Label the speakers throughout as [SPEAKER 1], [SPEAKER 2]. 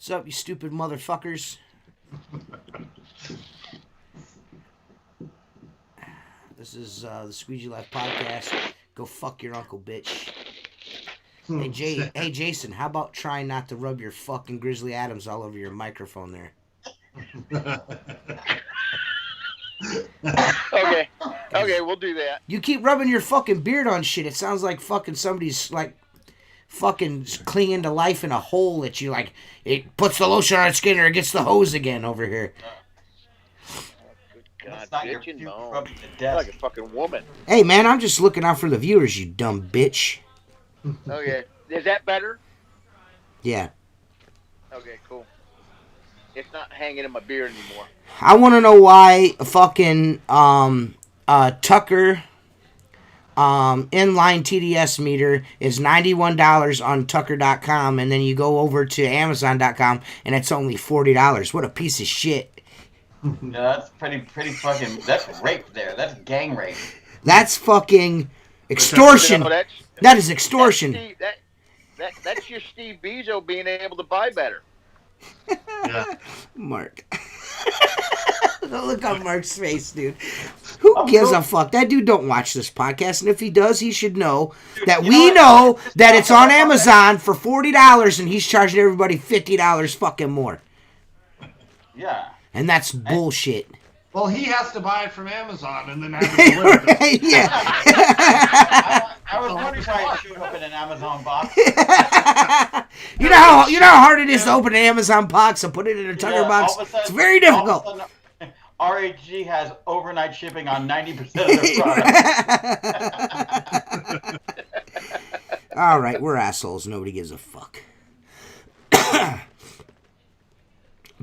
[SPEAKER 1] What's up, you stupid motherfuckers? This is the Squeegee Life Podcast. Go fuck your uncle, bitch. Hey, Jason, how about trying not to rub your fucking Grizzly Adams all over your microphone there?
[SPEAKER 2] Okay, we'll do that.
[SPEAKER 1] You keep rubbing your fucking beard on shit. It sounds like fucking somebody's like fucking clinging to life in a hole that you like. It puts the lotion on its skin or it gets the hose again over here.
[SPEAKER 2] God, bitch, you know. Like a fucking woman.
[SPEAKER 1] Hey, man, I'm just looking out for the viewers, you dumb bitch.
[SPEAKER 2] Okay. Is that better?
[SPEAKER 1] Yeah.
[SPEAKER 2] Okay, cool. It's not hanging in my beard anymore.
[SPEAKER 1] I want to know why fucking Tucker inline TDS meter is $91 on Tucker.com, and then you go over to Amazon.com and it's only $40. What a piece of shit.
[SPEAKER 3] No, that's pretty fucking. That's rape there. That's gang rape.
[SPEAKER 1] That's fucking extortion. That is extortion.
[SPEAKER 2] That's your Steve Bezos being able to buy better.
[SPEAKER 3] Yeah.
[SPEAKER 1] Mark. Look on Mark's face, dude. Who gives a fuck? That dude don't watch this podcast, and if he does, he should know that we know that it's on Amazon for $40, and he's charging everybody $50 fucking more.
[SPEAKER 3] Yeah.
[SPEAKER 1] And that's bullshit.
[SPEAKER 4] Well, he has to buy it from Amazon and then have it delivered.
[SPEAKER 1] Right, yeah.
[SPEAKER 3] I was wondering why it showed up in an Amazon box.
[SPEAKER 1] You know how hard it is to open an Amazon box and put it in a Tucker box?
[SPEAKER 3] Sudden,
[SPEAKER 1] it's very difficult.
[SPEAKER 3] Sudden, RHG has overnight shipping on 90% of their products.
[SPEAKER 1] All right, we're assholes. Nobody gives a fuck.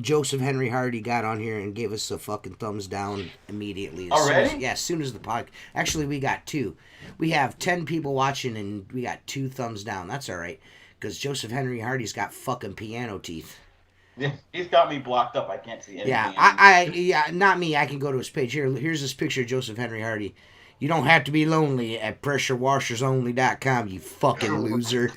[SPEAKER 1] Joseph Henry Hardy got on here and gave us a fucking thumbs down immediately.
[SPEAKER 3] Already?
[SPEAKER 1] As soon as the podcast. Actually, we got 2. We have 10 people watching and we got 2 thumbs down. That's all right. Because Joseph Henry Hardy's got fucking piano teeth.
[SPEAKER 3] Yeah, he's got me blocked up. I can't see anything.
[SPEAKER 1] Yeah, not me. I can go to his page. Here's this picture of Joseph Henry Hardy. You don't have to be lonely at pressurewashersonly.com, you fucking loser.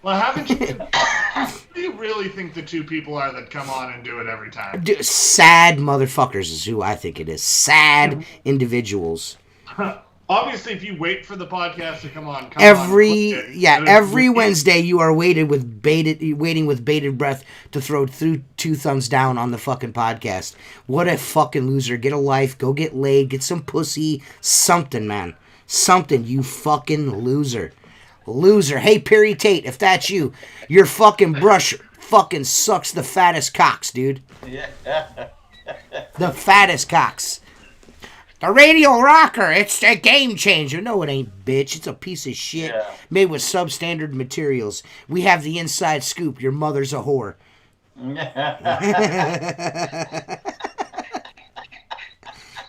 [SPEAKER 4] Well, haven't you... Who do you really think the 2 people are that come on and do it every time?
[SPEAKER 1] Sad motherfuckers is who I think it is. Sad individuals.
[SPEAKER 4] Obviously, if you wait for the podcast to come on,
[SPEAKER 1] every Wednesday you are waiting with bated breath to throw through 2 thumbs down on the fucking podcast. What a fucking loser. Get a life. Go get laid. Get some pussy. Something, man. Something, you fucking loser. Loser. Hey, Perry Tate, if that's you, your fucking brush fucking sucks the fattest cocks, dude.
[SPEAKER 3] Yeah.
[SPEAKER 1] The fattest cocks. The radio rocker, it's a game changer. No, it ain't, bitch. It's a piece of shit made with substandard materials. We have the inside scoop. Your mother's a whore.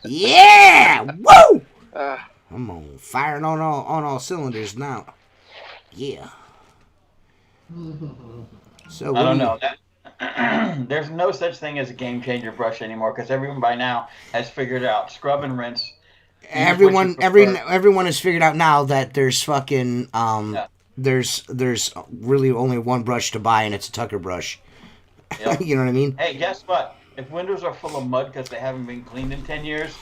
[SPEAKER 1] Yeah! Woo! I'm on firing on all cylinders now. Yeah. So
[SPEAKER 3] I don't know. There's no such thing as a game changer brush anymore because everyone by now has figured out scrub and rinse
[SPEAKER 1] everyone has figured out now that there's fucking there's really only one brush to buy, and it's a Tucker brush.
[SPEAKER 3] Yep.
[SPEAKER 1] You know what I mean?
[SPEAKER 3] Hey, guess what? If windows are full of mud because they haven't been cleaned in 10 years,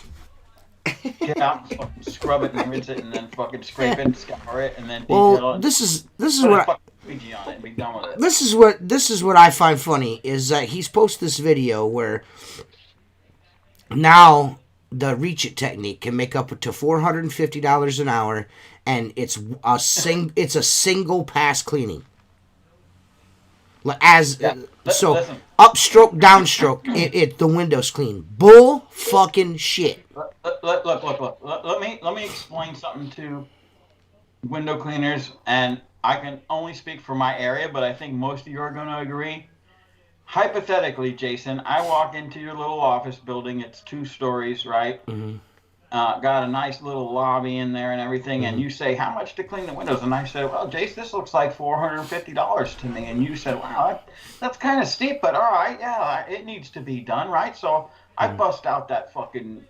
[SPEAKER 3] get out and fucking scrub it and rinse it, and then fucking scrape it and scour it, and then detail it.
[SPEAKER 1] This is
[SPEAKER 3] Put
[SPEAKER 1] what
[SPEAKER 3] a fucking squeegee on it and be done with it.
[SPEAKER 1] this is what I find funny is that he's posted this video where now the reach it technique can make up to $450 an hour, and it's a single pass cleaning. Listen. Upstroke, downstroke, the window's clean. Bull fucking shit.
[SPEAKER 3] Look. Let me explain something to window cleaners, and I can only speak for my area, but I think most of you are going to agree. Hypothetically, Jason, I walk into your little office building. It's 2 stories, right?
[SPEAKER 1] Mm-hmm.
[SPEAKER 3] Got a nice little lobby in there and everything. Mm-hmm. And you say, how much to clean the windows? And I said, well, Jason, this looks like $450 to me. And you said, wow, that's kind of steep, but all right, yeah, it needs to be done, right? So I bust out that fucking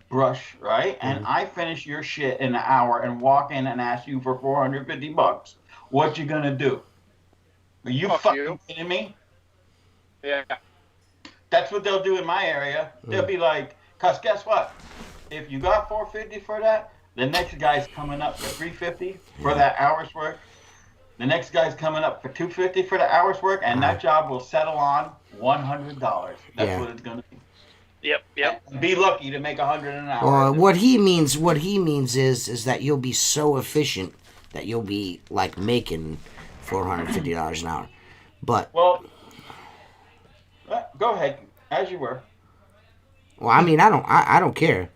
[SPEAKER 3] brush, right? And I finish your shit in an hour and walk in and ask you for $450. What you gonna do? Are you fucking kidding me?
[SPEAKER 2] Yeah.
[SPEAKER 3] That's what they'll do in my area. They'll be like, cause guess what? If you got $450 for that, the next guy's coming up for $350 for that hour's work. The next guy's coming up for $250 for the hour's work, and that job will settle on $100. That's what it's gonna be.
[SPEAKER 2] Yep.
[SPEAKER 3] And be lucky to make $100 an hour.
[SPEAKER 1] Well, what he means is that you'll be so efficient that you'll be like making $450 an hour. But
[SPEAKER 3] well, go ahead, as you were.
[SPEAKER 1] Well, I mean, I don't care.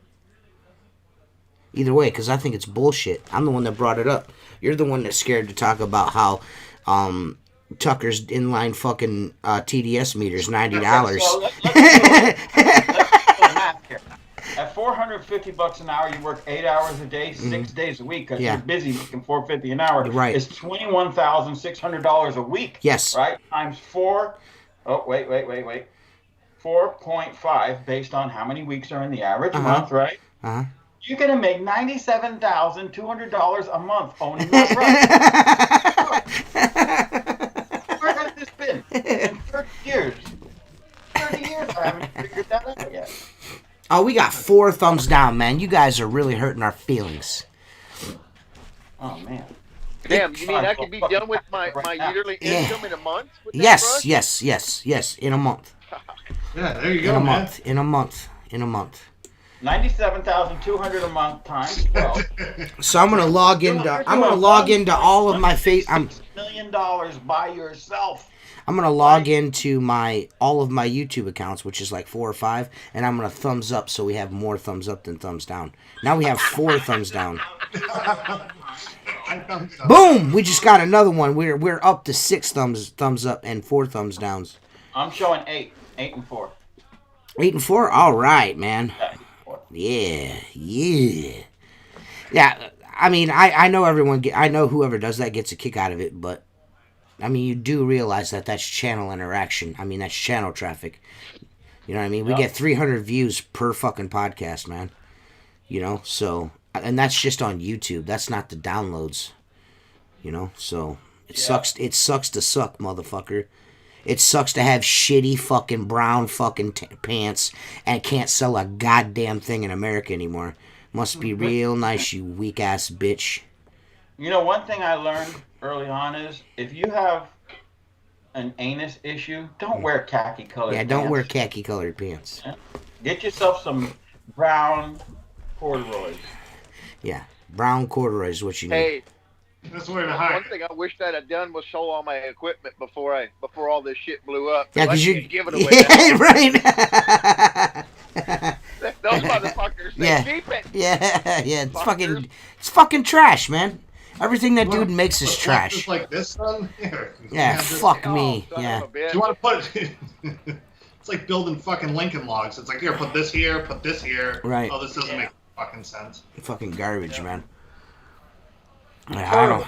[SPEAKER 1] Either way, because I think it's bullshit. I'm the one that brought it up. You're the one that's scared to talk about how Tucker's inline fucking TDS meter's $90.
[SPEAKER 3] So let's do the math here. At $450 an hour, you work 8 hours a day, 6 days a week, because you're busy making $450 an hour.
[SPEAKER 1] Right.
[SPEAKER 3] It's $21,600 a week.
[SPEAKER 1] Yes.
[SPEAKER 3] Right? Times 4. Oh, wait. 4.5 based on how many weeks are in the average month, right?
[SPEAKER 1] Uh-huh.
[SPEAKER 3] You're going to make $97,200 a month owning that brush. Where has this been? In 30 years. 30 years I haven't figured that out yet.
[SPEAKER 1] Oh, we got 4 thumbs down, man. You guys are really hurting our feelings.
[SPEAKER 3] Oh, man.
[SPEAKER 2] Damn, you mean I could be done with my yearly income in a month? With that
[SPEAKER 1] Yes, in a month.
[SPEAKER 4] Yeah, there you go, man.
[SPEAKER 1] In a month.
[SPEAKER 3] $97,200 a month times 12.
[SPEAKER 1] So I'm gonna log into all of my
[SPEAKER 3] $6 million by yourself.
[SPEAKER 1] I'm gonna log into all of my YouTube accounts, which is like 4 or 5, and I'm gonna thumbs up so we have more thumbs up than thumbs down. Now we have 4 thumbs down. Boom! We just got another one. We're up to 6 thumbs up and 4 thumbs downs.
[SPEAKER 3] I'm showing 8 and 4.
[SPEAKER 1] 8 and 4. All right, man. Yeah. I mean, I know I know whoever does that gets a kick out of it, but I mean, you do realize that that's channel interaction. I mean, that's channel traffic. You know what I mean? We get 300 views per fucking podcast, man. You know, so, and that's just on YouTube. That's not the downloads. You know, so it sucks. It sucks to suck, motherfucker. It sucks to have shitty fucking brown fucking pants and can't sell a goddamn thing in America anymore. Must be real nice, you weak ass bitch.
[SPEAKER 3] You know, one thing I learned early on is if you have an anus issue, don't wear khaki colored pants.
[SPEAKER 1] Yeah, don't wear khaki colored pants.
[SPEAKER 3] Get yourself some brown corduroys.
[SPEAKER 1] Yeah, brown corduroys is what you need.
[SPEAKER 2] Hey,
[SPEAKER 4] that's the way to hide.
[SPEAKER 2] One thing I wished I'd have done was sell all my equipment before all this shit blew up.
[SPEAKER 1] Yeah, because you
[SPEAKER 2] give it away.
[SPEAKER 1] Yeah, right.
[SPEAKER 2] Those motherfuckers, they keep it.
[SPEAKER 1] Yeah. It's fucking trash, man. Everything that dude makes is trash.
[SPEAKER 4] Just like this one? Here.
[SPEAKER 1] Yeah, fuck me. Yeah.
[SPEAKER 4] Do you want to put it? It's like building fucking Lincoln logs. It's like, here, put this here, put this here.
[SPEAKER 1] Right.
[SPEAKER 4] Oh, this doesn't make fucking sense.
[SPEAKER 1] Fucking garbage, man. I don't.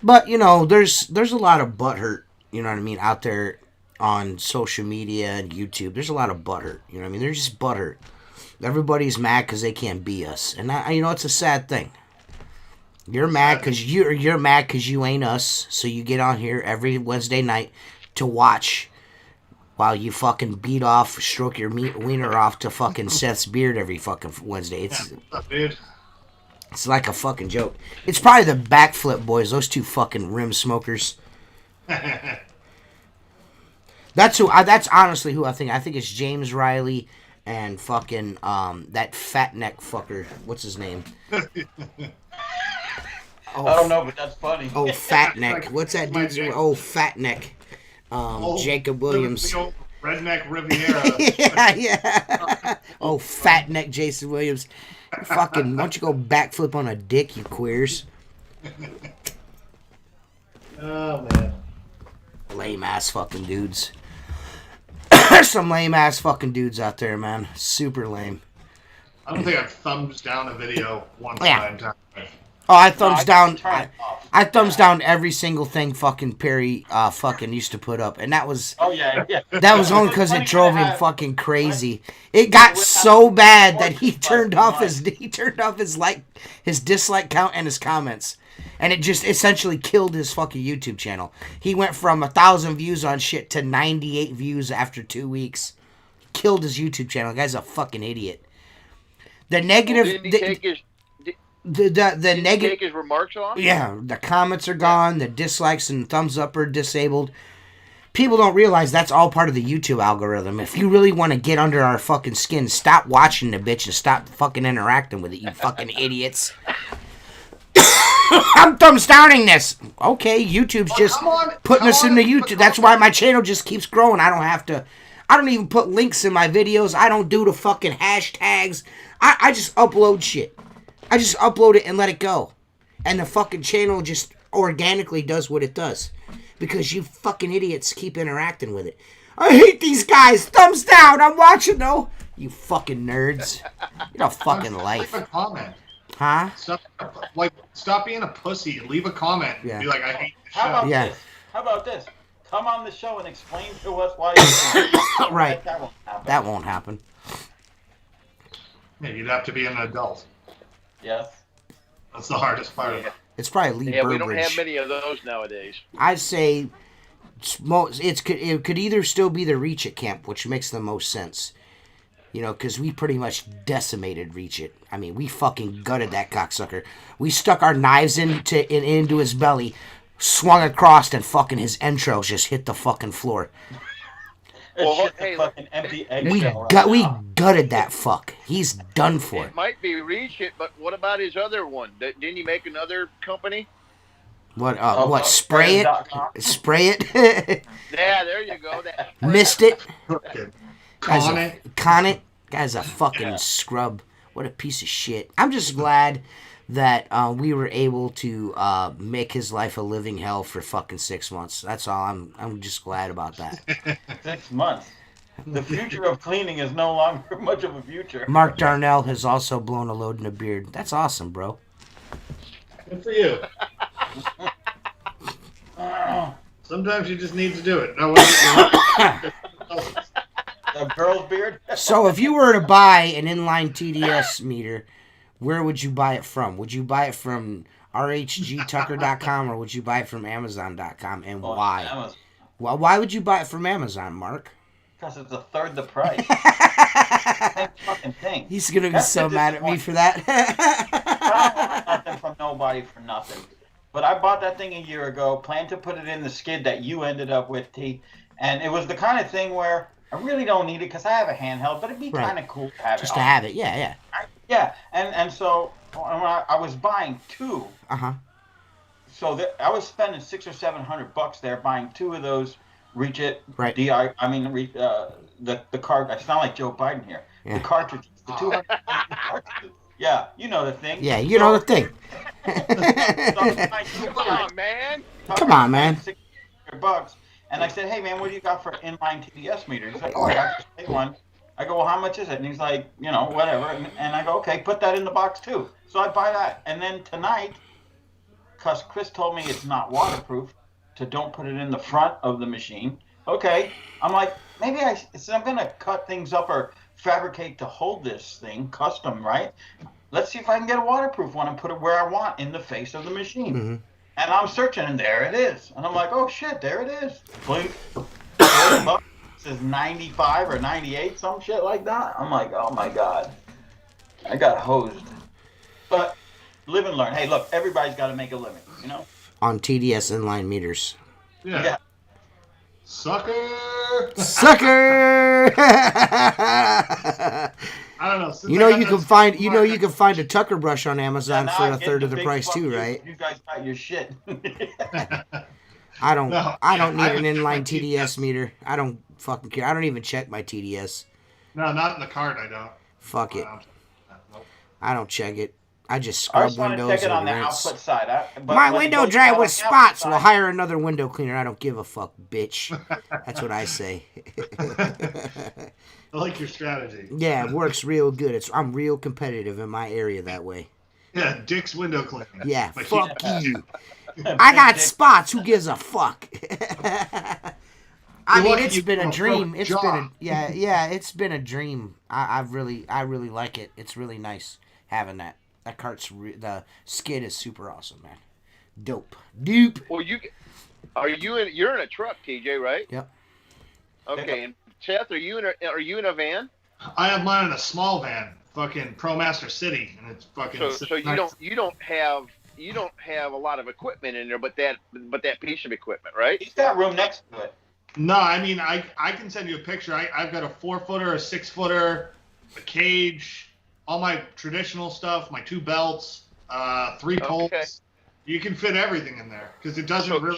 [SPEAKER 1] But you know, there's a lot of butthurt. You know what I mean, out there on social media and YouTube. There's a lot of butthurt. You know what I mean? They're just butthurt. Everybody's mad because they can't be us, and it's a sad thing. You're mad because you're mad because you ain't us, so you get on here every Wednesday night to watch while you fucking beat off, stroke your wiener off to fucking Seth's beard every fucking Wednesday.
[SPEAKER 4] What's up, dude?
[SPEAKER 1] It's like a fucking joke. It's probably the Backflip Boys, those two fucking rim smokers. That's honestly who I think. I think it's James Riley and fucking that fat neck fucker. What's his name?
[SPEAKER 3] I don't know, but that's funny.
[SPEAKER 1] Oh, fat neck. What's that dude's name? Oh, fat neck. Jacob Williams.
[SPEAKER 4] The old redneck Riviera.
[SPEAKER 1] yeah. Oh, fat neck Jason Williams. Fucking, why don't you go backflip on a dick, you queers?
[SPEAKER 4] Oh, man.
[SPEAKER 1] Lame ass fucking dudes. There's some lame ass fucking dudes out there, man. Super lame.
[SPEAKER 4] I don't think I've thumbs down a video once
[SPEAKER 1] Yeah.
[SPEAKER 4] in my entire life.
[SPEAKER 1] Oh, I thumbs down. I thumbs down every single thing fucking Perry fucking used to put up, and that was.
[SPEAKER 3] Oh yeah.
[SPEAKER 1] That was only because it drove him fucking crazy. It got so bad that he turned off his dislike count and his comments, and it just essentially killed his fucking YouTube channel. He went from 1,000 views on shit to 98 views after 2 weeks. Killed his YouTube channel. The guy's a fucking idiot. The negative.
[SPEAKER 2] Didn't he take his
[SPEAKER 1] negative.
[SPEAKER 2] take his remarks off?
[SPEAKER 1] Yeah, the comments are gone. The dislikes and thumbs up are disabled. People don't realize that's all part of the YouTube algorithm. If you really want to get under our fucking skin, stop watching the bitch and stop fucking interacting with it, you fucking idiots. I'm thumbs downing this. Okay, YouTube's just putting us into YouTube. That's why my channel just keeps growing. I don't even put links in my videos. I don't do the fucking hashtags. I just upload shit. I just upload it and let it go. And the fucking channel just organically does what it does. Because you fucking idiots keep interacting with it. I hate these guys. Thumbs down. I'm watching though. You fucking nerds. Get a fucking life.
[SPEAKER 4] Leave a comment.
[SPEAKER 1] Huh?
[SPEAKER 4] Stop being a pussy and leave a comment.
[SPEAKER 1] Yeah.
[SPEAKER 4] Be like, I hate the show.
[SPEAKER 3] How about this? Come on the show and explain to us why you
[SPEAKER 1] Right.
[SPEAKER 3] That won't happen.
[SPEAKER 1] That won't happen.
[SPEAKER 4] Yeah, you'd have to be an adult.
[SPEAKER 3] Yes.
[SPEAKER 4] That's the hardest part of it.
[SPEAKER 1] It's probably Lee
[SPEAKER 2] Yeah,
[SPEAKER 1] Burbridge.
[SPEAKER 2] we don't have many of those nowadays.
[SPEAKER 1] I'd say it could either still be the Reach It camp, which makes the most sense. You know, because we pretty much decimated Reach It. I mean, we fucking gutted that cocksucker. We stuck our knives into his belly, swung across, and fucking his entrails just hit the fucking floor.
[SPEAKER 2] Well,
[SPEAKER 3] Hey, fucking empty
[SPEAKER 1] We
[SPEAKER 3] eggshell
[SPEAKER 1] we
[SPEAKER 3] now.
[SPEAKER 1] gutted that fuck. He's done for.
[SPEAKER 2] It might be Reach It, but what about his other one? Didn't he make another company?
[SPEAKER 1] What? Spray it? Spray it?
[SPEAKER 2] Yeah, there you go.
[SPEAKER 1] Missed it?
[SPEAKER 4] Con it.
[SPEAKER 1] Guy's a fucking scrub. What a piece of shit. I'm just glad that we were able to make his life a living hell for fucking 6 months. That's all. I'm just glad about that.
[SPEAKER 3] 6 months. The future of cleaning is no longer much of a future.
[SPEAKER 1] Mark Darnell has also blown a load in a beard. That's awesome, bro.
[SPEAKER 4] Good for you. Sometimes you just need to do it. No,
[SPEAKER 3] A girl's beard?
[SPEAKER 1] So if you were to buy an inline TDS meter, where would you buy it from? Would you buy it from rhgtucker.com or would you buy it from amazon.com, and why?
[SPEAKER 3] Amazon.
[SPEAKER 1] Well, why would you buy it from Amazon, Mark?
[SPEAKER 3] Because it's a third the price. Same fucking thing.
[SPEAKER 1] He's going to be so mad at me for that.
[SPEAKER 3] I don't want nothing from nobody for nothing. But I bought that thing a year ago, planned to put it in the skid that you ended up with, T. And it was the kind of thing where I really don't need it because I have a handheld, but it'd be kind of cool to have it.
[SPEAKER 1] Just to have it, yeah.
[SPEAKER 3] Yeah, and so when I was buying two. So I was spending $600 or $700 there buying two of those Reach It.
[SPEAKER 1] Right.
[SPEAKER 3] The card. I sound like Joe Biden here.
[SPEAKER 1] Yeah.
[SPEAKER 3] The cartridges, the 200 cartridges. Yeah, you know the thing.
[SPEAKER 1] Yeah, you know the thing.
[SPEAKER 2] Come on, man.
[SPEAKER 1] Come on, man.
[SPEAKER 3] $600. And I said, hey, man, what do you got for inline TDS meter? He's like, oh, I got this big one. I go, well, how much is it? And he's like, whatever. And I go, okay, put that in the box, too. So I buy that. And then tonight, because Chris told me it's not waterproof, so don't put it in the front of the machine. Okay. I'm like, maybe I'm going to cut things up or fabricate to hold this thing custom, right? Let's see if I can get a waterproof one and put it where I want in the face of the machine.
[SPEAKER 1] Mm-hmm.
[SPEAKER 3] And I'm searching, and there it is. And I'm like, oh shit, there it is. Blink. It says 95 or 98, some shit like that. I'm like, oh my God. I got hosed. But live and learn. Hey, look, everybody's got to make a living, you know?
[SPEAKER 1] On TDS inline meters.
[SPEAKER 4] Yeah. Sucker.
[SPEAKER 1] Sucker.
[SPEAKER 4] I don't know.
[SPEAKER 1] You know you can find a Tucker brush on Amazon for a third of the price too, right?
[SPEAKER 3] You guys got your shit.
[SPEAKER 1] I don't need an inline TDS meter. I don't fucking care. I don't even check my TDS.
[SPEAKER 4] No, not in the cart. I don't.
[SPEAKER 1] Fuck it.
[SPEAKER 4] Nope.
[SPEAKER 1] I don't check it. I just
[SPEAKER 3] I
[SPEAKER 1] scrub
[SPEAKER 3] just want to
[SPEAKER 1] windows
[SPEAKER 3] check it on
[SPEAKER 1] and
[SPEAKER 3] the
[SPEAKER 1] rinse.
[SPEAKER 3] output side.
[SPEAKER 1] My window dry with spots. We'll hire another window cleaner. I don't give a fuck, bitch. That's what I say.
[SPEAKER 4] I like your strategy.
[SPEAKER 1] Yeah, it works real good. I'm real competitive in my area that way.
[SPEAKER 4] Yeah, Dick's window cleaning.
[SPEAKER 1] Yeah,
[SPEAKER 4] Like
[SPEAKER 1] fuck you. I got spots. Who gives a fuck? I mean, it's been a dream. It's been it's been a dream. I really like it. It's really nice having that. That cart's the skid is super awesome, man. Dope.
[SPEAKER 2] Well, you're in a truck, TJ, right?
[SPEAKER 1] Yep.
[SPEAKER 2] Okay, and Seth, are you in a van?
[SPEAKER 4] I have mine in a small van, fucking ProMaster City, and it's fucking.
[SPEAKER 2] So you don't have a lot of equipment in there, but that piece of equipment, right?
[SPEAKER 3] He's got room next to it.
[SPEAKER 4] No, I mean I can send you a picture. I've got a 4-footer, a 6-footer, a cage, all my traditional stuff, my 2 belts, 3 poles.
[SPEAKER 2] Okay.
[SPEAKER 4] You can fit everything in there because it doesn't really.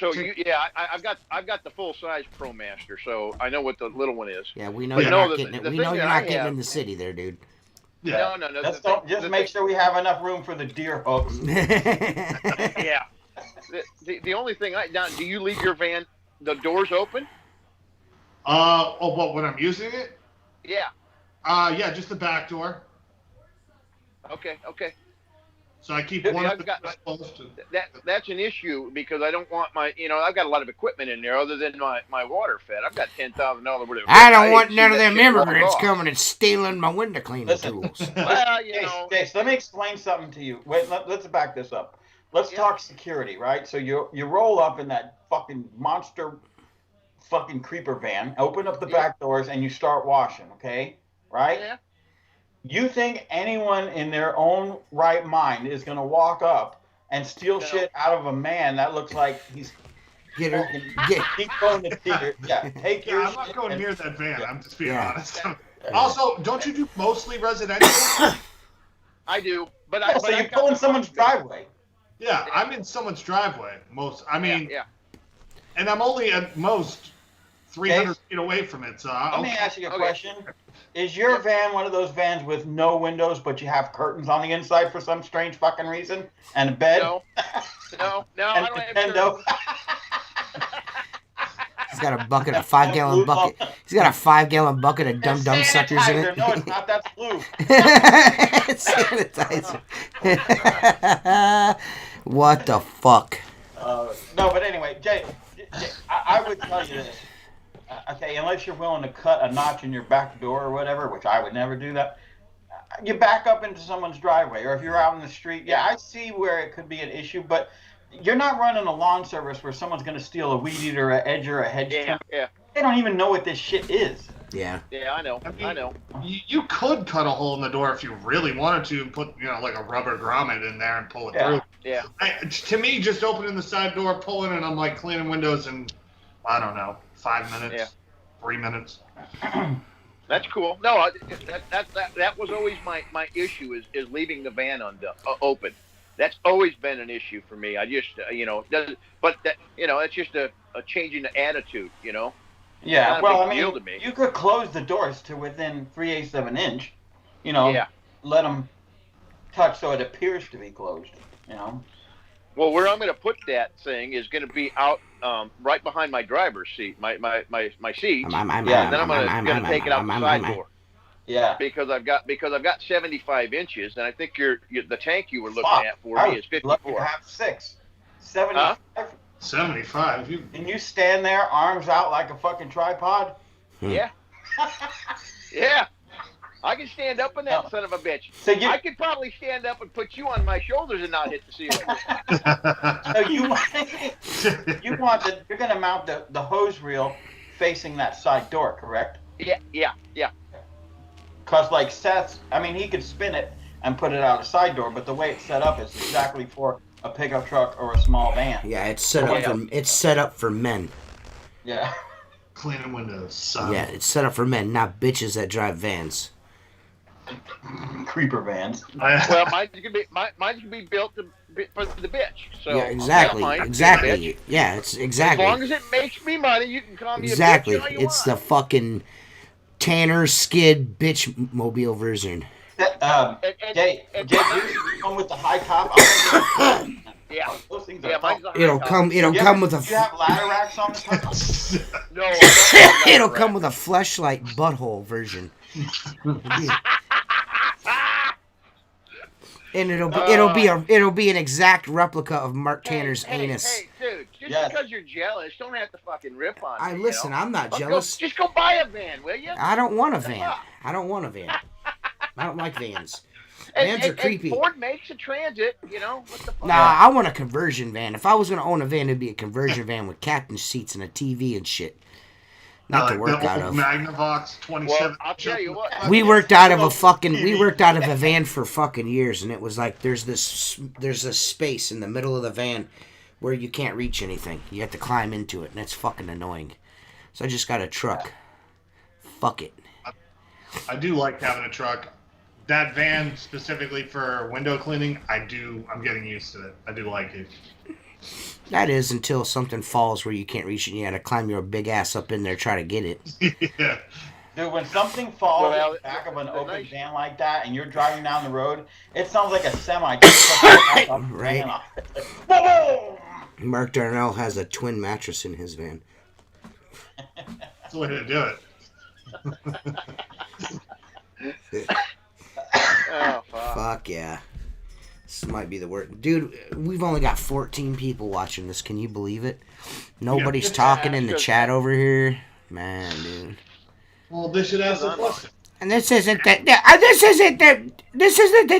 [SPEAKER 2] I've got the full size ProMaster, so I know what the little one is.
[SPEAKER 1] Yeah, we know
[SPEAKER 2] But
[SPEAKER 1] you're
[SPEAKER 2] no,
[SPEAKER 1] not
[SPEAKER 2] the-
[SPEAKER 1] getting it.
[SPEAKER 2] the
[SPEAKER 1] We
[SPEAKER 2] thing
[SPEAKER 1] know you're
[SPEAKER 2] that
[SPEAKER 1] not
[SPEAKER 2] I
[SPEAKER 1] getting
[SPEAKER 2] have-
[SPEAKER 1] in the city there, dude.
[SPEAKER 4] Yeah.
[SPEAKER 2] No.
[SPEAKER 3] Just make sure we have enough room for the deer hooks.
[SPEAKER 2] Yeah. The only thing do you leave your van the doors open?
[SPEAKER 4] When I'm using it?
[SPEAKER 2] Yeah.
[SPEAKER 4] Yeah, just the back door.
[SPEAKER 2] Okay.
[SPEAKER 4] So I keep
[SPEAKER 2] Yeah,
[SPEAKER 4] one
[SPEAKER 2] I've
[SPEAKER 4] of them
[SPEAKER 2] got-
[SPEAKER 4] exposed to.
[SPEAKER 2] That's an issue because I don't want I've got a lot of equipment in there other than my water fed. I've got $10,000 worth of.
[SPEAKER 1] I don't want
[SPEAKER 2] hate to
[SPEAKER 1] none
[SPEAKER 2] see
[SPEAKER 1] of
[SPEAKER 2] that
[SPEAKER 1] them
[SPEAKER 2] shit walk
[SPEAKER 1] immigrants
[SPEAKER 2] off.
[SPEAKER 1] coming and stealing my window cleaning
[SPEAKER 3] Listen.
[SPEAKER 1] tools.
[SPEAKER 2] Well,
[SPEAKER 3] Jace, let me explain something to you. Wait, let's back this up. Let's talk security, right? So you roll up in that fucking monster fucking creeper van, open up the back doors, and you start washing, okay? Right?
[SPEAKER 2] Yeah.
[SPEAKER 3] You think anyone in their own right mind is going to walk up and steal shit out of a man that looks like he's
[SPEAKER 1] Get her.
[SPEAKER 3] he's going to deer? Yeah, take your
[SPEAKER 4] I'm not
[SPEAKER 3] shit
[SPEAKER 4] going
[SPEAKER 3] and-
[SPEAKER 4] near that van. I'm just being
[SPEAKER 1] Yeah.
[SPEAKER 4] honest. Also, don't you do mostly residential?
[SPEAKER 2] I do, but
[SPEAKER 3] So you're pulling someone's driveway.
[SPEAKER 4] Yeah, I'm in someone's driveway.
[SPEAKER 2] Yeah.
[SPEAKER 4] And I'm only at most 300
[SPEAKER 3] Dave?
[SPEAKER 4] feet away from it. So
[SPEAKER 3] Let me ask you a
[SPEAKER 2] Okay.
[SPEAKER 3] question. Is your van one of those vans with no windows, but you have curtains on the inside for some strange fucking reason, and a bed?
[SPEAKER 2] No,
[SPEAKER 3] and
[SPEAKER 2] I don't have
[SPEAKER 3] Nintendo?
[SPEAKER 1] He's got a bucket, a 5-gallon bucket. He's got a 5-gallon bucket of dum dum suckers in it.
[SPEAKER 3] No, it's not. That's blue.
[SPEAKER 1] It's sanitizer. What the fuck?
[SPEAKER 3] No, but anyway, Jay, I would tell you this. Okay, unless you're willing to cut a notch in your back door or whatever, which I would never do that. You back up into someone's driveway, or if you're out in the street, I see where it could be an issue, but you're not running a lawn service where someone's going to steal a weed eater, a edger, a hedge trimmer.
[SPEAKER 2] Yeah.
[SPEAKER 3] They don't even know what this shit is.
[SPEAKER 1] Yeah.
[SPEAKER 2] Yeah, I know. I know.
[SPEAKER 4] You could cut a hole in the door if you really wanted to, and put like a rubber grommet in there and pull it through.
[SPEAKER 2] Yeah.
[SPEAKER 4] To me, just opening the side door, pulling, and I'm like cleaning windows in, I don't know, 5 minutes, 3 minutes.
[SPEAKER 2] That's cool. No, that was always my issue is leaving the van open. That's always been an issue for me. I just but that it's just a change in the attitude.
[SPEAKER 3] Yeah,
[SPEAKER 2] Not a
[SPEAKER 3] well,
[SPEAKER 2] big
[SPEAKER 3] I mean,
[SPEAKER 2] deal to me.
[SPEAKER 3] you could close the doors to within 3/8 of an inch. Let them touch so it appears to be closed.
[SPEAKER 2] Well, where I'm going to put that thing is going to be out right behind my driver's seat, my seat. And then I'm going to take it out the side door.
[SPEAKER 3] Yeah.
[SPEAKER 2] Because I've got 75 inches, and I think the tank you were looking at for me is 54.
[SPEAKER 3] Lucky to have 6. 75.
[SPEAKER 4] 75.
[SPEAKER 3] Can you stand there, arms out like a fucking tripod?
[SPEAKER 2] Yeah. Yeah. I can stand up in that son of a bitch.
[SPEAKER 3] So
[SPEAKER 2] I could probably stand up and put you on my shoulders and not hit the ceiling.
[SPEAKER 3] So you're going to mount the hose reel facing that side door, correct?
[SPEAKER 2] Yeah.
[SPEAKER 3] Because like Seth's, I mean, he could spin it and put it out a side door, but the way it's set up is exactly for a pickup truck or a small van.
[SPEAKER 1] Yeah, it's set up for men.
[SPEAKER 3] Yeah.
[SPEAKER 4] Cleaning windows. Son.
[SPEAKER 1] Yeah, it's set up for men, not bitches that drive vans.
[SPEAKER 3] Creeper vans.
[SPEAKER 2] Well, mine's gonna be built for the bitch. So
[SPEAKER 1] yeah, exactly. Yeah, it's exactly.
[SPEAKER 2] As long as it makes me money, you can call me
[SPEAKER 1] exactly.
[SPEAKER 2] a bitch all you
[SPEAKER 1] It's
[SPEAKER 2] want.
[SPEAKER 1] the fucking Tanner Skid bitch mobile version.
[SPEAKER 3] Jay, you come with the high top.
[SPEAKER 2] Yeah.
[SPEAKER 3] Those things
[SPEAKER 2] Yeah,
[SPEAKER 3] are
[SPEAKER 2] mine's a high
[SPEAKER 1] It'll
[SPEAKER 2] top.
[SPEAKER 1] come. It'll come with a.
[SPEAKER 3] Do you have ladder racks on the top?
[SPEAKER 2] No, I don't have
[SPEAKER 1] It'll
[SPEAKER 2] that
[SPEAKER 1] come with a fleshlight butthole version. And it'll be an exact replica of Mark Tanner's anus.
[SPEAKER 2] Hey, dude, just because you're jealous, don't have to fucking rip on me.
[SPEAKER 1] Listen, I'm not jealous.
[SPEAKER 2] Just go buy a van, will you?
[SPEAKER 1] I don't want a van. I don't like vans. Vans are creepy.
[SPEAKER 2] And Ford makes a Transit, what the fuck?
[SPEAKER 1] Nah, I want a conversion van. If I was gonna own a van, it'd be a conversion van with captain seats and a TV and shit. Not to work out of.
[SPEAKER 4] Magnavox 27.
[SPEAKER 2] Well, I'll tell you what.
[SPEAKER 1] We worked out of a van for fucking years, and it was like there's this space in the middle of the van where you can't reach anything. You have to climb into it, and it's fucking annoying. So I just got a truck. Fuck it.
[SPEAKER 4] I do like having a truck. That van specifically for window cleaning, I'm getting used to it. I do like it.
[SPEAKER 1] That is until something falls where you can't reach it and you gotta climb your big ass up in there try to get it.
[SPEAKER 4] Yeah.
[SPEAKER 3] Dude, when something falls in the back of an open van like that and you're driving down the road, it sounds like a semi just
[SPEAKER 1] right. Mark Darnell has a twin mattress in his van.
[SPEAKER 4] That's the way to do it.
[SPEAKER 2] Oh,
[SPEAKER 1] fuck yeah. This might be the word. Dude, we've only got 14 people watching this. Can you believe it? Nobody's talking in the chat over here. Man, dude.
[SPEAKER 4] Well, they should ask the question.
[SPEAKER 1] And this isn't the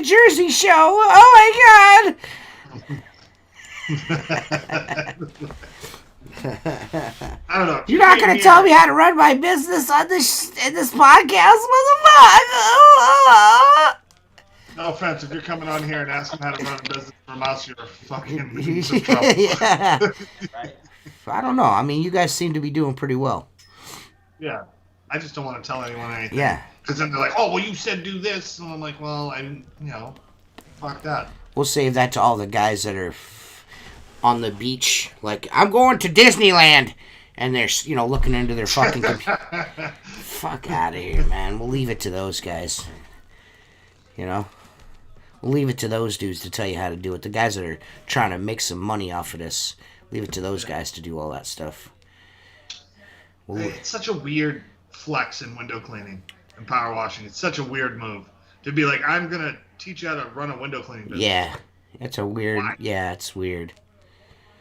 [SPEAKER 1] Jersey Show. Oh my God.
[SPEAKER 4] I don't know.
[SPEAKER 1] You're not gonna tell me how to run my business in this podcast, motherfucker.
[SPEAKER 4] No offense, if you're coming on here and asking how to run a business from us, you're fucking in some trouble.
[SPEAKER 1] Yeah. I don't know. I mean, you guys seem to be doing pretty well.
[SPEAKER 4] Yeah. I just don't want to tell anyone anything.
[SPEAKER 1] Yeah.
[SPEAKER 4] Because then they're like, oh, well, you said do this. And I'm like, well, fuck that.
[SPEAKER 1] We'll save that to all the guys that are on the beach. Like, I'm going to Disneyland. And they're, looking into their fucking computer. Fuck out of here, man. We'll leave it to those guys. We'll leave it to those dudes to tell you how to do it. The guys that are trying to make some money off of this, leave it to those guys to do all that stuff.
[SPEAKER 4] It's such a weird flex in window cleaning and power washing. It's such a weird move to be like, I'm going to teach you how to run a window cleaning business.
[SPEAKER 1] Yeah, it's a weird. Why? Yeah, it's weird.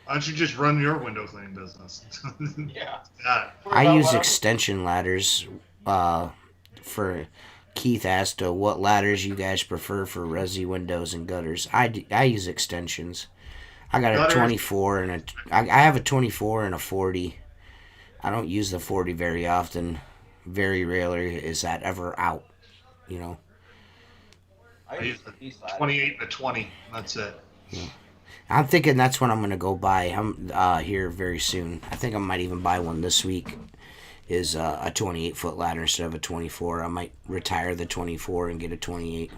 [SPEAKER 4] Why don't you just run your window cleaning business?
[SPEAKER 3] Yeah.
[SPEAKER 1] I use extension ladders for... Keith asked what ladders you guys prefer for resi windows and gutters. I use extensions. I got a 24 and I have a 24 and a 40. I don't use the 40 very often. Very rarely is that ever out.
[SPEAKER 4] I use the 28 and a 20. That's it.
[SPEAKER 1] Yeah. I'm thinking that's what I'm gonna go buy. I'm here very soon. I think I might even buy one this week. Is a 28-foot ladder instead of a 24. I might retire the 24 and get a 28.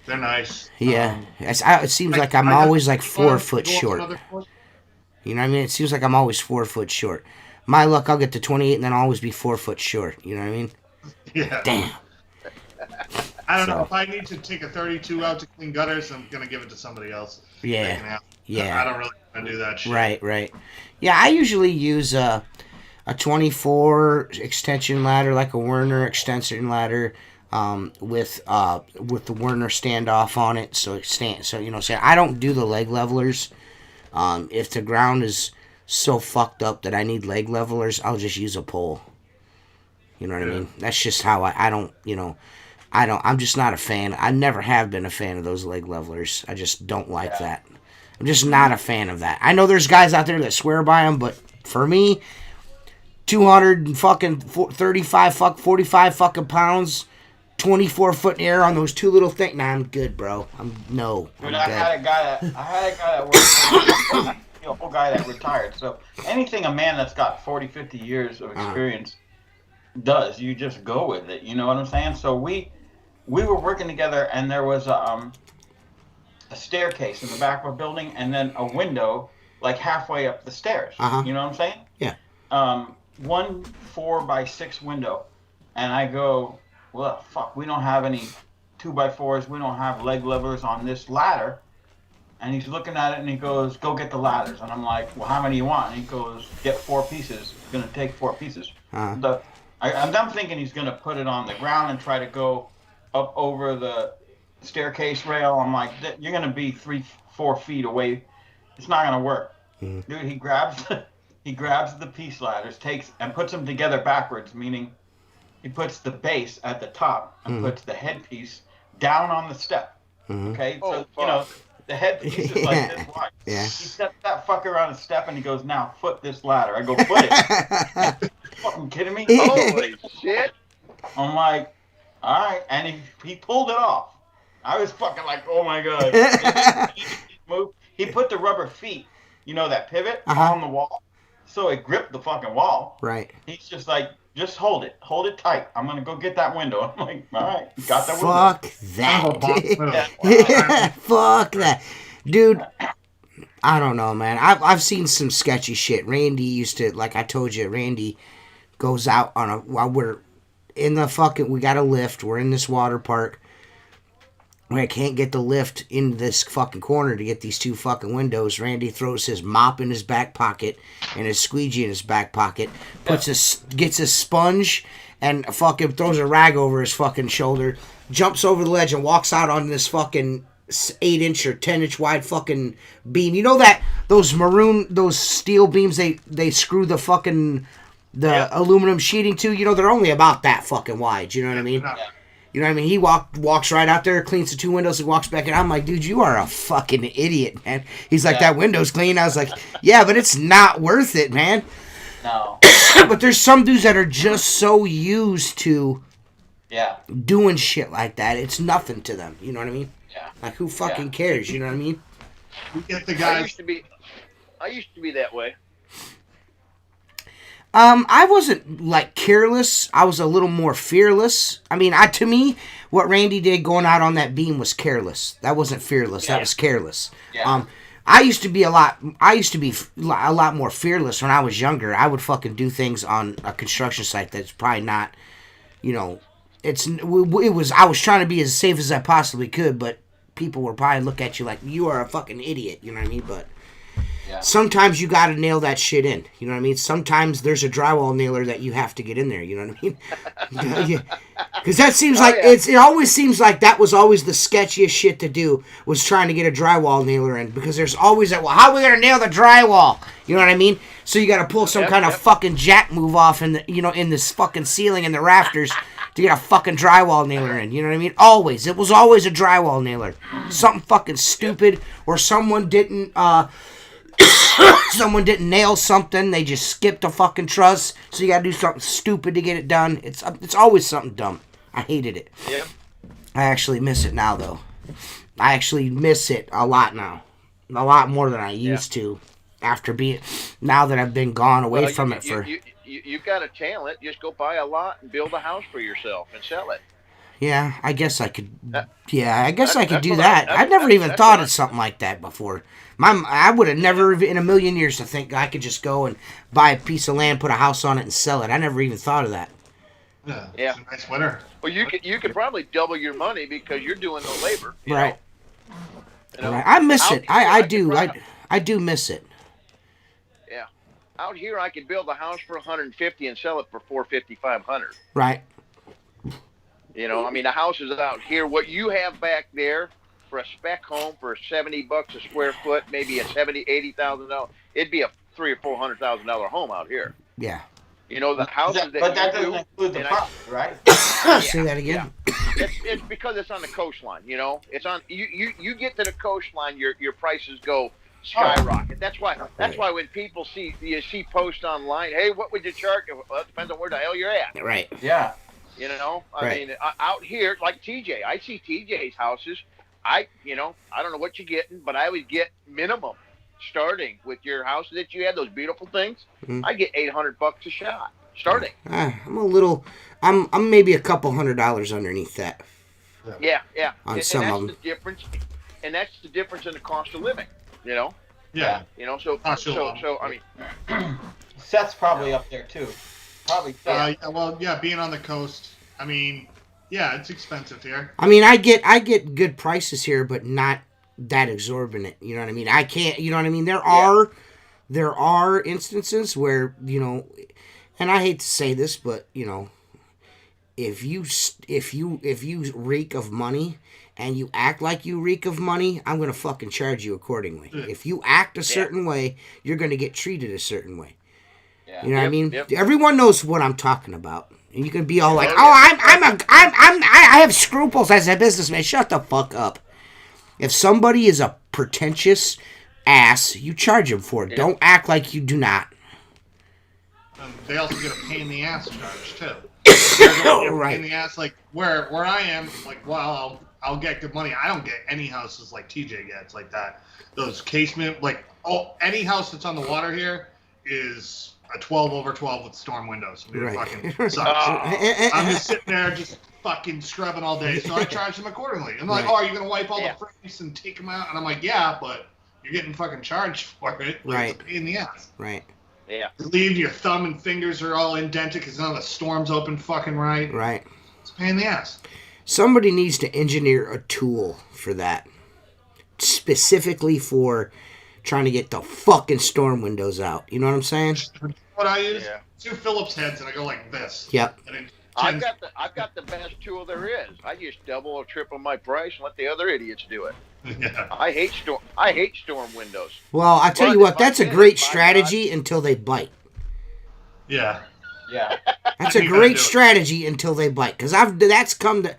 [SPEAKER 4] They're nice.
[SPEAKER 1] Yeah. It seems like I'm always like 4 foot short. You know what I mean? It seems like I'm always 4 foot short. My luck, I'll get to 28 and then I'll always be 4 foot short. You know what I mean?
[SPEAKER 4] Yeah.
[SPEAKER 1] Damn.
[SPEAKER 4] I don't know. If I need to take a 32 out to clean gutters, I'm going to give it to somebody else.
[SPEAKER 1] Yeah. Yeah.
[SPEAKER 4] I don't really want to do that shit.
[SPEAKER 1] Right. Yeah, I usually use a 24 extension ladder, like a Werner extension ladder, with the Werner standoff on it, so it stands. So I don't do the leg levelers. If the ground is so fucked up that I need leg levelers, I'll just use a pole. You know what I mean? That's just how I don't, I'm just not a fan. I never have been a fan of those leg levelers. I just don't like that. I'm just not a fan of that. I know there's guys out there that swear by them, but for me, 200 and fucking 45 fucking pounds, 24 foot in the air on those two little things. Nah, I'm good, bro. I'm good.
[SPEAKER 3] I had a guy that worked for me, a whole guy that retired. So anything a man that's got 40, 50 years of experience does, you just go with it. You know what I'm saying? So we were working together, and there was a staircase in the back of a building, and then a window like halfway up the stairs. You know what I'm saying?
[SPEAKER 1] Yeah.
[SPEAKER 3] 1 4x6 window, and I go, well, fuck, we don't have any 2x4s. We don't have leg levelers on this ladder. And he's looking at it, and he goes, go get the ladders. And I'm like, well, how many do you want? And he goes, get 4 pieces. It's going to take 4 pieces. I'm thinking he's going to put it on the ground and try to go up over the staircase rail. I'm like, you're going to be 3-4 feet away. It's not going to work. Dude, he grabs the piece ladders, takes and puts them together backwards, meaning he puts the base at the top and puts the headpiece down on the step. Okay? So, the headpiece is like this wide.
[SPEAKER 1] Yeah.
[SPEAKER 3] He steps that fucker on a step, and he goes, now foot this ladder. I go, foot it. You fucking kidding me?
[SPEAKER 2] Holy shit.
[SPEAKER 3] I'm like, all right. And he pulled it off. I was fucking like, oh my God. He put the rubber feet, that pivot on the wall. So it gripped the fucking wall.
[SPEAKER 1] Right.
[SPEAKER 3] He's just like, just hold it tight. I'm gonna go get that window. I'm like, all right, you got that
[SPEAKER 1] window. Fuck that, dude. I don't know, man. I've seen some sketchy shit. Randy used to, like I told you, Randy goes out while we're in the we got a lift. We're in this water park. I can't get the lift in this fucking corner to get these 2 fucking windows. Randy throws his mop in his back pocket and his squeegee in his back pocket, gets a sponge and fucking throws a rag over his fucking shoulder, jumps over the ledge and walks out on this fucking 8-inch or 10-inch wide fucking beam. You know that those steel beams they screw the fucking aluminum sheeting to? They're only about that fucking wide. You know what I mean? You know what I mean? He walks right out there, cleans the 2 windows, and walks back in. I'm like, dude, you are a fucking idiot, man. He's like, that window's clean. I was like, yeah, but it's not worth it, man.
[SPEAKER 3] No.
[SPEAKER 1] But there's some dudes that are just so used to doing shit like that. It's nothing to them. You know what I mean?
[SPEAKER 3] Yeah.
[SPEAKER 1] Like, who fucking cares? You know what I mean?
[SPEAKER 4] We get the guys.
[SPEAKER 2] I used to be that way.
[SPEAKER 1] I wasn't like careless. I was a little more fearless. I mean, to me, what Randy did going out on that beam was careless. That wasn't fearless. That was careless.
[SPEAKER 3] Yeah.
[SPEAKER 1] I used to be a lot more fearless when I was younger. I would fucking do things on a construction site that's probably not, I was trying to be as safe as I possibly could, but people would probably look at you like, you are a fucking idiot. You know what I mean? But sometimes you gotta nail that shit in. You know what I mean? Sometimes there's a drywall nailer that you have to get in there. You know what I mean? Because that seems like it always seems like that was always the sketchiest shit to do, was trying to get a drywall nailer in, because there's always that. Well, how are we gonna nail the drywall? You know what I mean? So you gotta pull some kind of fucking jack move off in this fucking ceiling and the rafters to get a fucking drywall nailer in. You know what I mean? Always. It was always a drywall nailer. Something fucking stupid, or someone didn't nail something, they just skipped a fucking truss, so you gotta do something stupid to get it done. It's always something dumb. I hated it.
[SPEAKER 2] Yeah.
[SPEAKER 1] I actually miss it now, though. I actually miss it a lot now. A lot more than I used to, now that I've been gone away from it for...
[SPEAKER 2] You've got a talent. Just go buy a lot and build a house for yourself and sell it.
[SPEAKER 1] Yeah, I guess I could. I could do that. I'd never even thought of something like that before. I would have never in a million years to think I could just go and buy a piece of land, put a house on it, and sell it. I never even thought of that.
[SPEAKER 4] Yeah. It's a nice winner.
[SPEAKER 2] Well, you could probably double your money because you're doing the labor.
[SPEAKER 1] Right. Right. I miss it. I do. I do miss it.
[SPEAKER 2] Yeah. Out here, I could build a house for $150 and sell it for $450, $500.
[SPEAKER 1] Right.
[SPEAKER 2] I mean, the houses out here, what you have back there for a spec home for $70 a square foot, maybe a $70,000, $80,000, it'd be a $300,000 or $400,000 home out here.
[SPEAKER 1] Yeah.
[SPEAKER 2] You know, the houses
[SPEAKER 3] But that
[SPEAKER 2] you
[SPEAKER 3] doesn't
[SPEAKER 2] do,
[SPEAKER 3] include the
[SPEAKER 2] and
[SPEAKER 3] property, right?
[SPEAKER 1] Say that again.
[SPEAKER 2] it's because it's on the coastline. You know, it's on you get to the coastline, your prices go skyrocket. That's why when people see posts online, hey, what would you charge? Well, it depends on where the hell you're at.
[SPEAKER 1] Right.
[SPEAKER 3] Yeah.
[SPEAKER 2] You know, I
[SPEAKER 1] Right.
[SPEAKER 2] mean, out here, like TJ, I see TJ's houses. I don't know what you're getting, but I would get minimum starting with your house that you had, those beautiful things.
[SPEAKER 1] Mhm.
[SPEAKER 2] I get $800 a shot starting.
[SPEAKER 1] I'm maybe a couple $100 underneath that
[SPEAKER 2] Yeah,
[SPEAKER 1] on
[SPEAKER 2] and
[SPEAKER 1] some of
[SPEAKER 2] that's
[SPEAKER 1] them.
[SPEAKER 2] the difference, and that's the difference in the cost of living. You know,
[SPEAKER 4] Yeah.
[SPEAKER 2] so
[SPEAKER 4] Cost
[SPEAKER 2] I mean,
[SPEAKER 3] Seth's probably up there too. Probably.
[SPEAKER 4] Being on the coast, I mean, yeah, it's expensive here.
[SPEAKER 1] I mean, I get good prices here, but not that exorbitant. You know what I mean? I can't. You know what I mean? There are instances where, you know, and I hate to say this, but you know, if you reek of money and you act like you reek of money, I'm gonna fucking charge you accordingly. If you act a certain way, you're gonna get treated a certain way.
[SPEAKER 3] Yeah.
[SPEAKER 1] You know what I mean?
[SPEAKER 2] Yep.
[SPEAKER 1] Everyone knows what I'm talking about. And you can be all like, I have scruples as a businessman. Shut the fuck up. If somebody is a pretentious ass, you charge them for it.
[SPEAKER 2] Yeah.
[SPEAKER 1] Don't act like you do not.
[SPEAKER 4] They also get a pain in the ass charge too.
[SPEAKER 1] Right.
[SPEAKER 4] Pain in the ass, like where I am, like, well, I'll get good money. I don't get any houses like TJ gets like that. Those casement, like, any house that's on the water here is a 12/12 with storm windows. I mean,
[SPEAKER 1] Right.
[SPEAKER 4] It fucking sucks. I'm just sitting there just fucking scrubbing all day, so I charge them accordingly. I'm like,
[SPEAKER 1] Right.
[SPEAKER 4] oh, are you gonna wipe all
[SPEAKER 2] Yeah.
[SPEAKER 4] the frames and take them out? And I'm like, yeah, but you're getting fucking charged for it. Like,
[SPEAKER 1] Right.
[SPEAKER 4] It's a pain in the ass.
[SPEAKER 1] Right.
[SPEAKER 2] yeah.
[SPEAKER 4] You leave, your thumb and fingers are all indented because none of the storms open fucking right.
[SPEAKER 1] Right.
[SPEAKER 4] It's a pain in the ass. Somebody
[SPEAKER 1] Somebody needs to engineer a tool for that. Specifically for trying to get the fucking storm windows out. You know what I'm saying?
[SPEAKER 4] What I use?
[SPEAKER 2] Yeah.
[SPEAKER 4] 2 Phillips heads, and I go like this.
[SPEAKER 1] Yep.
[SPEAKER 4] And it
[SPEAKER 2] I've
[SPEAKER 4] tends-
[SPEAKER 2] got the best tool there is. I just double or triple my price and let the other idiots do it.
[SPEAKER 4] yeah.
[SPEAKER 2] I hate storm windows.
[SPEAKER 1] Well, I tell
[SPEAKER 2] But
[SPEAKER 1] you what,
[SPEAKER 2] if I
[SPEAKER 1] that's a
[SPEAKER 2] can,
[SPEAKER 1] great
[SPEAKER 2] by
[SPEAKER 1] strategy until they bite.
[SPEAKER 4] Yeah.
[SPEAKER 3] Yeah.
[SPEAKER 1] That's a
[SPEAKER 4] You gotta
[SPEAKER 1] great
[SPEAKER 4] do it.
[SPEAKER 1] strategy until they bite. Because that's come to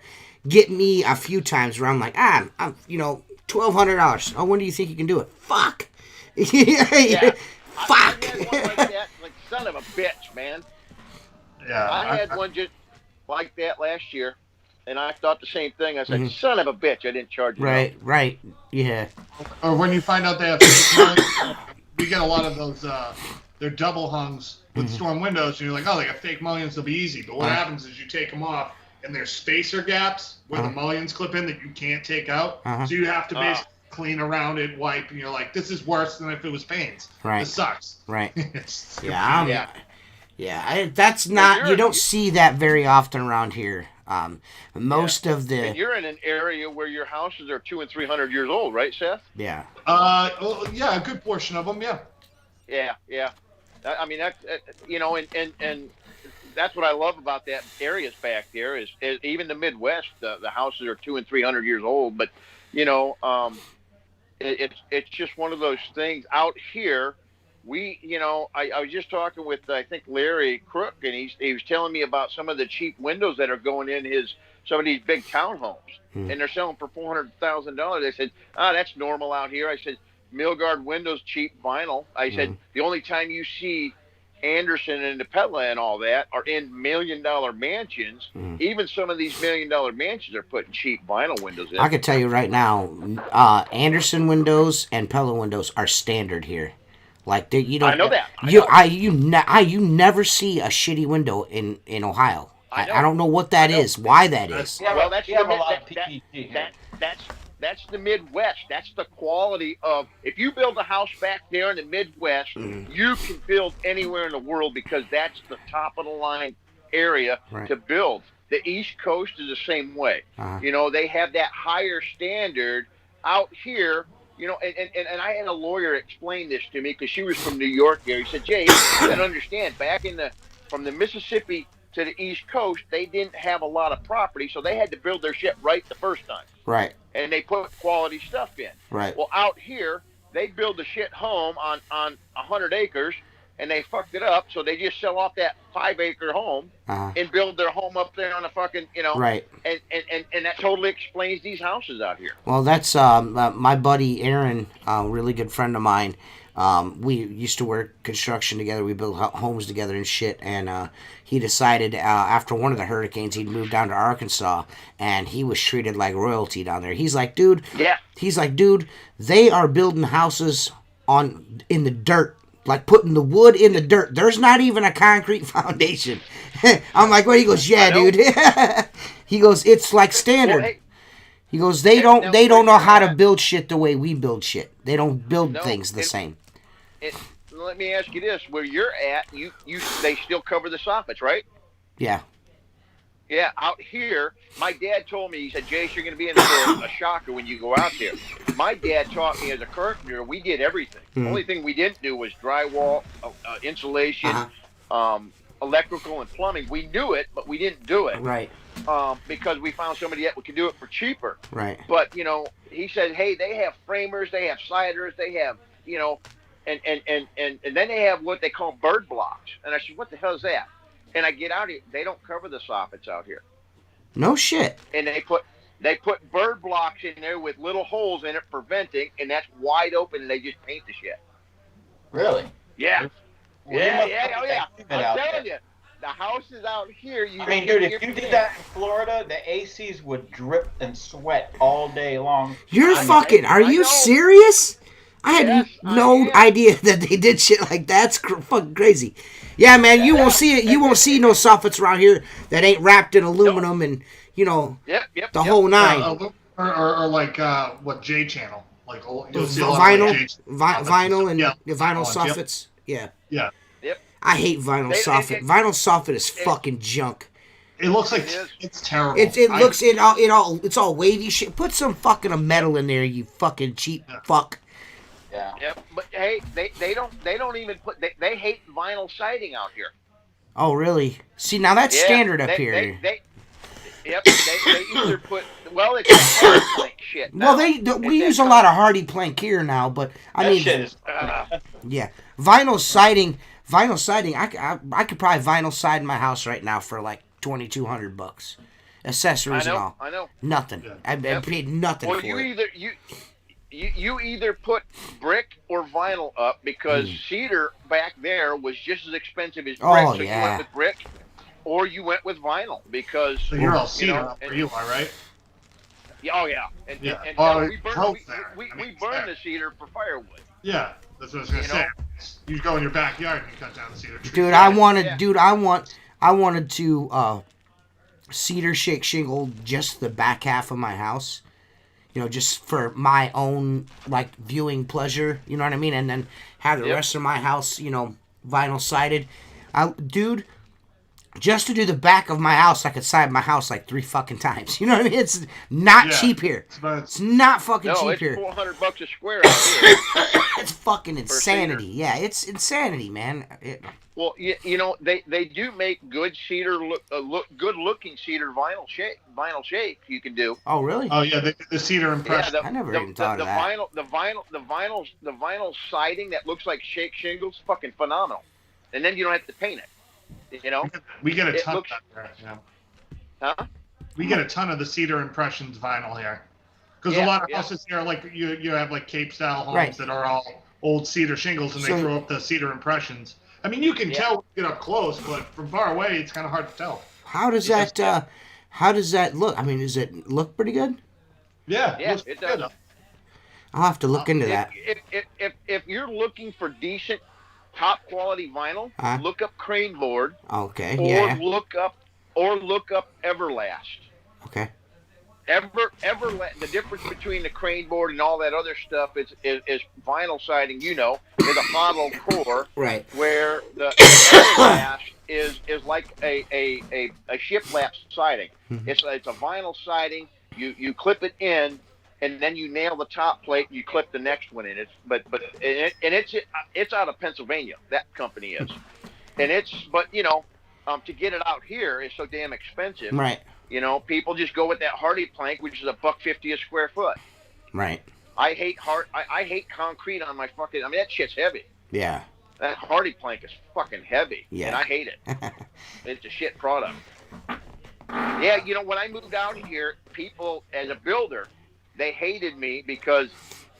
[SPEAKER 1] get me a few times where I'm like, I'm $1,200. Oh, when do you think you can do it? Fuck.
[SPEAKER 2] Yeah.
[SPEAKER 1] Fuck.
[SPEAKER 2] I had one like that, like son of a bitch, man.
[SPEAKER 4] Yeah.
[SPEAKER 2] I had one just like that last year, and I thought the same thing. I said,
[SPEAKER 1] Mhm.
[SPEAKER 2] son of a bitch, I didn't charge you.
[SPEAKER 1] Right. Yeah.
[SPEAKER 4] Or when you find out they have fake mullions, we get a lot of those, they're double hungs with storm windows, and you're like, oh, they got fake mullions, they'll be easy. But what happens is you take them off, and there's spacer gaps where the mullions clip in that you can't take out. So you have to basically clean around it, wipe, and you're like, this is worse than if it was paints.
[SPEAKER 1] Right.
[SPEAKER 4] This sucks.
[SPEAKER 1] Right.
[SPEAKER 4] It's-
[SPEAKER 1] That's not,
[SPEAKER 2] you're-
[SPEAKER 1] you don't see that very often around here. Most of
[SPEAKER 2] And
[SPEAKER 1] the,
[SPEAKER 2] you're in an area where your houses are 200 and 300 years old, right, Seth?
[SPEAKER 1] yeah.
[SPEAKER 4] yeah, a good portion of them, yeah.
[SPEAKER 2] Yeah. I mean, that's and that's what I love about that areas back there is even the Midwest, the houses are 200 and 300 years old, but it's just one of those things out here. I was just talking with I think Larry Crook, and he was telling me about some of the cheap windows that are going in some of these big townhomes, and they're selling for $400,000. I said, that's normal out here. I said, Milgard windows, cheap vinyl. I said, the only time you see Anderson and DePella and all that are in $1 million mansions. Even some of these $1 million mansions are putting cheap vinyl windows in.
[SPEAKER 1] I can tell you right now, Anderson windows and Pella windows are standard here. Like you don't.
[SPEAKER 2] I know that.
[SPEAKER 1] You never see a shitty window in Ohio. I don't know what that is. Why that is.
[SPEAKER 3] Yeah,
[SPEAKER 2] Well,
[SPEAKER 3] but we have a lot of PPG here.
[SPEAKER 2] That's the Midwest. That's the quality of. If you build a house back there in the Midwest, you can build anywhere in the world because that's the top of the line area to build. The East Coast is the same way. They have that higher standard. Out here, and I had a lawyer explain this to me because she was from New York area. He said, Jay, you gotta understand, from the Mississippi to the East Coast, they didn't have a lot of property, so they had to build their shit right the first time.
[SPEAKER 1] Right.
[SPEAKER 2] And they put quality stuff in.
[SPEAKER 1] Right.
[SPEAKER 2] Well, out here, they build the shit home on 100 acres, and they fucked it up. So they just sell off that 5-acre home and build their home up there on a fucking,
[SPEAKER 1] Right.
[SPEAKER 2] And that totally explains these houses out here.
[SPEAKER 1] Well, that's my buddy Aaron, a really good friend of mine. We used to work construction together. We built homes together and shit. And he decided after one of the hurricanes, he'd moved down to Arkansas, and he was treated like royalty down there. He's like, dude.
[SPEAKER 2] Yeah.
[SPEAKER 1] He's like, dude, they are building houses in the dirt. Like putting the wood in the dirt. There's not even a concrete foundation. I'm like, what? He goes, yeah, dude. He goes, it's like standard. Well, hey, he goes, they don't know how to build shit the way we build shit. They don't build things the same.
[SPEAKER 2] Let me ask you this: where you're at, they still cover the soffits, right?
[SPEAKER 1] Yeah.
[SPEAKER 2] Yeah, out here, my dad told me, he said, Jace, you're going to be in for a shocker when you go out there. My dad taught me as a carpenter, we did everything. The only thing we didn't do was drywall, insulation, electrical, and plumbing. We knew it, but we didn't do it.
[SPEAKER 1] Right.
[SPEAKER 2] Because we found somebody that could do it for cheaper.
[SPEAKER 1] Right.
[SPEAKER 2] But, he said, hey, they have framers, they have sliders, they have, and then they have what they call bird blocks. And I said, what the hell is that? And I get out here, they don't cover the soffits out here.
[SPEAKER 1] No shit.
[SPEAKER 2] And they put bird blocks in there with little holes in it for venting, and that's wide open, and they just paint the shit.
[SPEAKER 3] Really?
[SPEAKER 2] Yeah.
[SPEAKER 3] Well,
[SPEAKER 2] yeah. I'm telling you, the houses out here.
[SPEAKER 3] Dude, if you did that in Florida, the ACs would drip and sweat all day long.
[SPEAKER 1] Are you serious? I had no idea that they did shit like that. That's fucking crazy. Yeah, man, you won't see it. You won't see no soffits around here that ain't wrapped in aluminum and the whole nine.
[SPEAKER 4] Or like what J channel, like you'll see
[SPEAKER 1] vinyl,
[SPEAKER 4] vinyl
[SPEAKER 1] and vinyl soffits.
[SPEAKER 4] Yeah.
[SPEAKER 2] Yep.
[SPEAKER 1] I hate vinyl soffit. Vinyl soffit is fucking junk.
[SPEAKER 4] It looks like it's terrible.
[SPEAKER 1] It's all wavy shit. Put some fucking metal in there, you fucking cheap fuck.
[SPEAKER 2] Yeah. Yep. But hey, they don't even put they hate vinyl siding out here.
[SPEAKER 1] Oh really? See, now that's standard up here.
[SPEAKER 2] They either put it's hardy plank shit. Now.
[SPEAKER 1] Well, we use a lot of hardy plank here now, but I mean,
[SPEAKER 3] shit is,
[SPEAKER 1] yeah, vinyl siding. I could probably vinyl side my house right now for like $2,200, accessories and all.
[SPEAKER 2] I know.
[SPEAKER 1] Nothing. Yeah. I paid nothing for it.
[SPEAKER 2] You either put brick or vinyl up because cedar back there was just as expensive as brick.
[SPEAKER 1] Oh,
[SPEAKER 2] so you went with brick or you went with vinyl because...
[SPEAKER 4] So you're all cedar where you are, right?
[SPEAKER 2] Oh, yeah. And we burn the cedar for firewood.
[SPEAKER 4] Yeah, that's what I was going to say. You go in your backyard and you cut down the cedar tree.
[SPEAKER 1] Dude, I wanted to cedar shake shingle just the back half of my house. Just for my own, like, viewing pleasure, you know what I mean? And then have the rest of my house, vinyl sided. Dude, just to do the back of my house, I could side my house like 3 fucking times. You know what I mean? It's not cheap here. It's not fucking cheap here.
[SPEAKER 2] It's $400 a square out here.
[SPEAKER 1] It's fucking insanity. Yeah, it's insanity, man.
[SPEAKER 2] Well, they do make good cedar good looking cedar vinyl shape you can do.
[SPEAKER 1] Oh really?
[SPEAKER 4] Oh yeah, the cedar impression.
[SPEAKER 1] I never even thought of that.
[SPEAKER 2] The vinyl siding that looks like shake shingles, fucking phenomenal. And then you don't have to paint it.
[SPEAKER 4] We get a ton of that there. Yeah.
[SPEAKER 2] Huh?
[SPEAKER 4] We get a ton of the cedar impressions vinyl here, because a lot of houses here, like you have like Cape style homes that are all old cedar shingles, and they throw up the cedar impressions. I mean, you can tell when you get up close, but from far away, it's kind of hard to tell.
[SPEAKER 1] How does that look? I mean, does it look pretty good?
[SPEAKER 4] Yeah,
[SPEAKER 2] it does.
[SPEAKER 4] Good.
[SPEAKER 1] I'll have to look into that.
[SPEAKER 2] If you're looking for decent, top quality vinyl, look up Crane Board.
[SPEAKER 1] Okay.
[SPEAKER 2] Look up Everlast.
[SPEAKER 1] Okay.
[SPEAKER 2] The difference between the Crane Board and all that other stuff is vinyl siding. Is a hollow core,
[SPEAKER 1] right?
[SPEAKER 2] Where the Everlast is like a shiplap siding.
[SPEAKER 1] Mm-hmm.
[SPEAKER 2] It's a vinyl siding. You clip it in, and then you nail the top plate. And you clip the next one in. It's out of Pennsylvania. That company is, to get it out here is so damn expensive.
[SPEAKER 1] Right.
[SPEAKER 2] People just go with that hardy plank, which is $1.50 a square foot.
[SPEAKER 1] Right.
[SPEAKER 2] I hate concrete on my fucking. I mean, that shit's heavy.
[SPEAKER 1] Yeah.
[SPEAKER 2] That Hardy plank is fucking heavy,
[SPEAKER 1] Yeah.
[SPEAKER 2] and I hate it. It's a shit product. Yeah, you know, when I moved out here, people, as a builder, they hated me because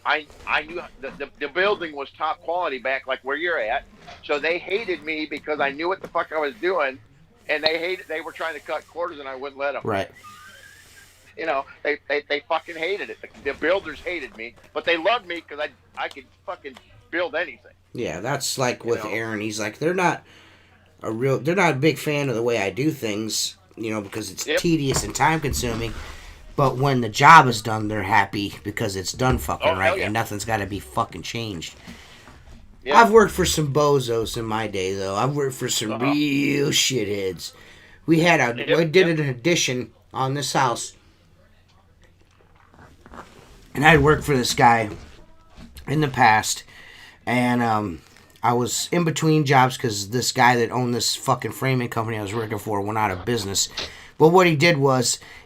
[SPEAKER 2] I knew the building was top quality back like where you're at. So they hated me because I knew what the fuck I was doing, and they were trying to cut corners, and I wouldn't let them.
[SPEAKER 1] Right.
[SPEAKER 2] You know, they fucking hated it. The builders hated me, but they loved me because I could fucking build anything.
[SPEAKER 1] Yeah, that's like with Aaron. He's like, they're not a big fan of the way I do things, you know, because it's tedious and time consuming. But when the job is done, they're happy because it's done fucking right, and nothing's got to be fucking changed. Yeah. I've worked for some bozos in my day, though. I've worked for some real shitheads. We did an addition on this house, and I'd worked for this guy in the past, and I was in between jobs because this guy that owned this fucking framing company I was working for went out of business. But what he did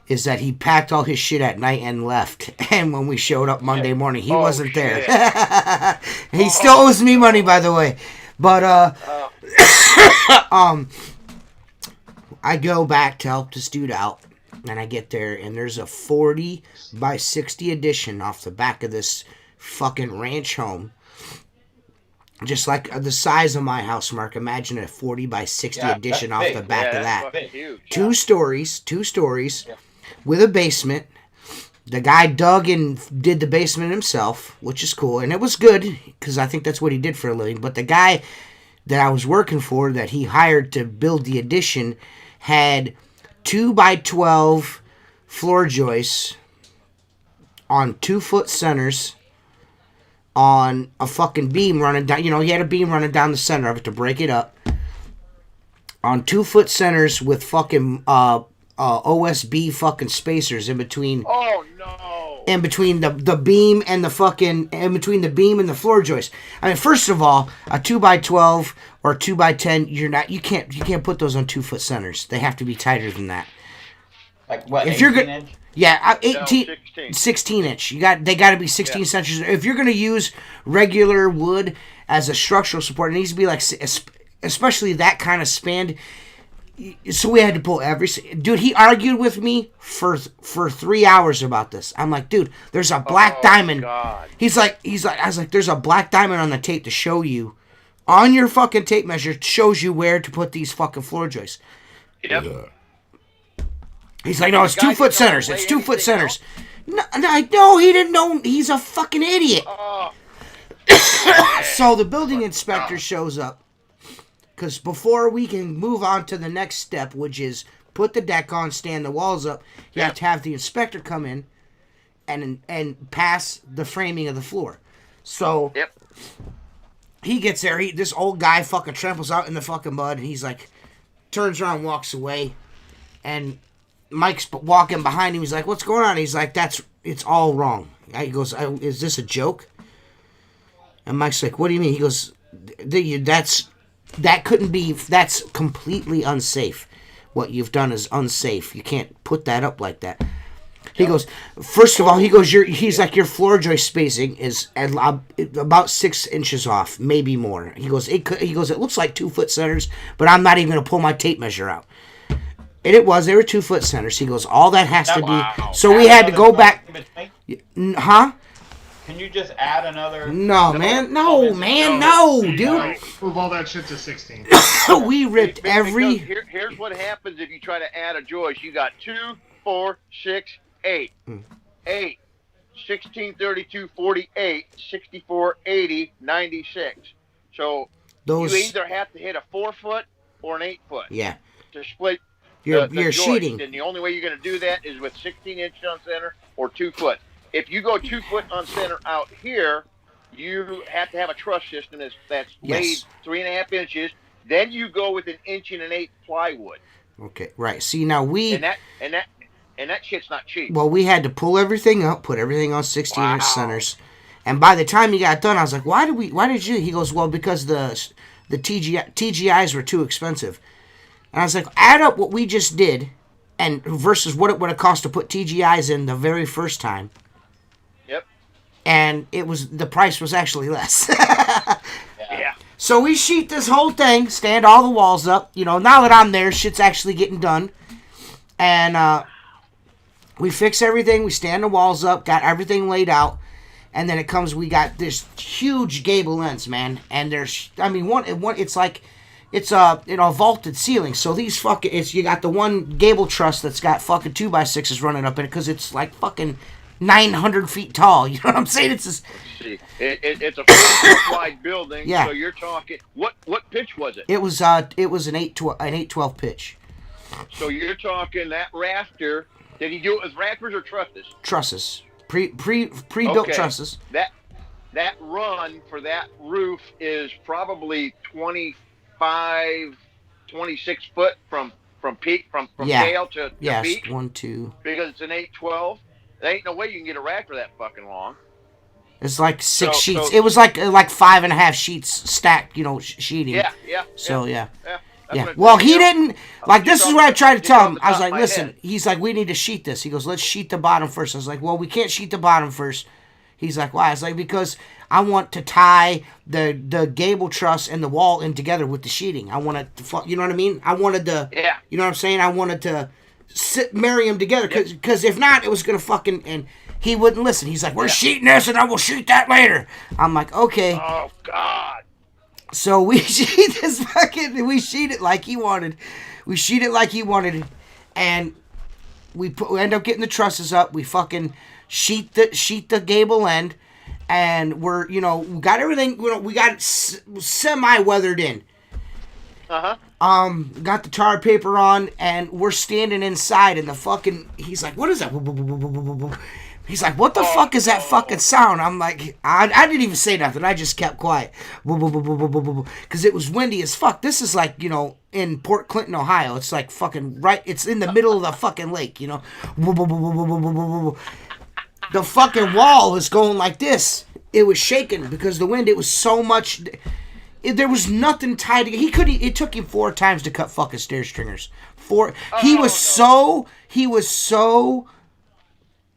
[SPEAKER 1] is that he packed all his shit at night and left. And when we showed up Monday morning, he wasn't there. He still owes me money, by the way. But I go back to help this dude out, and I get there, and there's a 40 by 60 addition off the back of this fucking ranch home. Just like the size of my house, Mark. Imagine a 40 by 60 addition off the back of that.
[SPEAKER 2] Huge.
[SPEAKER 1] Two stories, with a basement. The guy dug and did the basement himself, which is cool. And it was good, because I think that's what he did for a living. But the guy that I was working for, that he hired to build the addition, had 2 by 12 floor joists on 2-foot centers, on a fucking beam running down. You know, he had a beam running down the center of it to break it up. On 2-foot centers with fucking OSB fucking spacers in between.
[SPEAKER 2] Oh no!
[SPEAKER 1] In between the beam and the fucking, in between the beam and the floor joist. I mean, first of all, a 2 by 12 or 2 by 10, you can't put those on 2-foot centers. They have to be tighter than that.
[SPEAKER 3] Like what?
[SPEAKER 1] If you're
[SPEAKER 3] 18 inch?
[SPEAKER 1] Yeah, 16 inch. They got to be 16 inches. If you're gonna use regular wood as a structural support, it needs to be like, especially that kind of span. So we had to pull dude. He argued with me for 3 hours about this. I'm like, dude, there's a black diamond.
[SPEAKER 2] God.
[SPEAKER 1] He's like, I was like, there's a black diamond on the tape to show you, on your fucking tape measure, shows you where to put these fucking floor joists.
[SPEAKER 2] Yep.
[SPEAKER 1] He's like, no, it's 2-foot centers. It's 2-foot centers. No, he didn't know. He's a fucking idiot. So the building inspector shows up, because before we can move on to the next step, which is put the deck on, stand the walls up, you have to have the inspector come in and pass the framing of the floor. So he gets there. This old guy fucking tramples out in the fucking mud, and he's like, turns around, walks away, and Mike's walking behind him. He's like, what's going on? He's like, it's all wrong. He goes, is this a joke? And Mike's like, what do you mean? He goes, that's completely unsafe. What you've done is unsafe. You can't put that up like that. He goes, first of all, he's like, your floor joist spacing is about 6 inches off, maybe more. He goes, it looks like 2-foot centers, but I'm not even going to pull my tape measure out. And they were 2-foot centers. He goes, all that has to be. So we had to go back. Huh?
[SPEAKER 3] Can you just add another?
[SPEAKER 1] No, dude.
[SPEAKER 4] Move all that shit to 16.
[SPEAKER 1] We ripped every.
[SPEAKER 2] Here's what happens if you try to add a joist. You got 2, 4, 6, 8. 8, 16, 32, 48, 64, 80, 96. So you either have to hit a 4-foot or an 8-foot.
[SPEAKER 1] Yeah.
[SPEAKER 2] To split.
[SPEAKER 1] You're
[SPEAKER 2] joist.
[SPEAKER 1] sheeting.
[SPEAKER 2] And the only way you're going to do that is with 16 inches on center or 2 foot. If you go 2 foot on center out here, you have to have a truss system that's laid 3.5 inches. Then you go with 1 1/8 inch plywood.
[SPEAKER 1] Okay, right. See, now
[SPEAKER 2] and that shit's not cheap.
[SPEAKER 1] Well, we had to pull everything up, put everything on 16-inch centers, and by the time he got done, I was like, "Why did you?" He goes, "Well, because the TGIs were too expensive." And I was like, add up what we just did, and versus what it would have cost to put TGIs in the very first time. Yep. And the price was actually less.
[SPEAKER 2] Yeah.
[SPEAKER 1] So So we sheet this whole thing, stand all the walls up. You know, now that I'm there, shit's actually getting done. And we fix everything. We stand the walls up, got everything laid out. And then we got this huge gable ends, man. And there's, I mean, it's like, it's a vaulted ceiling. So these you got the one gable truss that's got fucking 2x6s running up in it because it's like fucking 900 feet tall. You know what I'm saying? It's just...
[SPEAKER 2] It's a 4-foot wide building.
[SPEAKER 1] Yeah.
[SPEAKER 2] So you're talking, what pitch was it?
[SPEAKER 1] It was an 812 pitch.
[SPEAKER 2] So you're talking that rafter. Did he do it with rafters or trusses?
[SPEAKER 1] Trusses. Pre-built trusses.
[SPEAKER 2] That run for that roof is probably 25, 26 foot from tail to peak.
[SPEAKER 1] 1, 2.
[SPEAKER 2] Because it's an 812. There ain't no way you can get a rafter that fucking long.
[SPEAKER 1] It's like 6 sheets. It was like 5.5 sheets stacked, sheeting.
[SPEAKER 2] Yeah.
[SPEAKER 1] So yeah.
[SPEAKER 2] Yeah.
[SPEAKER 1] Well, he didn't. Like, this is what I tried to tell him. I was like, listen, he's like, we need to sheet this. He goes, let's sheet the bottom first. I was like, well, we can't sheet the bottom first. He's like, why? I was like, because I want to tie the gable truss and the wall in together with the sheeting. I want to, you know what I mean? I wanted to, you know what I'm saying? I wanted to marry them together because if not, it was going to fucking, and he wouldn't listen. He's like, we're sheeting this and I will sheet that later. I'm like, okay.
[SPEAKER 2] Oh, God.
[SPEAKER 1] So we sheet it like he wanted. We sheet it like he wanted, and we end up getting the trusses up. We fucking sheet the gable end, and we got everything. We got it semi weathered in. Got the tar paper on, and we're standing inside, and he's like, what is that? He's like, what the fuck is that fucking sound? I'm like, I didn't even say nothing. I just kept quiet. Because it was windy as fuck. This is like, in Port Clinton, Ohio. It's like fucking it's in the middle of the fucking lake, The fucking wall is going like this. It was shaking because the wind, it was so much. There was nothing tied together. It took him 4 times to cut fucking stair stringers. He was so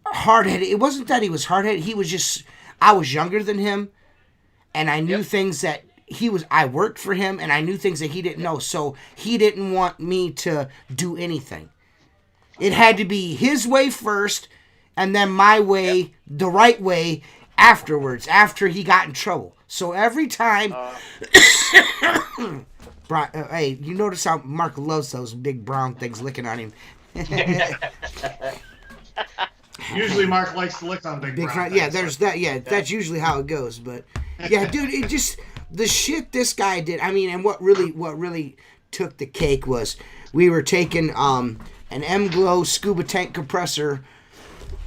[SPEAKER 1] hard-headed. It wasn't that he was hard-headed. He was just, I was younger than him, and I knew things that I worked for him, and I knew things that he didn't know, so he didn't want me to do anything. It had to be his way first, and then my way, the right way, afterwards, after he got in trouble. So every time... hey, you notice how Mark loves those big brown things licking on him.
[SPEAKER 4] Usually Mark likes to lick on big brown things.
[SPEAKER 1] Yeah, there's that. Yeah, that's usually how it goes. But yeah, dude, it just, the shit this guy did. I mean, and what really took the cake was we were taking an M-Glow scuba tank compressor.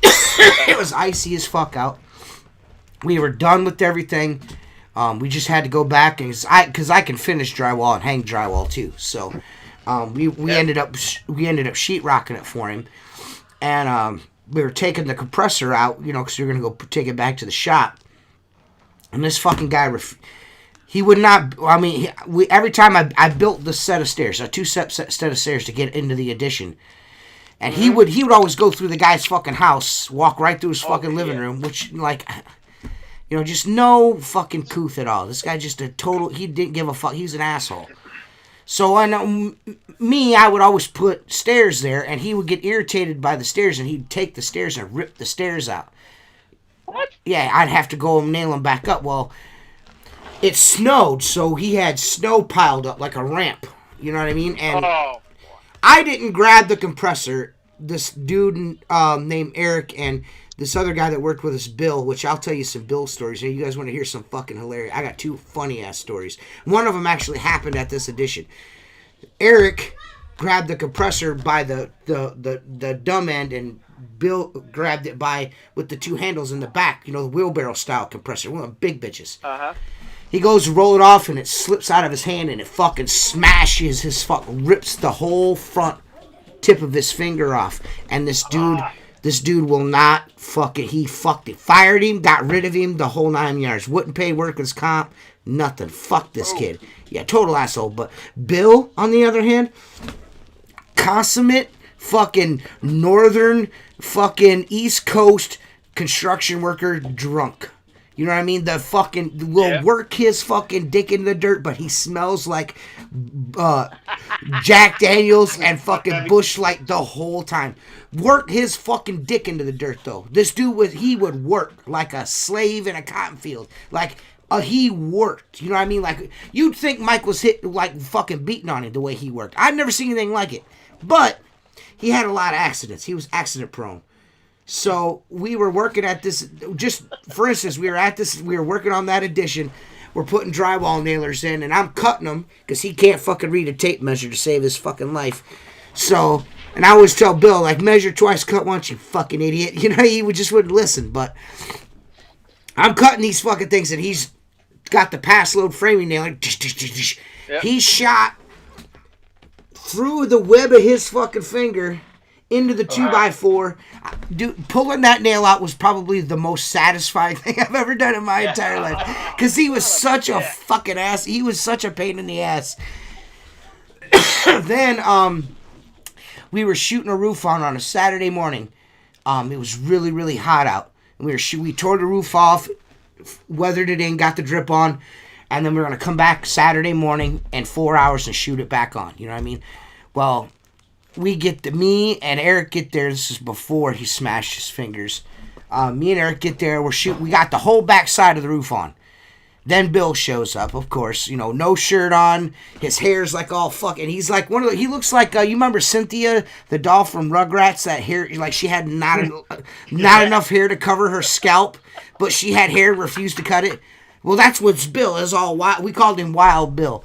[SPEAKER 1] It was icy as fuck out. We were done with everything. We just had to go back because I can finish drywall and hang drywall too. So we ended up sheetrocking it for him, and we were taking the compressor out, because we were going to go take it back to the shop. And this fucking guy, he would not, every time I built the set of stairs, a 2-set set of stairs to get into the addition. And he would always go through the guy's fucking house, walk right through his fucking living room, which, just no fucking couth at all. This guy just he didn't give a fuck. He's an asshole. So I would always put stairs there, and he would get irritated by the stairs, and he'd take the stairs and rip the stairs out.
[SPEAKER 2] What?
[SPEAKER 1] Yeah, I'd have to go and nail them back up. Well, it snowed, so he had snow piled up like a ramp. You know what I mean? And I didn't grab the compressor. This dude named Eric and this other guy that worked with us, Bill, which I'll tell you some Bill stories. You guys want to hear some fucking hilarious? I got 2 funny-ass stories. One of them actually happened at this edition. Eric grabbed the compressor by the dumb end, and Bill grabbed it with the 2 handles in the back, the wheelbarrow-style compressor, one of the big bitches. He goes to roll it off, and it slips out of his hand, and it fucking smashes rips the whole front tip of his finger off. And this dude will not he fired him, got rid of him, the whole 9 yards. Wouldn't pay workers' comp, nothing. Fuck this kid. Yeah, total asshole. But Bill, on the other hand, consummate fucking northern fucking East Coast construction worker drunk. You know what I mean? The fucking will work his fucking dick in the dirt, but he smells like Jack Daniels and fucking Bush Light the whole time. Work his fucking dick into the dirt though. This dude he would work like a slave in a cotton field. Like he worked. You know what I mean? Like you'd think Mike was hit like fucking beating on him the way he worked. I've never seen anything like it. But he had a lot of accidents. He was accident prone. So we were working at this, just for instance, we were working on that addition. We're putting drywall nailers in, and I'm cutting them because he can't fucking read a tape measure to save his fucking life. So, and I always tell Bill, like, measure twice, cut once, you fucking idiot. You know, he just wouldn't listen. But I'm cutting these fucking things, and he's got the pass load framing nailer. Yep. He shot through the web of his fucking finger into the 2x4. Dude, pulling that nail out was probably the most satisfying thing I've ever done in my entire life. Because he was such a fucking ass. He was such a pain in the ass. Then, we were shooting a roof on a Saturday morning. It was really, really hot out. We tore the roof off, weathered it in, got the drip on, and then we were going to come back Saturday morning in 4 hours and shoot it back on. You know what I mean? Well, me and Eric get there. This is before he smashed his fingers. Me and Eric get there. We got the whole back side of the roof on. Then Bill shows up, of course. You know, no shirt on. His hair's like all fucking. He's like he looks like you remember Cynthia, the doll from Rugrats. That hair, like she had not enough hair to cover her scalp, but she had hair, refused to cut it. Well, that's what's Bill is all wild. We called him Wild Bill.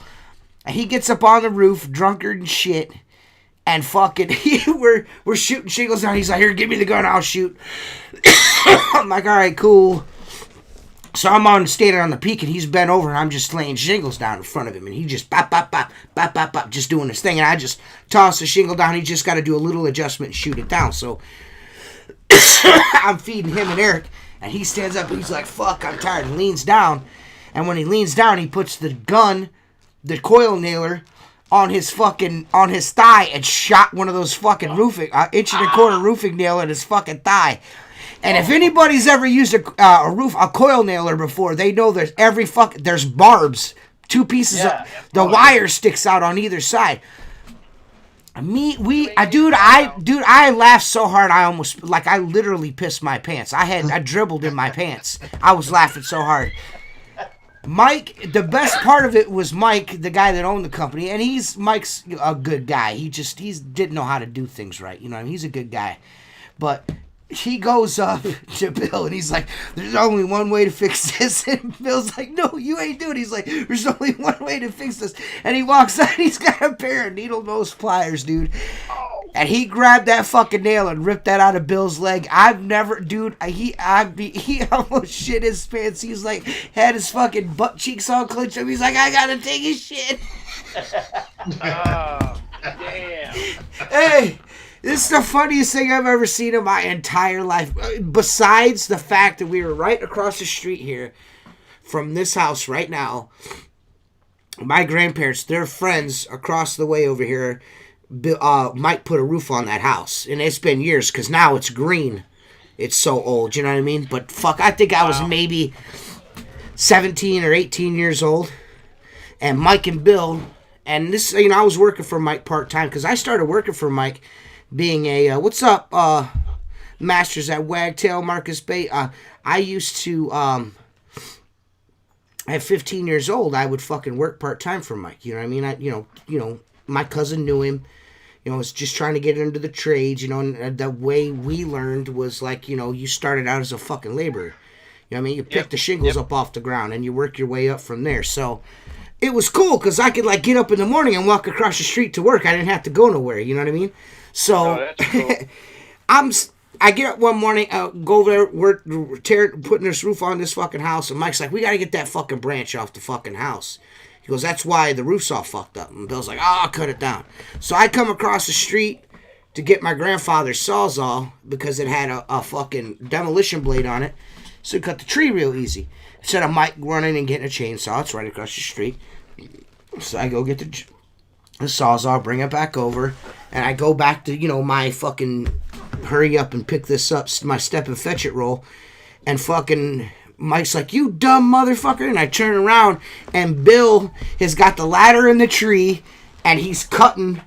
[SPEAKER 1] And he gets up on the roof, drunkard and shit. And fucking, we're shooting shingles down. He's like, here, give me the gun, I'll shoot. I'm like, all right, cool. So I'm standing on the peak, and he's bent over, and I'm just laying shingles down in front of him. And he just bop, bop, bop, bop, bop, bop, just doing his thing. And I just toss the shingle down. He just got to do a little adjustment and shoot it down. So I'm feeding him and Eric, and he stands up, and he's like, fuck, I'm tired, and leans down. And when he leans down, he puts the gun, the coil nailer, on his thigh and shot one of those fucking inch and a quarter roofing nail in his fucking thigh. And if anybody's ever used a coil nailer before, they know there's barbs, two pieces of the wire sticks out on either side. I laughed so hard I literally pissed my pants. I dribbled in my pants. I was laughing so hard. Mike, the best part of it was Mike, the guy that owned the company, and Mike's a good guy. He didn't know how to do things right. You know what I mean? He's a good guy. But he goes up to Bill, and he's like, there's only one way to fix this. And Bill's like, no, you ain't doing it. He's like, there's only one way to fix this. And he walks out, and he's got a pair of needle nose pliers, dude. And he grabbed that fucking nail and ripped that out of Bill's leg. He almost shit his pants. He's like, had his fucking butt cheeks all clenched up. He's like, I gotta take his shit.
[SPEAKER 2] Oh, damn.
[SPEAKER 1] Hey, this is the funniest thing I've ever seen in my entire life. Besides the fact that we were right across the street here from this house right now. My grandparents, their friends across the way over here, Mike put a roof on that house, and it's been years because now it's green. It's so old, you know what I mean? But fuck, I think I was maybe 17 or 18 years old, and Mike and Bill, and this, I was working for Mike part time because I started working for Mike, being a what's up, masters at Wagtail Marcus Bay. I used to at 15 years old, I would fucking work part time for Mike. You know what I mean? My cousin knew him. Was just trying to get into the trades, and the way we learned was like, you started out as a fucking laborer. You know what I mean? You pick the shingles up off the ground and you work your way up from there. So it was cool because I could get up in the morning and walk across the street to work. I didn't have to go nowhere. You know what I mean? So
[SPEAKER 2] that's cool.
[SPEAKER 1] I get up one morning, go over there, work, putting this roof on this fucking house, and Mike's like, we got to get that fucking branch off the fucking house. He goes, that's why the roof's all fucked up. And Bill's like, I'll cut it down. So I come across the street to get my grandfather's sawzall because it had a fucking demolition blade on it. So he cut the tree real easy. Instead of Mike running and getting a chainsaw, it's right across the street. So I go get the sawzall, bring it back over, and I go back to, my fucking hurry up and pick this up, my step and fetch it roll, and fucking Mike's like, you dumb motherfucker. And I turn around, and Bill has got the ladder in the tree, and he's cutting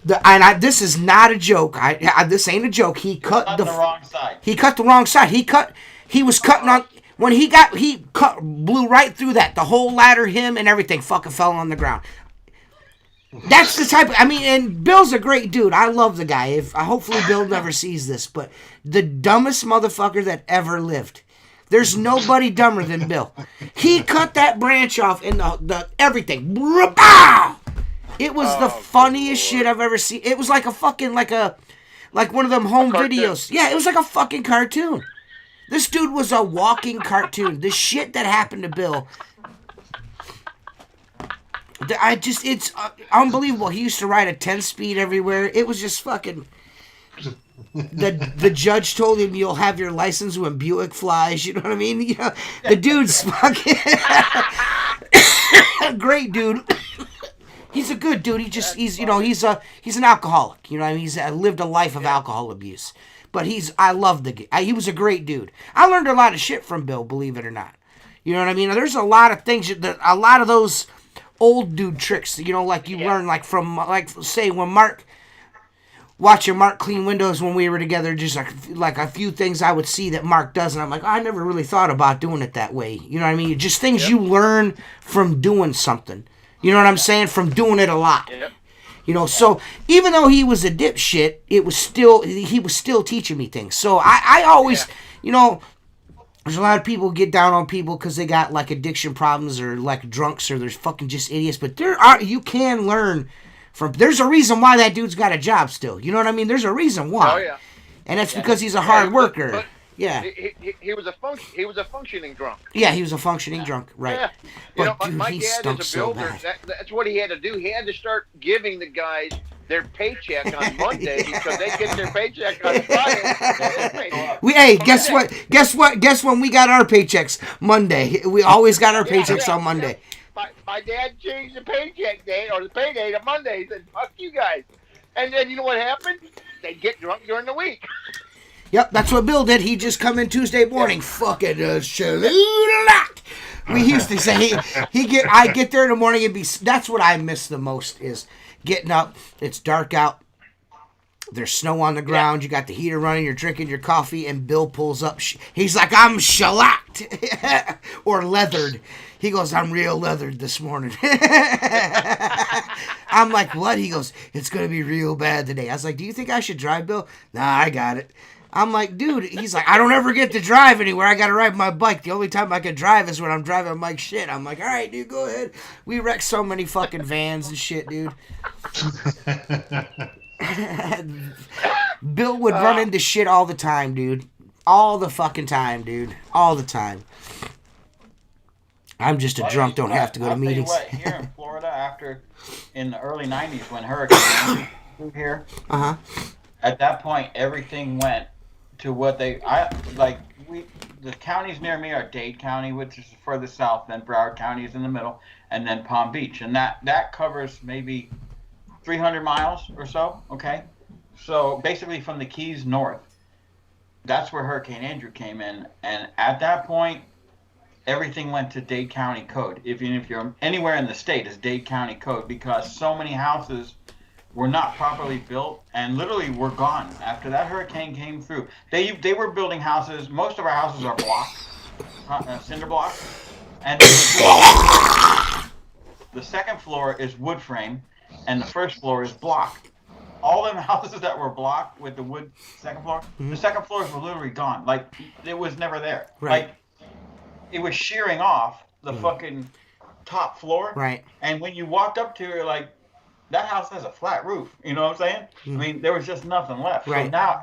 [SPEAKER 1] this is not a joke. This ain't a joke. He cut
[SPEAKER 3] the wrong side.
[SPEAKER 1] He cut the wrong side. He was cutting on, when he blew right through that. The whole ladder, him and everything fucking fell on the ground. That's the type and Bill's a great dude. I love the guy. Hopefully Bill never sees this, but the dumbest motherfucker that ever lived. There's nobody dumber than Bill. He cut that branch off and the everything. It was the funniest shit I've ever seen. It was like a fucking like one of them home videos. Yeah, it was like a fucking cartoon. This dude was a walking cartoon. The shit that happened to Bill. It's unbelievable. He used to ride a 10-speed everywhere. It was just fucking. The judge told him, you'll have your license when Buick flies. You know what I mean? You know, the dude's fucking great dude. He's a good dude. He's an alcoholic. You know what I mean? He's lived a life of alcohol abuse. But I love the guy. He was a great dude. I learned a lot of shit from Bill, believe it or not. You know what I mean? There's a lot of things, a lot of those old dude tricks, like you learn, like from, like, say, when watching Mark clean windows when we were together, just like a few things I would see that Mark does, and I'm like, I never really thought about doing it that way. You know what I mean? Just things you learn from doing something. You know what I'm saying? From doing it a lot. Yep. So even though he was a dipshit, he was still teaching me things. So I always, there's a lot of people get down on people because they got like addiction problems or like drunks or they're fucking just idiots. But you can learn from. There's a reason why that dude's got a job still. You know what I mean? There's a reason why.
[SPEAKER 2] Oh yeah.
[SPEAKER 1] And that's because he's a hard worker.
[SPEAKER 2] But
[SPEAKER 1] yeah.
[SPEAKER 2] He was a functioning drunk.
[SPEAKER 1] Yeah, he was a functioning drunk, right?
[SPEAKER 2] Yeah.
[SPEAKER 1] But dude,
[SPEAKER 2] my
[SPEAKER 1] he
[SPEAKER 2] dad
[SPEAKER 1] stunk
[SPEAKER 2] is a
[SPEAKER 1] so
[SPEAKER 2] builder.
[SPEAKER 1] bad.
[SPEAKER 2] That's what he had to do. He had to start giving the guys their paycheck on Monday because they get their paycheck on Friday.
[SPEAKER 1] Guess what? Guess when we got our paychecks? Monday. We always got our paychecks on Monday.
[SPEAKER 2] My dad changed the paycheck day or the payday to Monday. He said, "Fuck you guys," and then you know what happened? They get drunk during the week.
[SPEAKER 1] Yep, that's what Bill did. He'd just come in Tuesday morning, fucking salute. We used to say I get there in the morning and that's what I miss the most is getting up. It's dark out. There's snow on the ground. You got the heater running. You're drinking your coffee, and Bill pulls up. He's like, I'm shellacked or leathered. He goes, I'm real leathered this morning. I'm like, what? He goes, it's gonna be real bad today. I was like, do you think I should drive, Bill? Nah, I got it. I'm like, dude, he's like, I don't ever get to drive anywhere. I got to ride my bike. The only time I can drive is when I'm driving Mike's shit. I'm like, all right, dude, go ahead. We wrecked so many fucking vans and shit, dude. Bill would run into shit all the time, dude. All the fucking time, dude. All the time. I'm just a drunk, don't have to go to meetings.
[SPEAKER 3] I'll tell you what, here in Florida, in the early 90s when Hurricane Andrew here, at that point, everything went to what the counties near me are Dade County, which is further south, then Broward County is in the middle, and then Palm Beach. And that covers maybe 300 miles or so, okay? So basically from the Keys north, that's where Hurricane Andrew came in. And at that point, everything went to Dade County code. If you're anywhere in the state, it's Dade County code because so many houses were not properly built and literally were gone after that hurricane came through. They were building houses. Most of our houses are blocks, cinder blocks, and the second floor is wood frame, and the first floor is block. All them houses that were blocked with the wood second floor, the second floors were literally gone. Like it was never there.
[SPEAKER 1] Right.
[SPEAKER 3] Like it was shearing off the fucking top floor.
[SPEAKER 1] Right.
[SPEAKER 3] And when you walked up to it, like. That house has a flat roof, you know what I'm saying? I mean, there was just nothing left.
[SPEAKER 1] Right.
[SPEAKER 3] So now,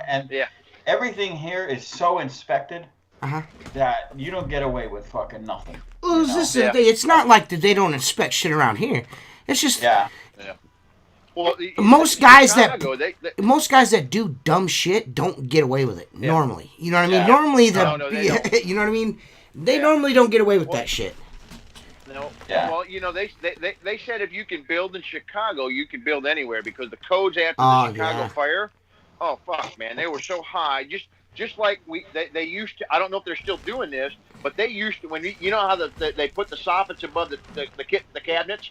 [SPEAKER 3] everything here is so inspected that you don't get away with fucking nothing.
[SPEAKER 1] Well, it's not like that they don't inspect shit around here. It's just
[SPEAKER 2] Well,
[SPEAKER 1] most guys that do dumb shit don't get away with it normally. You know what I mean? Normally,
[SPEAKER 2] they don't.
[SPEAKER 1] You know what I mean? They normally don't get away with that shit.
[SPEAKER 2] No. Yeah. Well, they said if you can build in Chicago, you can build anywhere because the codes after the Chicago fire, oh fuck, man, they were so high. Just just like they used to. I don't know if they're still doing this, but they used to, when you know how they put the soffits above the cabinets.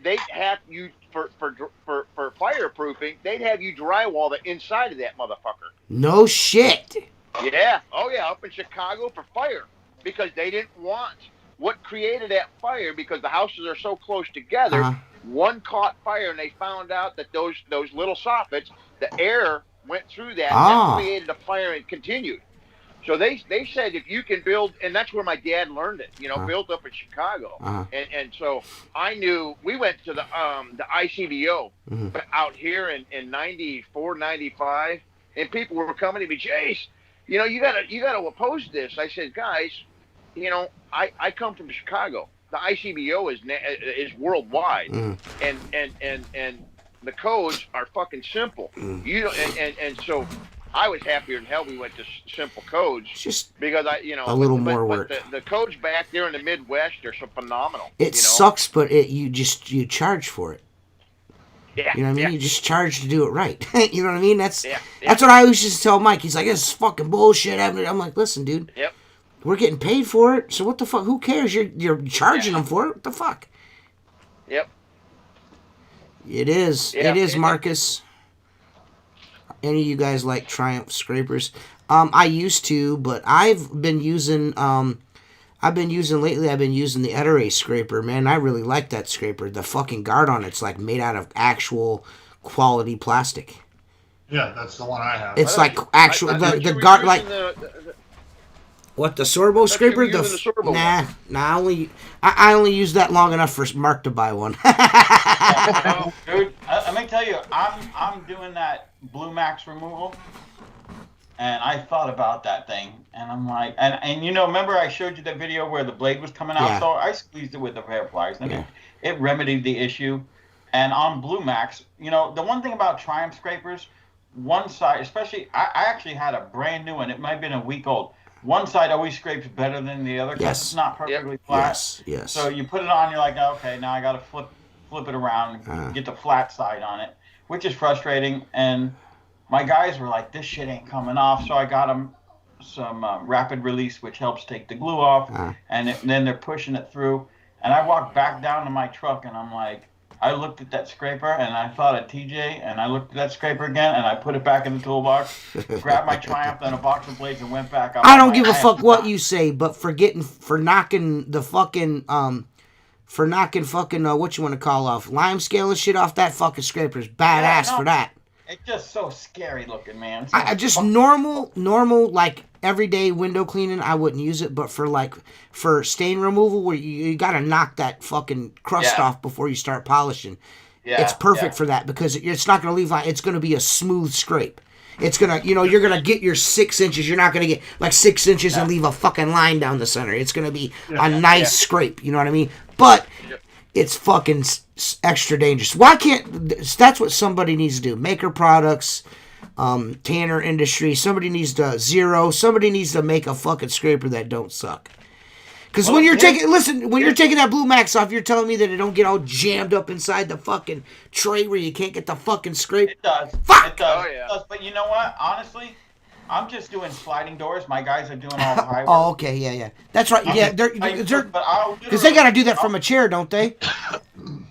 [SPEAKER 2] They have you for fireproofing. They'd have you drywall the inside of that motherfucker.
[SPEAKER 1] No shit.
[SPEAKER 2] Yeah. Oh yeah. Up in Chicago for fire, because they didn't want what created that fire, because the houses are so close together.
[SPEAKER 1] Uh-huh.
[SPEAKER 2] One caught fire, and they found out that those little soffits, the air went through that.
[SPEAKER 1] Ah.
[SPEAKER 2] That created a fire and continued. So they said if you can build, and that's where my dad learned it, built up in Chicago.
[SPEAKER 1] Uh-huh.
[SPEAKER 2] And so I knew, we went to the ICBO out here in 94, 95, and people were coming to me, Jace, you gotta oppose this. I said, guys, I come from Chicago. The ICBO is worldwide, and the codes are fucking simple. And so I was happier than hell we went to simple codes,
[SPEAKER 1] just
[SPEAKER 2] because
[SPEAKER 1] a little more work.
[SPEAKER 2] But the codes back there in the Midwest are so phenomenal.
[SPEAKER 1] It sucks, but you charge for it.
[SPEAKER 2] Yeah,
[SPEAKER 1] you know what I mean?
[SPEAKER 2] Yeah.
[SPEAKER 1] You just charge to do it right. You know what I mean? That's what I always used to tell Mike. He's like, "This is fucking bullshit." I'm like, "Listen, dude.
[SPEAKER 2] Yep.
[SPEAKER 1] We're getting paid for it, so what the fuck? Who cares? You're charging them for it. What the fuck?"
[SPEAKER 2] Yep.
[SPEAKER 1] It is.
[SPEAKER 2] Yeah.
[SPEAKER 1] It is, Marcus. Any of you guys like Triumph scrapers? I used to, but I've been using the Ettore scraper, man. I really like that scraper. The fucking guard on it's like made out of actual quality plastic.
[SPEAKER 4] Yeah, that's the one I have.
[SPEAKER 1] It's like actual the guard like what, the Sorbo scraper?
[SPEAKER 2] The Sorbo
[SPEAKER 1] I only use that long enough for Mark to buy one.
[SPEAKER 3] Dude, let me tell you, I'm doing that Blue Max removal, and I thought about that thing, and I'm like, and remember I showed you that video where the blade was coming out?
[SPEAKER 1] Yeah.
[SPEAKER 3] So I squeezed it with the hair pliers, and it remedied the issue. And on Blue Max, the one thing about Triumph scrapers, one side, especially, I actually had a brand new one. It might have been a week old. One side always scrapes better than the other because it's not perfectly flat.
[SPEAKER 1] Yes.
[SPEAKER 3] So you put it on, you're like, okay, now I got to flip it around and get the flat side on it, which is frustrating. And my guys were like, this shit ain't coming off. So I got them some rapid release, which helps take the glue off. And then they're pushing it through. And I walked back down to my truck, and I'm like, I looked at that scraper, and I thought of TJ, and I looked at that scraper again, and I put it back in the toolbox, grabbed my Triumph and a box of blades, and went back up.
[SPEAKER 1] I don't give a fuck what you say, but for knocking what you want to call off, lime scale and shit off that fucking scraper is badass for that.
[SPEAKER 3] It's just so scary looking, man.
[SPEAKER 1] I just normal like everyday window cleaning, I wouldn't use it, but for stain removal where you gotta knock that fucking crust off before you start polishing. Yeah, it's perfect for that because it's not gonna leave. It's gonna be a smooth scrape. It's gonna, you're gonna get your 6 inches. You're not gonna get like 6 inches and leave a fucking line down the center. It's gonna be a nice scrape. You know what I mean? But it's fucking extra dangerous. Why can't? That's what somebody needs to do. Maker Products, Tanner Industry. Somebody needs to make a fucking scraper that don't suck. Because when you're taking that Blue Max off, you're telling me that it don't get all jammed up inside the fucking tray where you can't get the fucking scrape.
[SPEAKER 3] It does.
[SPEAKER 1] Fuck.
[SPEAKER 3] It does. Oh, yeah. It does. But you know what? Honestly, I'm just doing sliding doors. My guys are doing all the high work.
[SPEAKER 1] Oh, okay, yeah. That's right. Yeah, because they got to do that from a chair, don't they?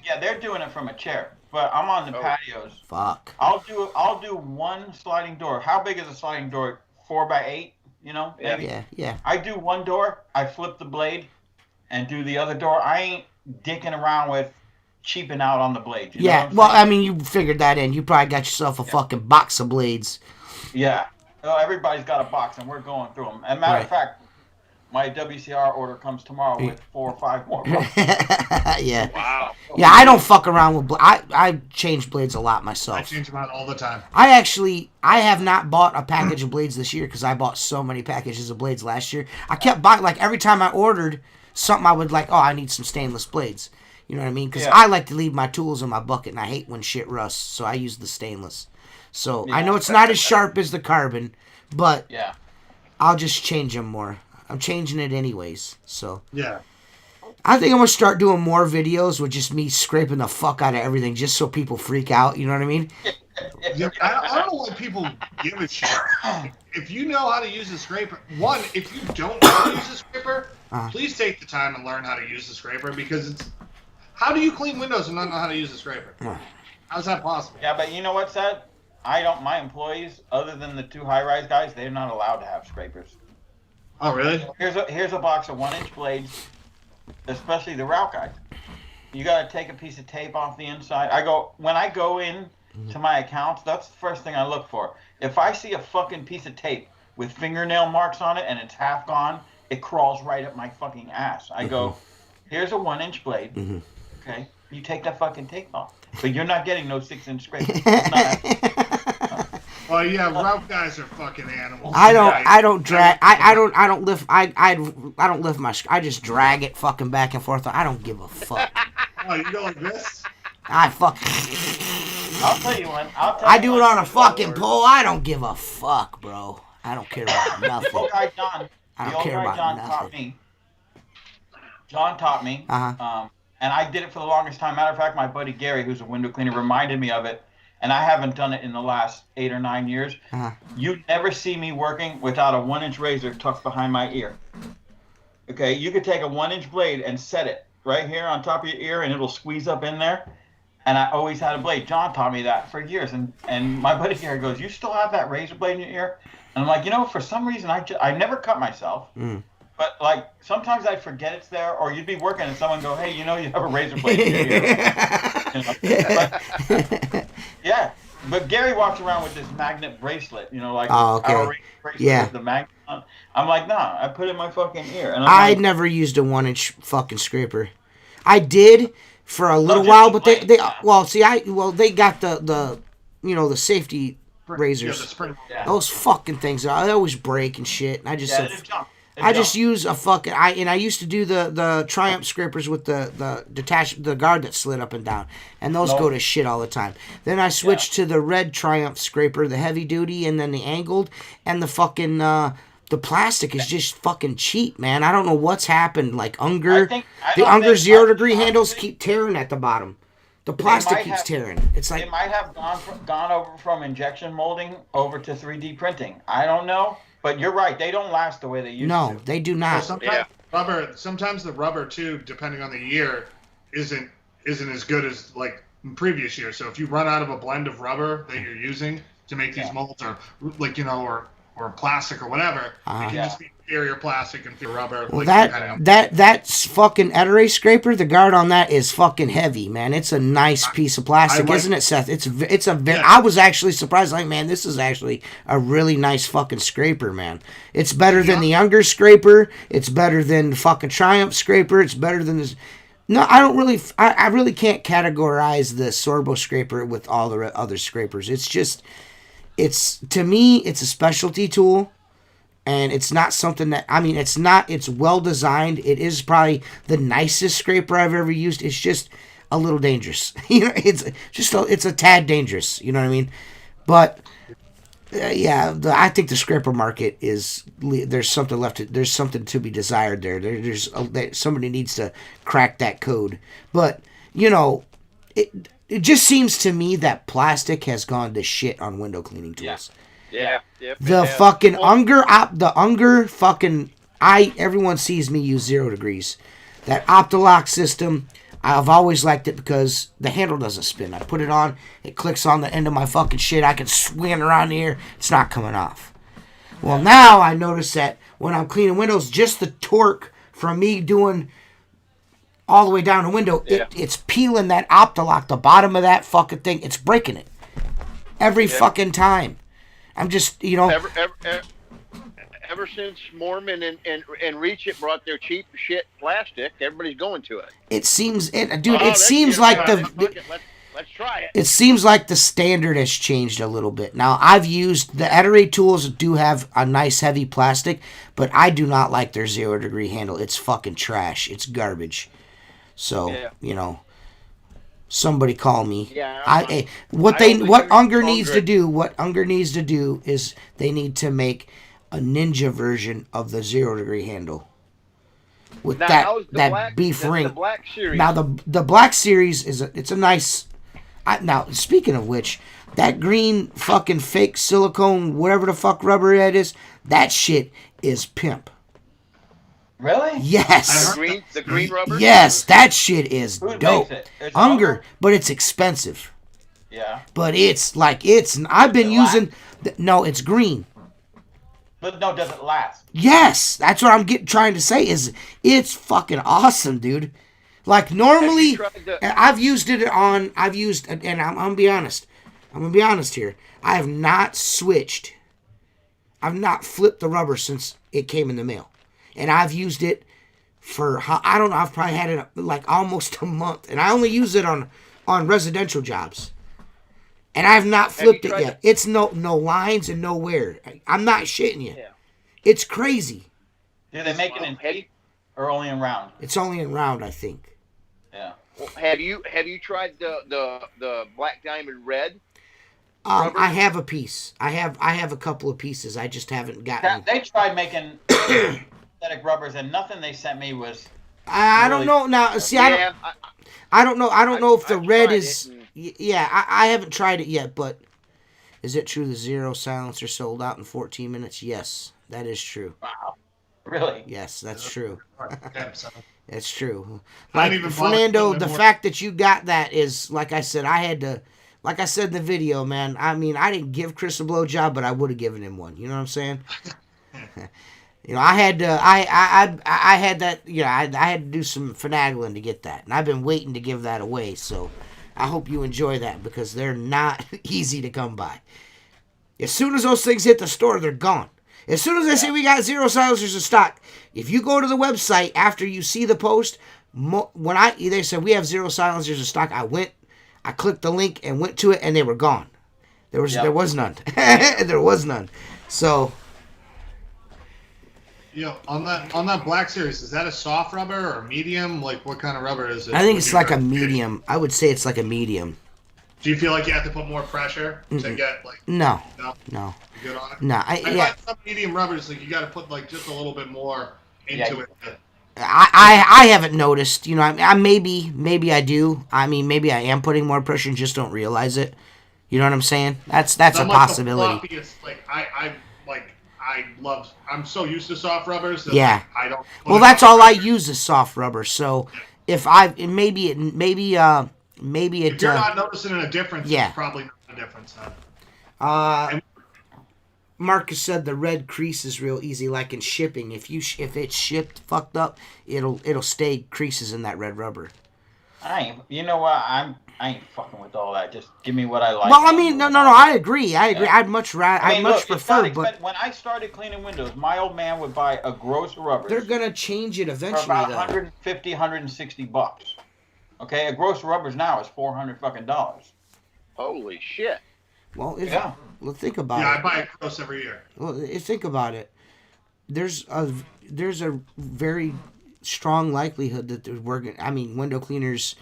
[SPEAKER 3] Yeah, they're doing it from a chair. But I'm on the patios.
[SPEAKER 1] Fuck.
[SPEAKER 3] I'll do one sliding door. How big is a sliding door? 4x8. Maybe.
[SPEAKER 1] Yeah.
[SPEAKER 3] I do one door. I flip the blade, and do the other door. I ain't dicking around with cheaping out on the blade.
[SPEAKER 1] Well, I mean, you figured that in. You probably got yourself a fucking box of blades.
[SPEAKER 3] Yeah. Everybody's got a box, and we're going through them. As a matter of fact, my WCR order comes tomorrow with 4 or 5 more boxes.
[SPEAKER 1] Yeah.
[SPEAKER 2] Wow.
[SPEAKER 1] Yeah, I don't fuck around with blades. I change blades a lot myself.
[SPEAKER 4] I change them out all the time.
[SPEAKER 1] I have not bought a package of blades this year because I bought so many packages of blades last year. I kept buying, like, every time I ordered something, I would like, I need some stainless blades. You know what I mean? Because I like to leave my tools in my bucket, and I hate when shit rusts, so I use the stainless. So I know it's not as sharp as the carbon, but I'll just change them more. I'm changing it anyways, so.
[SPEAKER 4] Yeah.
[SPEAKER 1] I think I'm going to start doing more videos with just me scraping the fuck out of everything just so people freak out, you know what I mean?
[SPEAKER 4] I don't know why people give a shit. If you know how to use a scraper, if you don't know how to use a scraper, please take the time and learn how to use the scraper, because it's. How do you clean windows and not know how to use a scraper? How's that possible?
[SPEAKER 3] Yeah, but you know what's that? My employees, other than the 2 high-rise guys, they're not allowed to have scrapers.
[SPEAKER 4] Oh, really?
[SPEAKER 3] Here's a box of 1-inch blades, especially the route guys. You got to take a piece of tape off the inside. When I go in to my accounts, that's the first thing I look for. If I see a fucking piece of tape with fingernail marks on it and it's half gone, it crawls right up my fucking ass. I go, here's a 1-inch blade. Okay, you take that fucking tape off, but you're not getting no 6-inch scraper.
[SPEAKER 4] Well, yeah, route guys are fucking animals.
[SPEAKER 1] I don't lift my. I just drag it fucking back and forth. I don't give a fuck.
[SPEAKER 4] Oh, you go like this?
[SPEAKER 1] I fuck.
[SPEAKER 3] I'll tell you one.
[SPEAKER 1] I do it on a fucking pole. I don't give a fuck, bro. I don't care about nothing.
[SPEAKER 3] The old guy John.
[SPEAKER 1] I don't care about nothing.
[SPEAKER 3] John taught me. And I did it for the longest time. Matter of fact, my buddy Gary, who's a window cleaner, reminded me of it. And I haven't done it in the last 8 or 9 years. You never see me working without a 1-inch razor tucked behind my ear. Okay, you could take a 1-inch blade and set it right here on top of your ear, and it'll squeeze up in there. And I always had a blade. John taught me that for years. And my buddy Gary goes, "You still have that razor blade in your ear?" And I'm like, for some reason, I never cut myself. But, like, sometimes I'd forget it's there, or you'd be working and someone go, "Hey, you have a razor blade in your ear." Yeah. But Gary walks around with this magnet bracelet, like our bracelet with the magnet on. I'm like, nah, I put it in my fucking ear. And
[SPEAKER 1] I never used a 1-inch fucking scraper. I did for a little while, but they got the safety razors.
[SPEAKER 4] Yeah, the spring.
[SPEAKER 3] Yeah.
[SPEAKER 1] Those fucking things, they always break and shit. And I just just use a fucking. I used to do the Triumph scrapers with the guard that slid up and down, and those go to shit all the time. Then I switched to the red Triumph scraper, the heavy duty, and then the angled, and the fucking the plastic is just fucking cheap, man. I don't know what's happened. Like Unger, the Unger 0 degree handles keep tearing at the bottom. The plastic keeps tearing. It's like
[SPEAKER 3] they might have gone over from injection molding over to 3D printing. I don't know. But you're right; they don't last the way they used to.
[SPEAKER 1] No, they do not.
[SPEAKER 4] Sometimes the rubber too, depending on the year, isn't as good as like previous years. So if you run out of a blend of rubber that you're using to make these molds, or or plastic or whatever, it can just be inferior plastic and inferior rubber.
[SPEAKER 1] Well, that's fucking Ettore scraper. The guard on that is fucking heavy, man. It's a nice piece of plastic, isn't it, Seth? It's a very. I was actually surprised. Like, man, this is actually a really nice fucking scraper, man. It's better than the Unger scraper. It's better than the fucking Triumph scraper. It's better than this. No, I don't really. I really can't categorize the Sorbo scraper with all the other scrapers. It's just. To me, it's a specialty tool, and it's not something that, it's well designed. It is probably the nicest scraper I've ever used. It's just a little dangerous. It's a tad dangerous. You know what I mean? But, I think the scraper market there's something to be desired there. Somebody needs to crack that code. But, it just seems to me that plastic has gone to shit on window cleaning tools.
[SPEAKER 2] Yeah.
[SPEAKER 1] The fucking Unger fucking, everyone sees me use 0 degrees. That Optolock system, I've always liked it because the handle doesn't spin. I put it on, it clicks on the end of my fucking shit. I can swing it around the air. It's not coming off. Well, now I notice that when I'm cleaning windows, just the torque from me doing all the way down the window, it's peeling that Optolock, the bottom of that fucking thing. It's breaking it every fucking time. I'm just,
[SPEAKER 2] Ever since Mormon and Reach It brought their cheap shit plastic, everybody's going to it.
[SPEAKER 1] It seems, it seems like
[SPEAKER 2] let's try it.
[SPEAKER 1] It seems like the standard has changed a little bit. Now, I've used the Ettore tools do have a nice heavy plastic, but I do not like their 0 degree handle. It's fucking trash. It's garbage. So, somebody call me.
[SPEAKER 2] Yeah.
[SPEAKER 1] What Unger needs to do is they need to make a ninja version of the 0 degree handle. With that beef ring.
[SPEAKER 2] The Black Series.
[SPEAKER 1] Now the Black Series it's a nice. Now, speaking of which, that green fucking fake silicone, whatever the fuck rubber that is, that shit is pimp.
[SPEAKER 3] Really?
[SPEAKER 1] Yes.
[SPEAKER 2] The green rubber?
[SPEAKER 1] Yes, that shit is
[SPEAKER 3] Who
[SPEAKER 1] dope.
[SPEAKER 3] makes it? Is it
[SPEAKER 1] Unger, but it's expensive.
[SPEAKER 3] Yeah.
[SPEAKER 1] But I've been using, no, it's green.
[SPEAKER 3] But no, does it last?
[SPEAKER 1] Yes, that's what I'm trying to say is it's fucking awesome, dude. Like normally, I've used, and I'm gonna be honest. I'm gonna be honest here. I have not switched. I've not flipped the rubber since it came in the mail, and I've used it for I don't know. I've probably had it like almost a month, and I only use it on residential jobs. And I have not flipped it yet. It's no lines and no wear. I'm not shitting you.
[SPEAKER 2] Yeah.
[SPEAKER 1] It's crazy.
[SPEAKER 3] Do they make it in teeth or only in round?
[SPEAKER 1] It's only in round, I think.
[SPEAKER 3] Yeah.
[SPEAKER 2] Well, have you tried the Black Diamond Red?
[SPEAKER 1] I have a piece. I have a couple of pieces. I just haven't gotten.
[SPEAKER 3] They tried making synthetic rubbers, and nothing they sent me was.
[SPEAKER 1] I don't know now. See, I don't know. I don't know if the red is. Yeah, I haven't tried it yet, but is it true the Zero silencer sold out in 14 minutes? Yes, that is true.
[SPEAKER 3] Wow. Really?
[SPEAKER 1] Yes, that's true. It's true.
[SPEAKER 4] I
[SPEAKER 1] Like,
[SPEAKER 4] didn't even
[SPEAKER 1] Fernando,
[SPEAKER 4] bother
[SPEAKER 1] the
[SPEAKER 4] more.
[SPEAKER 1] fact that you got that is, like I said, like I said in the video, man, I mean, I didn't give Chris a blowjob, but I would have given him one. You know what I'm saying? You know, I had to, I had that, you know, I had to do some finagling to get that. And I've been waiting to give that away, so I hope you enjoy that because they're not easy to come by. As soon as those things hit the store, they're gone. As soon as they say we got Zero silencers in stock, if you go to the website after you see the post, they said we have Zero silencers in stock, I clicked the link and went to it, and they were gone. There was none. There was none. So,
[SPEAKER 4] On that Black Series, is that a soft rubber or medium? Like, what kind of rubber is it?
[SPEAKER 1] I think it's like a medium. I would say it's like a medium.
[SPEAKER 4] Do you feel like you have to put more pressure to get like?
[SPEAKER 1] No.
[SPEAKER 4] No.
[SPEAKER 1] No.
[SPEAKER 4] You good on it?
[SPEAKER 1] No.
[SPEAKER 4] I find some medium rubbers like you got to put like just a little bit more into it.
[SPEAKER 1] I haven't noticed. You know, I maybe I do. I mean, maybe I am putting more pressure and just don't realize it. You know what I'm saying? That's a possibility.
[SPEAKER 4] I'm so used to soft rubbers that I don't.
[SPEAKER 1] Well, that's all I use is soft rubber. So if maybe
[SPEAKER 4] if you're not noticing a difference, it's probably not a difference.
[SPEAKER 1] Marcus said the red crease is real easy, like in shipping. If it's shipped fucked up, it'll stay creases in that red rubber.
[SPEAKER 3] You know what? I ain't fucking with all that. Just give me what I like.
[SPEAKER 1] Well, I mean, no. I agree. I'd much prefer. But
[SPEAKER 3] when I started cleaning windows, my old man would buy a gross of rubbers.
[SPEAKER 1] They're gonna change it eventually.
[SPEAKER 3] For about $150, $160. Okay, a gross of rubbers now is $400 fucking dollars.
[SPEAKER 2] Holy shit!
[SPEAKER 1] Well, think about it.
[SPEAKER 4] Yeah, I buy a gross every year.
[SPEAKER 1] Well, think about it. There's a very strong likelihood that window cleaners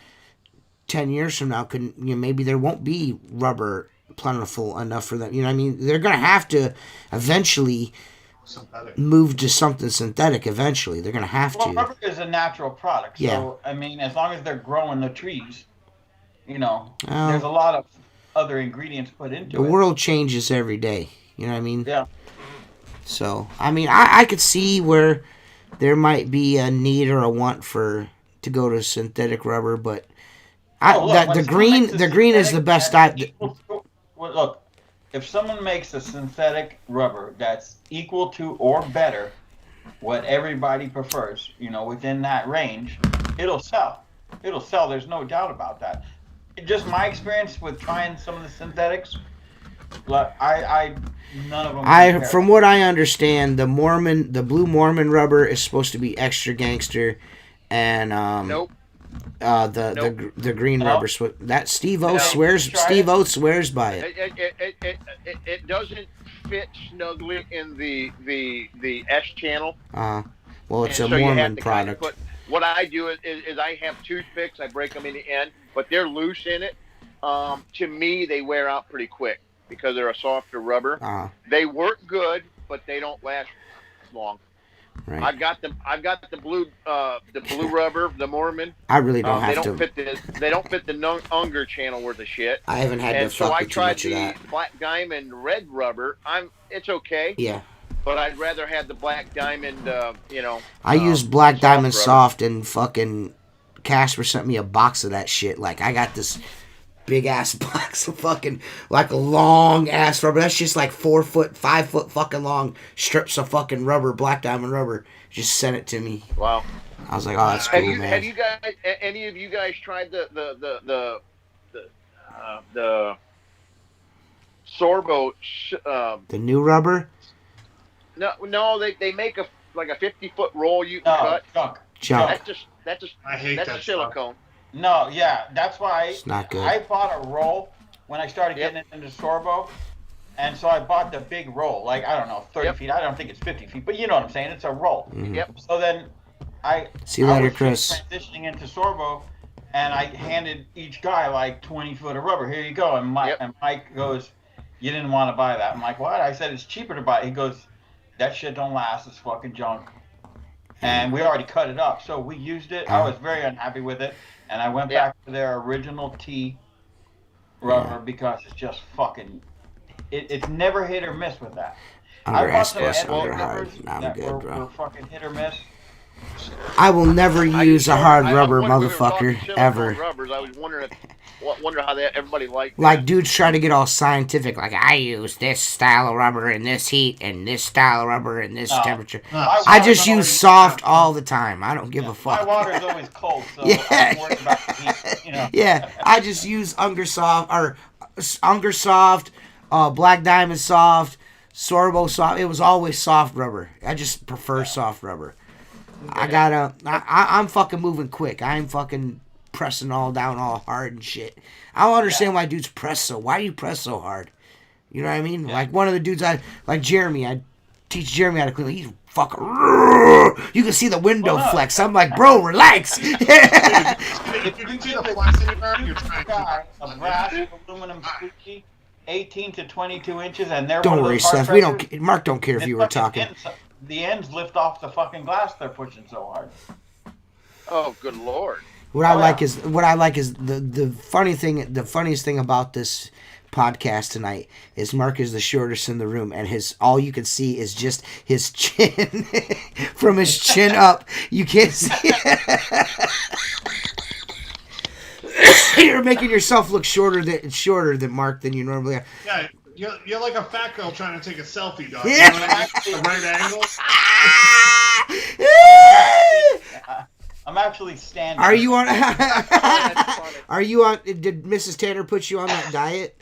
[SPEAKER 1] 10 years from now maybe there won't be rubber plentiful enough for them. You know what I mean? They're going to have to eventually move to something synthetic eventually. They're going to have to.
[SPEAKER 3] Rubber is a natural product. So, I mean, as long as they're growing the trees, there's a lot of other ingredients put into it.
[SPEAKER 1] The world changes every day. You know what I mean?
[SPEAKER 3] Yeah.
[SPEAKER 1] So, I mean, I could see where there might be a need or a want to go to synthetic rubber, but the green is the best.
[SPEAKER 3] Look, if someone makes a synthetic rubber that's equal to or better what everybody prefers, within that range, it'll sell. It'll sell. There's no doubt about that. Just my experience with trying some of the synthetics, none of them.
[SPEAKER 1] From what I understand, the blue Mormon rubber is supposed to be extra gangster, and
[SPEAKER 2] nope.
[SPEAKER 1] The green rubber that Steve O swears by it.
[SPEAKER 2] It doesn't fit snugly in the S channel.
[SPEAKER 1] Well, it's a Mormon product.
[SPEAKER 2] What I do is I have toothpicks. I break them in the end, but they're loose in it. To me, they wear out pretty quick because they're a softer rubber. They work good, but they don't last long.
[SPEAKER 1] Right.
[SPEAKER 2] I've got the blue rubber, the Mormon.
[SPEAKER 1] I really don't
[SPEAKER 2] They
[SPEAKER 1] have
[SPEAKER 2] don't
[SPEAKER 1] to.
[SPEAKER 2] they don't fit the Unger channel worth of shit.
[SPEAKER 1] I haven't had to
[SPEAKER 2] And so
[SPEAKER 1] fuck
[SPEAKER 2] I
[SPEAKER 1] with too
[SPEAKER 2] tried
[SPEAKER 1] much of
[SPEAKER 2] the
[SPEAKER 1] that.
[SPEAKER 2] Black Diamond red rubber. It's okay.
[SPEAKER 1] Yeah.
[SPEAKER 2] But I'd rather have the Black Diamond.
[SPEAKER 1] I use Black Diamond
[SPEAKER 2] rubber.
[SPEAKER 1] Soft, and fucking Casper sent me a box of that shit. Like, I got this big ass box of fucking, like, a long ass rubber. That's just like 4 foot, 5 foot fucking long strips of fucking rubber, Black Diamond rubber. Just sent it to me.
[SPEAKER 2] Wow.
[SPEAKER 1] I was like, oh, that's cool, man.
[SPEAKER 2] Have you guys, any of you guys tried the Sorbo?
[SPEAKER 1] The new rubber?
[SPEAKER 2] No, they make a 50-foot roll you can cut.
[SPEAKER 1] Junk.
[SPEAKER 2] That's just
[SPEAKER 4] I hate
[SPEAKER 2] that's
[SPEAKER 4] that
[SPEAKER 2] a silicone.
[SPEAKER 3] No, yeah, that's why
[SPEAKER 1] It's not good.
[SPEAKER 3] I bought a roll when I started getting into Sorbo, and so I bought the big roll, like, I don't know, 30 feet. I don't think it's 50 feet, but you know what I'm saying. It's a roll.
[SPEAKER 1] Mm-hmm.
[SPEAKER 2] Yep.
[SPEAKER 3] So then
[SPEAKER 1] See you later,
[SPEAKER 3] was
[SPEAKER 1] Chris.
[SPEAKER 3] transitioning into Sorbo, and I handed each guy like 20 foot of rubber. Here you go. And Mike goes, you didn't want to buy that. I'm like, what? I said, it's cheaper to buy it. He goes, that shit don't last. It's fucking junk. And we already cut it up. So we used it. I was very unhappy with it. And I went back to their original T rubber because it's just fucking, it's never hit or miss with that.
[SPEAKER 1] Under
[SPEAKER 3] I bought some
[SPEAKER 1] asbestos,
[SPEAKER 3] Edward
[SPEAKER 1] under hard.
[SPEAKER 3] rubbers
[SPEAKER 1] I'm
[SPEAKER 3] that
[SPEAKER 1] good,
[SPEAKER 3] were
[SPEAKER 1] bro.
[SPEAKER 3] fucking hit or miss.
[SPEAKER 1] I will never use a hard rubber,
[SPEAKER 2] when we were
[SPEAKER 1] motherfucker,
[SPEAKER 2] talking silicone
[SPEAKER 1] ever.
[SPEAKER 2] Rubbers, I was wondering how everybody liked
[SPEAKER 1] Like,
[SPEAKER 2] that.
[SPEAKER 1] dudes try to get all scientific. Like, I use this style of rubber in this heat and this style of rubber in this temperature. I just use soft all the time. I don't give a fuck.
[SPEAKER 3] My water's always cold, so
[SPEAKER 1] Yeah.
[SPEAKER 3] I'm worried about the heat, you know.
[SPEAKER 1] Yeah, I just use Unger Soft, Black Diamond Soft, Sorbo Soft. It was always soft rubber. I just prefer soft rubber. I'm fucking moving quick. I'm fucking pressing all down all hard and shit. I don't understand why dudes press so. Why do you press so hard? You know what I mean? Like one of the dudes like Jeremy, I teach Jeremy how to clean. He's fucking. You can see the window flex. I'm like, bro, relax.
[SPEAKER 4] If you can see the flex in your you're trying to.
[SPEAKER 3] A brass aluminum squeegee, 18 to 22 inches, and they're
[SPEAKER 1] Don't
[SPEAKER 3] one of
[SPEAKER 1] worry,
[SPEAKER 3] those hard
[SPEAKER 1] Steph. We
[SPEAKER 3] pressers.
[SPEAKER 1] don't. Mark don't care if you were talking.
[SPEAKER 3] The ends lift off the fucking glass. They're pushing so hard.
[SPEAKER 2] Oh, good lord!
[SPEAKER 1] What I like is the funniest thing about this podcast tonight is Mark is the shortest in the room, and all you can see is just his chin. From his chin up, you can't see. You're making yourself look shorter than Mark than you normally are.
[SPEAKER 4] Yeah, you're like a fat girl trying to take a selfie, dog.
[SPEAKER 1] Yeah.
[SPEAKER 4] You know what I mean? The right angle.
[SPEAKER 3] I'm actually standing.
[SPEAKER 1] Are you on?
[SPEAKER 2] funny.
[SPEAKER 1] Are you on? Did Mrs. Tanner put you on that diet?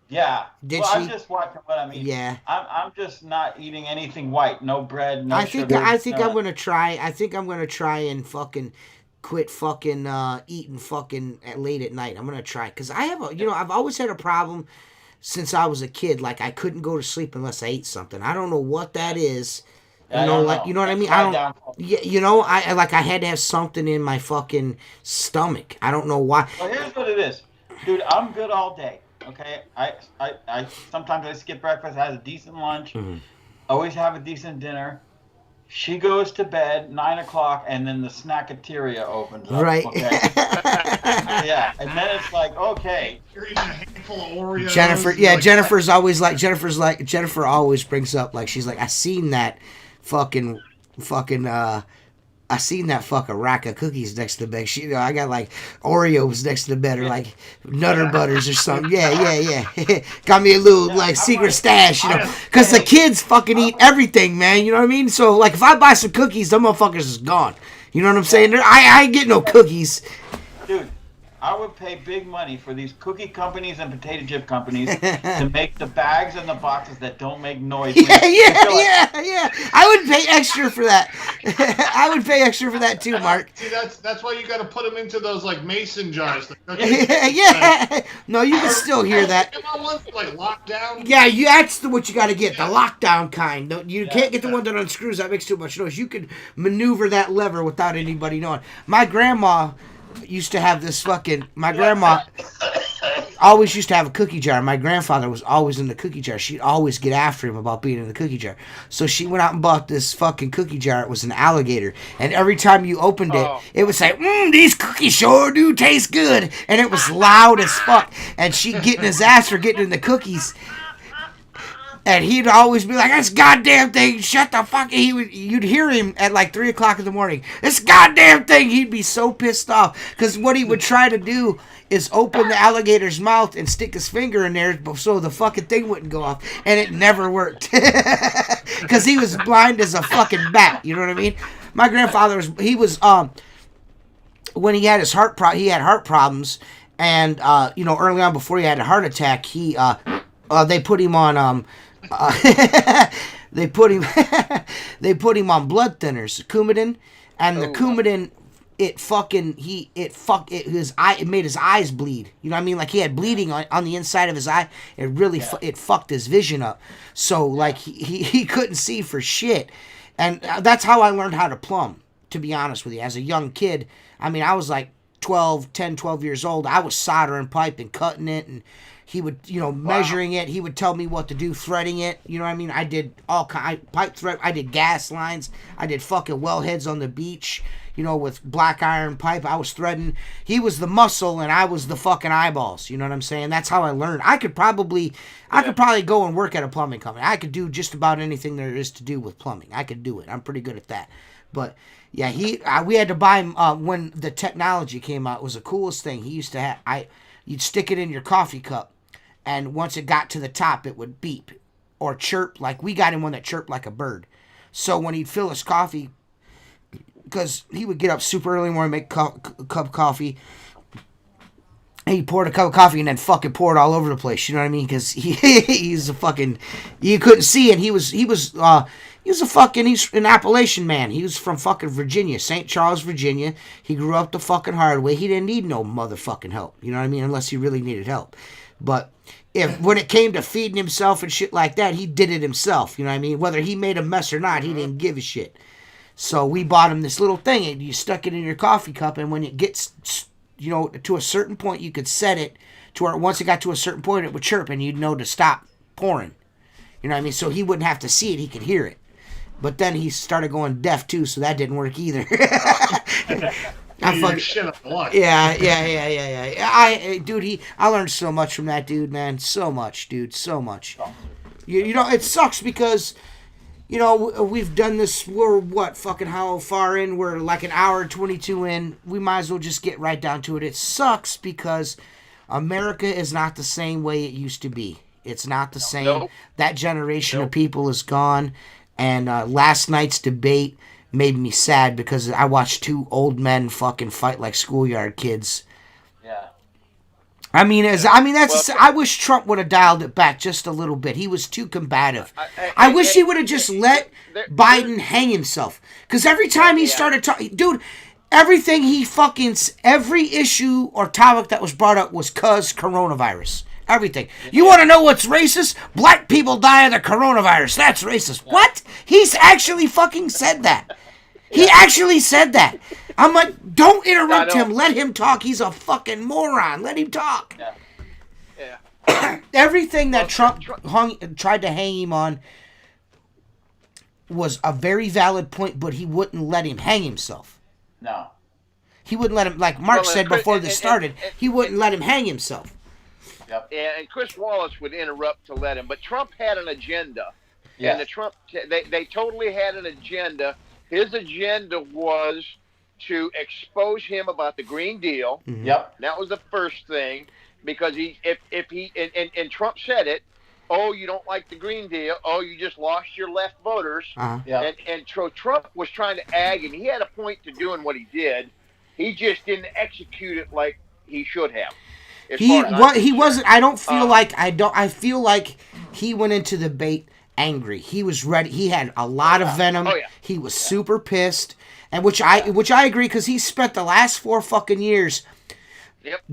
[SPEAKER 3] Yeah.
[SPEAKER 1] Did
[SPEAKER 3] I'm
[SPEAKER 1] she?
[SPEAKER 3] just watching what I'm eating.
[SPEAKER 1] Yeah.
[SPEAKER 3] I'm just not eating anything white. No bread. No
[SPEAKER 1] I think
[SPEAKER 3] sugar.
[SPEAKER 1] I'm gonna try. I think I'm gonna try and fucking quit fucking eating fucking late at night. I'm gonna try because I have I've always had a problem since I was a kid. Like I couldn't go to sleep unless I ate something. I don't know what that is. You know what I mean? I don't. Yeah, I had to have something in my fucking stomach. I don't know why.
[SPEAKER 3] Well, here's what it is, dude. I'm good all day. Okay, I sometimes I skip breakfast. I have a decent lunch.
[SPEAKER 1] Mm-hmm.
[SPEAKER 3] Always have a decent dinner. She goes to bed 9 o'clock, and then the snackateria opens up.
[SPEAKER 1] Right.
[SPEAKER 3] Okay? Yeah, and then it's like, okay.
[SPEAKER 4] You're eating a handful of Oreos.
[SPEAKER 1] Jennifer always brings up like she's like I seen that fucking I seen that fucking rack of cookies next to the bed. I got like Oreos next to the bed or like Nutter Butters or something. Yeah. Got me a little like secret stash, because the kids fucking eat everything, man. You know what I mean? So like if I buy some cookies, them motherfuckers is gone. You know what I'm saying? I ain't get no cookies.
[SPEAKER 3] Dude, I would pay big money for these cookie companies and potato chip companies to make the bags and the boxes that don't make noise.
[SPEAKER 1] Yeah. I would pay extra for that. I would pay extra for that too, Mark.
[SPEAKER 4] See, that's why you got to put them into those like mason jars.
[SPEAKER 1] Yeah. No, you can still hear that.
[SPEAKER 4] Come on, ones like lockdown.
[SPEAKER 1] Yeah, that's what you got to get, the lockdown kind. You can't get the one that unscrews. That makes too much noise. You can maneuver that lever without anybody knowing. My grandma used to have this fucking. My grandma. always used to have a cookie jar. My grandfather was always in the cookie jar. She'd always get after him about being in the cookie jar. So she went out and bought this fucking cookie jar. It was an alligator. And every time you opened it, it would say, these cookies sure do taste good. And it was loud as fuck. And she'd get in his ass for getting in the cookies. And he'd always be like, this goddamn thing, shut the fuck. You'd hear him at like 3 o'clock in the morning. This goddamn thing. He'd be so pissed off. Because what he would try to do is open the alligator's mouth and stick his finger in there so the fucking thing wouldn't go off. And it never worked. Because he was blind as a fucking bat. You know what I mean? My grandfather was, when he had his heart problems. And, early on before he had a heart attack, they put him on, they put him on blood thinners, Coumadin, and the Coumadin, it made his eyes bleed. You know what I mean? Like he had bleeding on the inside of his eye. It really it fucked his vision up. So like he couldn't see for shit. And that's how I learned how to plumb, to be honest with you. As a young kid, I mean, I was like 12 years old. I was soldering pipe and cutting it, and he would, measuring it. He would tell me what to do, threading it. You know what I mean? I did all pipe thread. I did gas lines. I did fucking wellheads on the beach, with black iron pipe. I was threading. He was the muscle, and I was the fucking eyeballs. You know what I'm saying? That's how I learned. I could probably go and work at a plumbing company. I could do just about anything there is to do with plumbing. I could do it. I'm pretty good at that. But yeah, we had to buy him when the technology came out. It was the coolest thing. He used to have. You'd stick it in your coffee cup. And once it got to the top, it would beep or chirp. Like, we got him one that chirped like a bird. So when he'd fill his coffee, because he would get up super early in the morning, make a cup of coffee. And he poured a cup of coffee and then fucking pour it all over the place. You know what I mean? Because he's a fucking, you couldn't see. And he's an Appalachian man. He was from fucking Virginia, St. Charles, Virginia. He grew up the fucking hard way. He didn't need no motherfucking help. You know what I mean? Unless he really needed help. But when it came to feeding himself and shit like that, he did it himself. You know what I mean? Whether he made a mess or not, he didn't give a shit. So we bought him this little thing, and you stuck it in your coffee cup, and when it gets, to a certain point, you could set it to where once it got to a certain point, it would chirp, and you'd know to stop pouring. You know what I mean? So he wouldn't have to see it; he could hear it. But then he started going deaf too, so that didn't work either.
[SPEAKER 4] Shit up a lot.
[SPEAKER 1] Yeah. I learned so much from that dude, man. So much, dude. So much. It sucks because, we've done this. We're how far in? We're like an hour 22 in. We might as well just get right down to it. It sucks because America is not the same way it used to be. It's not the same.
[SPEAKER 2] Nope.
[SPEAKER 1] That generation of people is gone. And last night's debate made me sad because I watched two old men fucking fight like schoolyard kids.
[SPEAKER 3] Yeah.
[SPEAKER 1] I wish Trump would have dialed it back just a little bit. He was too combative. I wish he would have just let Biden hang himself. Because every time he started talking, dude, every issue or topic that was brought up was coronavirus. Everything. You want to know what's racist? Black people die of the coronavirus. That's racist. Yeah. What? He's actually fucking said that. He actually said that. I'm like, don't interrupt him. Let him talk. He's a fucking moron. Let him talk.
[SPEAKER 2] Yeah.
[SPEAKER 1] Everything that Trump tried to hang him on was a very valid point, but he wouldn't let him hang himself.
[SPEAKER 3] No.
[SPEAKER 1] He wouldn't let him, like Mark said before this started, he wouldn't let him hang himself.
[SPEAKER 2] Yep. And Chris Wallace would interrupt to let him, but Trump had an agenda.
[SPEAKER 3] Yes.
[SPEAKER 2] And they totally had an agenda. His agenda was to expose him about the Green Deal.
[SPEAKER 1] Mm-hmm.
[SPEAKER 3] Yep.
[SPEAKER 2] That was the first thing, because if Trump said it, oh, you don't like the Green Deal, oh, you just lost your left voters.
[SPEAKER 1] Uh-huh.
[SPEAKER 3] Yep.
[SPEAKER 2] And so Trump was trying to and he had a point to doing what he did. He just didn't execute it like he should have.
[SPEAKER 1] He wasn't. I don't feel like I feel like he went into the debate angry. He was ready. He had a lot of venom.
[SPEAKER 2] Oh, yeah.
[SPEAKER 1] He was super pissed, and which I agree, because he spent the last 4 fucking years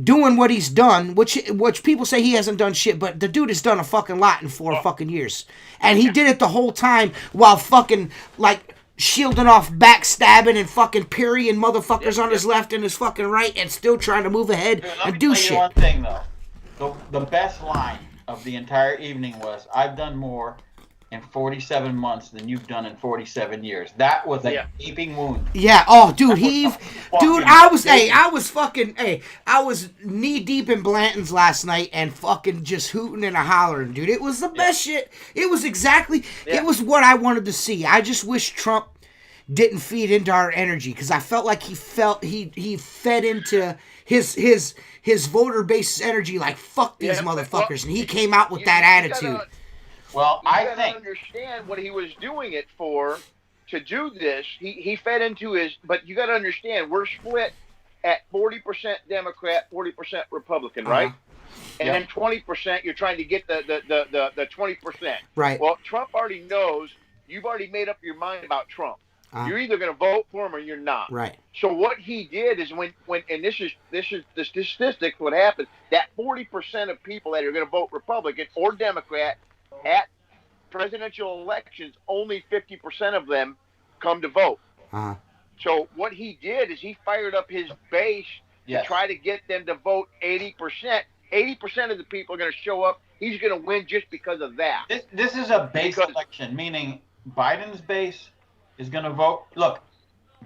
[SPEAKER 1] doing what he's done. Which people say he hasn't done shit, but the dude has done a fucking lot in 4 fucking years, and he did it the whole time while fucking like shielding off backstabbing and fucking parrying motherfuckers on his left and his fucking right, and still trying to move ahead and do shit.
[SPEAKER 3] One thing though. the best line of the entire evening was, "I've done more in 47 months than you've done in 47 years." That was a gaping wound.
[SPEAKER 1] Yeah. Oh, dude, dude, I was knee deep in Blanton's last night and fucking just hooting and a hollering, dude. It was the best shit. It was it was what I wanted to see. I just wish Trump didn't feed into our energy, because I felt like he fed into his voter base's energy, like, fuck these motherfuckers, and he came out with that attitude.
[SPEAKER 3] I
[SPEAKER 2] think understand what he was doing it for. To do this, he fed into his. But you got to understand, we're split at 40% Democrat, 40% Republican, right? And then 20%, you're trying to get the 20%.
[SPEAKER 1] Right.
[SPEAKER 2] Well, Trump already knows. You've already made up your mind about Trump. You're either going to vote for him or you're not.
[SPEAKER 1] Right.
[SPEAKER 2] So what he did is when and this is the statistic. What happened? That 40% of people that are going to vote Republican or Democrat at presidential elections, only 50% of them come to vote. So what he did is he fired up his base to try to get them to vote 80%. 80% of the people are going to show up. He's going to win just because of that.
[SPEAKER 3] This is a base election, meaning Biden's base is going to vote. Look,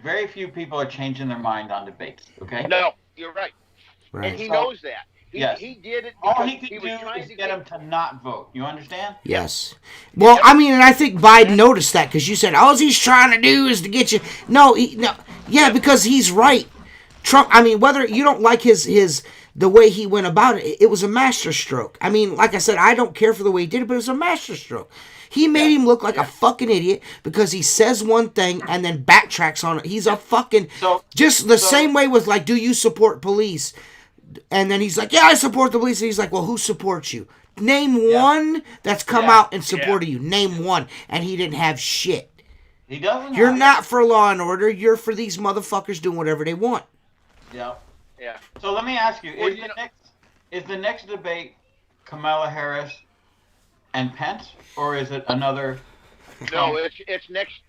[SPEAKER 3] very few people are changing their mind on debates, okay?
[SPEAKER 2] No, you're right. And he knows that. He did it.
[SPEAKER 3] All he could do is get them to not vote. You understand?
[SPEAKER 1] Yes. Well, I mean, and I think Biden noticed that, because you said all he's trying to do is to get you. No. Yeah, because he's right. Trump. I mean, whether you don't like the way he went about it, it was a masterstroke. I mean, like I said, I don't care for the way he did it, but it was a masterstroke. He made him look like a fucking idiot because he says one thing and then backtracks on it. He's a fucking same way with, like, do you support police? And then he's like, yeah, I support the police. And he's like, well, who supports you? Name one that's come out and supported you. Name one. And he didn't have shit.
[SPEAKER 3] He doesn't.
[SPEAKER 1] You're not for law and order. You're for these motherfuckers doing whatever they want.
[SPEAKER 3] Yeah. Yeah. So let me ask you, is the next debate Kamala Harris and Pence, or is it another?
[SPEAKER 2] No, it's next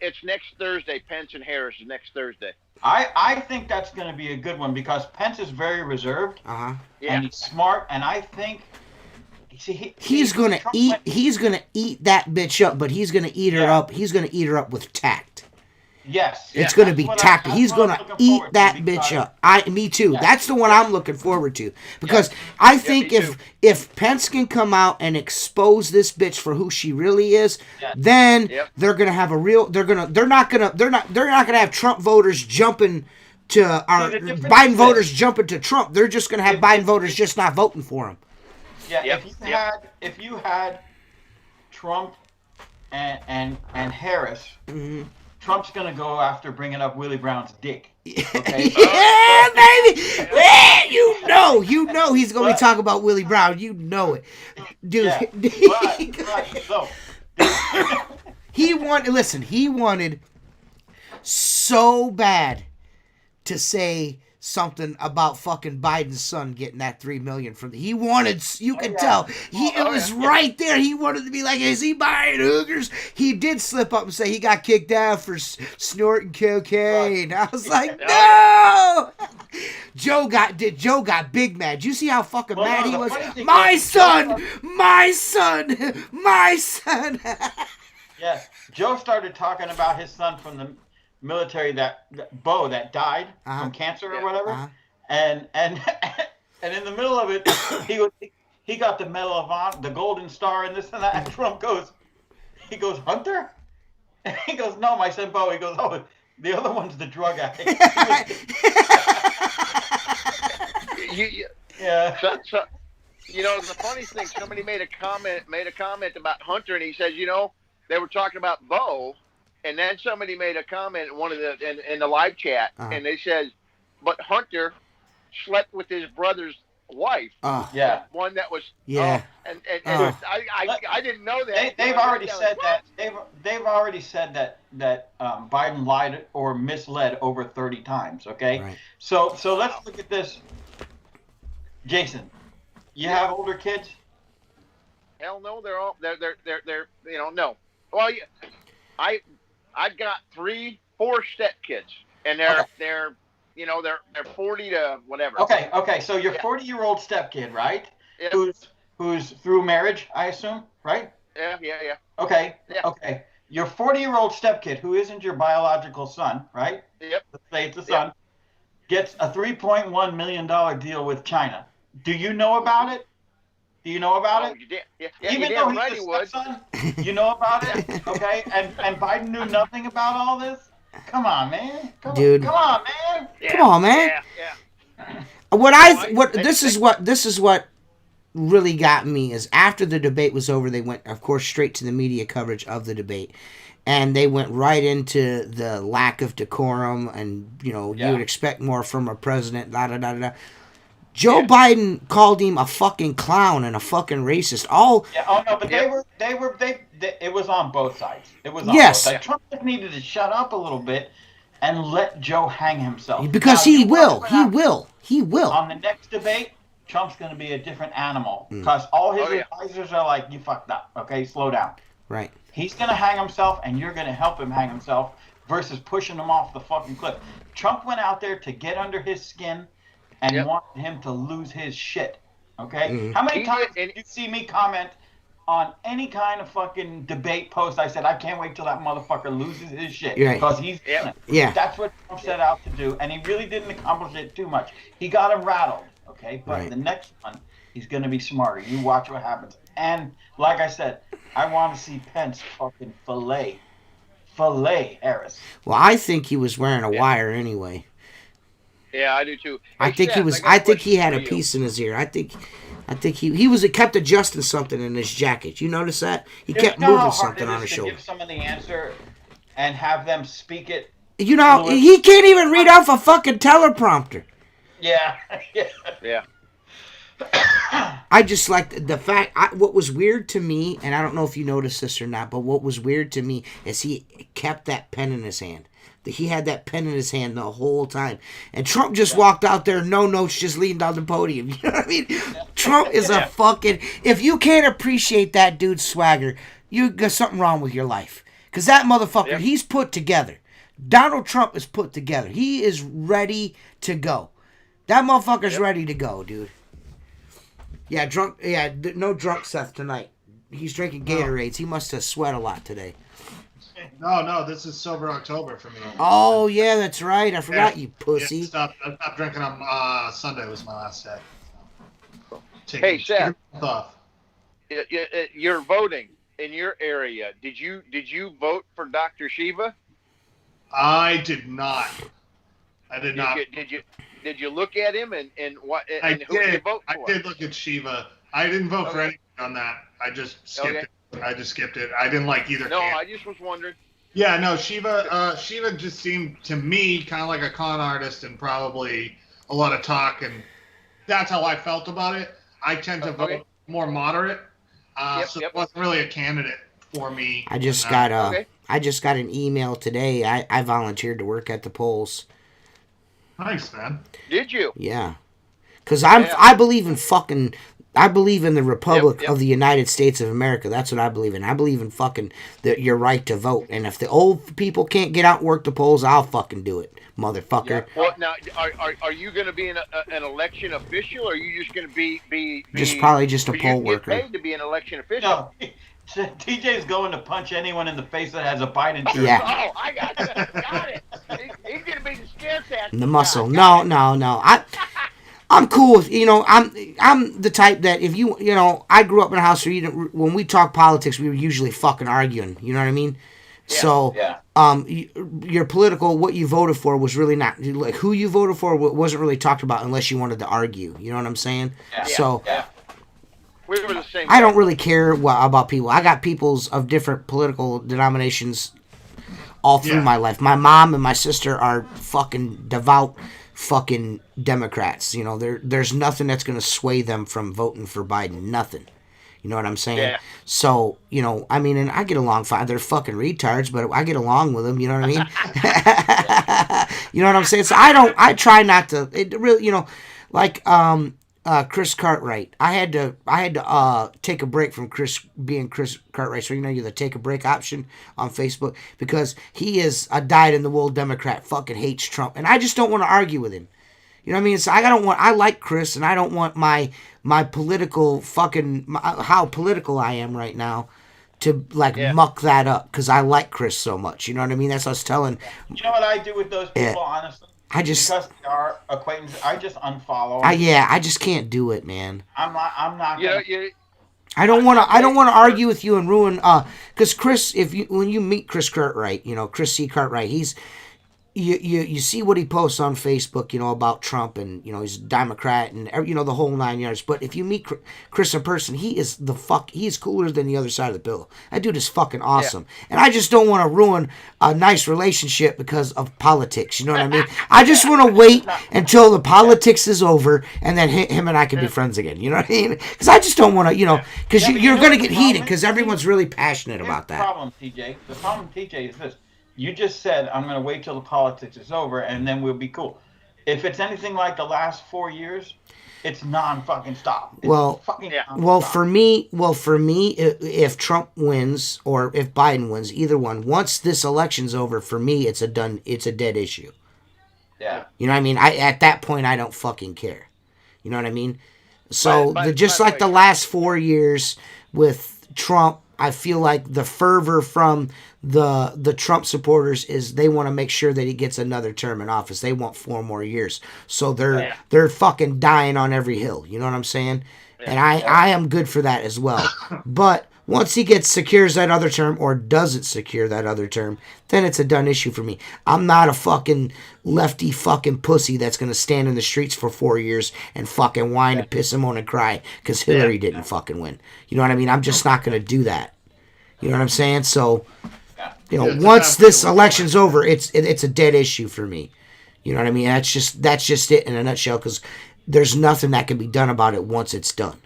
[SPEAKER 2] Thursday. Pence and Harris is next Thursday.
[SPEAKER 3] I think that's going to be a good one, because Pence is very reserved, and he's smart, and I think
[SPEAKER 1] he's going to eat that bitch up, but he's going to eat her up. He's going to eat her up with tact.
[SPEAKER 3] Yes.
[SPEAKER 1] It's going to be tact. He's going to eat that bitch up. Me too. Yeah. That's the one I'm looking forward to, because I think if Pence can come out and expose this bitch for who she really is, then they're going to have a real. They're not going to have Trump voters jumping to Biden voters jumping to Trump. They're just going to have Biden voters just not voting for him.
[SPEAKER 3] Yeah. If you had Trump and Harris. Mm-hmm. Trump's going to go after bringing up Willie Brown's dick. Okay?
[SPEAKER 1] Yeah, baby! Yeah, you know he's going to be talking about Willie Brown. You know it. Dude.
[SPEAKER 3] Yeah.
[SPEAKER 1] He wanted so bad to say something about fucking Biden's son getting that $3 million from he wanted, you could tell it was right there. He wanted to be like, is he buying hookers? He did slip up and say he got kicked out for snorting cocaine. I was like, no. Joe got big mad. You see how fucking mad he was? My son.
[SPEAKER 3] Yes, Joe started talking about his son from the military, that Bo that died from cancer or whatever, and in the middle of it, he got the Medal of Honor, the Golden Star, and this and that. And Trump goes, Hunter, and he goes, no, my son Bo. He goes, oh, the other one's the drug addict. Yeah.
[SPEAKER 2] So, the funny thing, somebody made a comment about Hunter, and he says, they were talking about Bo. And then somebody made a comment in the live chat, and they said, but Hunter slept with his brother's wife. One that was.
[SPEAKER 1] Yeah.
[SPEAKER 2] And I didn't know that.
[SPEAKER 3] They've already said that. They've already said that Biden lied or misled over 30 times. Okay.
[SPEAKER 1] Right.
[SPEAKER 3] So let's look at this. Jason, you have older kids?
[SPEAKER 2] Hell no, they're no. Well, I've got 4 stepkids, and they're 40 to whatever.
[SPEAKER 3] Okay. So your 40-year-old stepkid, right?
[SPEAKER 2] Yeah.
[SPEAKER 3] who's through marriage, I assume, right?
[SPEAKER 2] Yeah.
[SPEAKER 3] Okay.
[SPEAKER 2] Yeah.
[SPEAKER 3] Okay. Your 40-year-old stepkid, who isn't your biological son, right?
[SPEAKER 2] Yep.
[SPEAKER 3] Let's say it's a
[SPEAKER 2] Yep.
[SPEAKER 3] son, gets a $3.1 million deal with China. Do you know about it? Do you know about it?
[SPEAKER 2] You did. Yeah.
[SPEAKER 3] Even
[SPEAKER 2] You
[SPEAKER 3] though
[SPEAKER 2] damn
[SPEAKER 3] he's
[SPEAKER 2] right
[SPEAKER 3] a
[SPEAKER 2] he would.
[SPEAKER 3] stepson, you know about it, okay? And Biden knew nothing about all this. Come on, man.
[SPEAKER 1] Dude.
[SPEAKER 3] Come on, man.
[SPEAKER 1] Come on, man.
[SPEAKER 2] Yeah.
[SPEAKER 1] This is what really got me is after the debate was over, they went, of course, straight to the media coverage of the debate. And they went right into the lack of decorum and, you would expect more from a president, da-da-da-da. Joe Biden called him a fucking clown and a fucking racist.
[SPEAKER 3] But it was on both sides. It was on
[SPEAKER 1] Yes.
[SPEAKER 3] both sides. Trump just needed to shut up a little bit and let Joe hang himself.
[SPEAKER 1] Because
[SPEAKER 3] now,
[SPEAKER 1] he will.
[SPEAKER 3] On the next debate, Trump's going to be a different animal because all his advisors are like, you fucked up. Okay, slow down.
[SPEAKER 1] Right.
[SPEAKER 3] He's going to hang himself, and you're going to help him hang himself versus pushing him off the fucking cliff. Trump went out there to get under his skin and wanted him to lose his shit. Okay?
[SPEAKER 1] Mm-hmm.
[SPEAKER 3] How many times did you see me comment on any kind of fucking debate post? I said, I can't wait till that motherfucker loses his shit because he's in it.
[SPEAKER 1] Yeah.
[SPEAKER 3] That's what Trump set out to do, and he really didn't accomplish it too much. He got him rattled. Okay? But the next one, he's going to be smarter. You watch what happens. And like I said, I want to see Pence fucking fillet Harris.
[SPEAKER 1] Well, I think he was wearing a wire anyway.
[SPEAKER 2] Yeah, I do too.
[SPEAKER 1] I think he had a piece in his ear. I think he kept adjusting something in his jacket. You notice that? He kept moving something on his shoulder.
[SPEAKER 3] Give someone the answer and have them speak it.
[SPEAKER 1] He can't even read off a fucking teleprompter.
[SPEAKER 3] Yeah.
[SPEAKER 1] I just like the fact. What was weird to me, and I don't know if you noticed this or not, but what was weird to me is he kept that pen in his hand. He had that pen in his hand the whole time. And Trump just walked out there, no notes, just leaned on the podium. You know what I mean? Trump is a fucking... If you can't appreciate that dude's swagger, you got something wrong with your life. Because that motherfucker, he's put together. Donald Trump is put together. He is ready to go. That motherfucker's ready to go, dude. Yeah, no drunk Seth tonight. He's drinking Gatorades. He must have sweat a lot today.
[SPEAKER 4] No, this is sober October for me.
[SPEAKER 1] Oh yeah, that's right. I forgot you pussy.
[SPEAKER 4] I stopped drinking on Sunday was my last day. So,
[SPEAKER 2] hey, Seth.
[SPEAKER 4] Off.
[SPEAKER 2] You're voting in your area. Did you vote for Dr. Shiva?
[SPEAKER 4] I did not. Not.
[SPEAKER 2] Did you look at him and what? And
[SPEAKER 4] I
[SPEAKER 2] who
[SPEAKER 4] did.
[SPEAKER 2] Did you vote for?
[SPEAKER 4] I did look at Shiva. I didn't vote for anything on that. I just skipped it. I didn't like either.
[SPEAKER 2] No, I just was wondering.
[SPEAKER 4] Yeah, no, Shiva just seemed to me kind of like a con artist and probably a lot of talk, and that's how I felt about it. I tend to vote more moderate, so it wasn't really a candidate for me.
[SPEAKER 1] I just got an email today. I volunteered to work at the polls.
[SPEAKER 4] Nice, man.
[SPEAKER 2] Did you?
[SPEAKER 1] Yeah, because I believe in fucking. I believe in the Republic of the United States of America. That's what I believe in. I believe in fucking your right to vote. And if the old people can't get out and work the polls, I'll fucking do it, motherfucker.
[SPEAKER 2] Yeah. Well, now, are you going to be an election official, or are you just going to be
[SPEAKER 1] probably just a poll worker?
[SPEAKER 2] You get paid to be an election official.
[SPEAKER 3] No. TJ's going to punch anyone in the face that has a Biden shirt.
[SPEAKER 1] Yeah.
[SPEAKER 2] Oh, I got it. He's going to be the scare tactic.
[SPEAKER 1] The muscle. No. I'm cool with, I'm the type that if I grew up in a house where when we talk politics, we were usually fucking arguing. You know what I mean? Yeah, so, your political, what you voted for was really not, like, who you voted for wasn't really talked about unless you wanted to argue. You know what I'm saying? Yeah. So,
[SPEAKER 2] we were the same.
[SPEAKER 1] I don't really care about people. I got peoples of different political denominations all through my life. My mom and my sister are fucking devout fucking Democrats. There's nothing that's going to sway them from voting for Biden. Nothing. You know what I'm saying? Yeah. So, and I get along fine. They're fucking retards, but I get along with them. You know what I mean? You know what I'm saying? So I try not to, it really, like, Chris Cartwright. I had to take a break from Chris Cartwright. So you're the take a break option on Facebook because he is a dyed in the wool Democrat. Fucking hates Trump, and I just don't want to argue with him. You know what I mean? So I like Chris, and I don't want my political how political I am right now to muck that up because I like Chris so much. You know what I mean? That's what I was telling.
[SPEAKER 3] You know what I do with those people, honestly? Because they are acquaintances, I just unfollow them.
[SPEAKER 1] I just can't do it, man.
[SPEAKER 3] I'm not
[SPEAKER 2] Yeah,
[SPEAKER 3] gonna...
[SPEAKER 1] I don't want to argue with you and ruin because Chris, when you meet Chris Cartwright, Chris C. Cartwright, he's you see what he posts on Facebook, about Trump, and he's a Democrat, and the whole 9 yards. But if you meet Chris in person, he is he's cooler than the other side of the bill. That dude is fucking awesome, and I just don't want to ruin a nice relationship because of politics. You know what I mean? I just want to wait until the politics is over, and then him and I can be friends again. You know what I mean? Because I just don't want to, because you're going to get heated because everyone's really passionate about that.
[SPEAKER 3] The problem, TJ, is this. You just said, I'm going to wait till the politics is over, and then we'll be cool. If it's anything like the last 4 years, it's non-fucking stop.
[SPEAKER 1] For me, if Trump wins or if Biden wins, either one, once this election's over, for me, it's a dead issue.
[SPEAKER 3] Yeah.
[SPEAKER 1] You know what I mean? At that point, I don't fucking care. You know what I mean? So, the last 4 years with Trump, I feel like the fervor from the Trump supporters is they want to make sure that he gets another term in office. They want 4 more years. So they're fucking dying on every hill. You know what I'm saying? Yeah. And I am good for that as well. But once he secures that other term or doesn't secure that other term, then it's a done issue for me. I'm not a fucking lefty fucking pussy that's going to stand in the streets for 4 years and fucking whine and piss and moan and cry because Hillary didn't fucking win. You know what I mean? I'm just not going to do that. You know what I'm saying? So, once this election's over, it's a dead issue for me. You know what I mean? That's just it in a nutshell because there's nothing that can be done about it once it's done.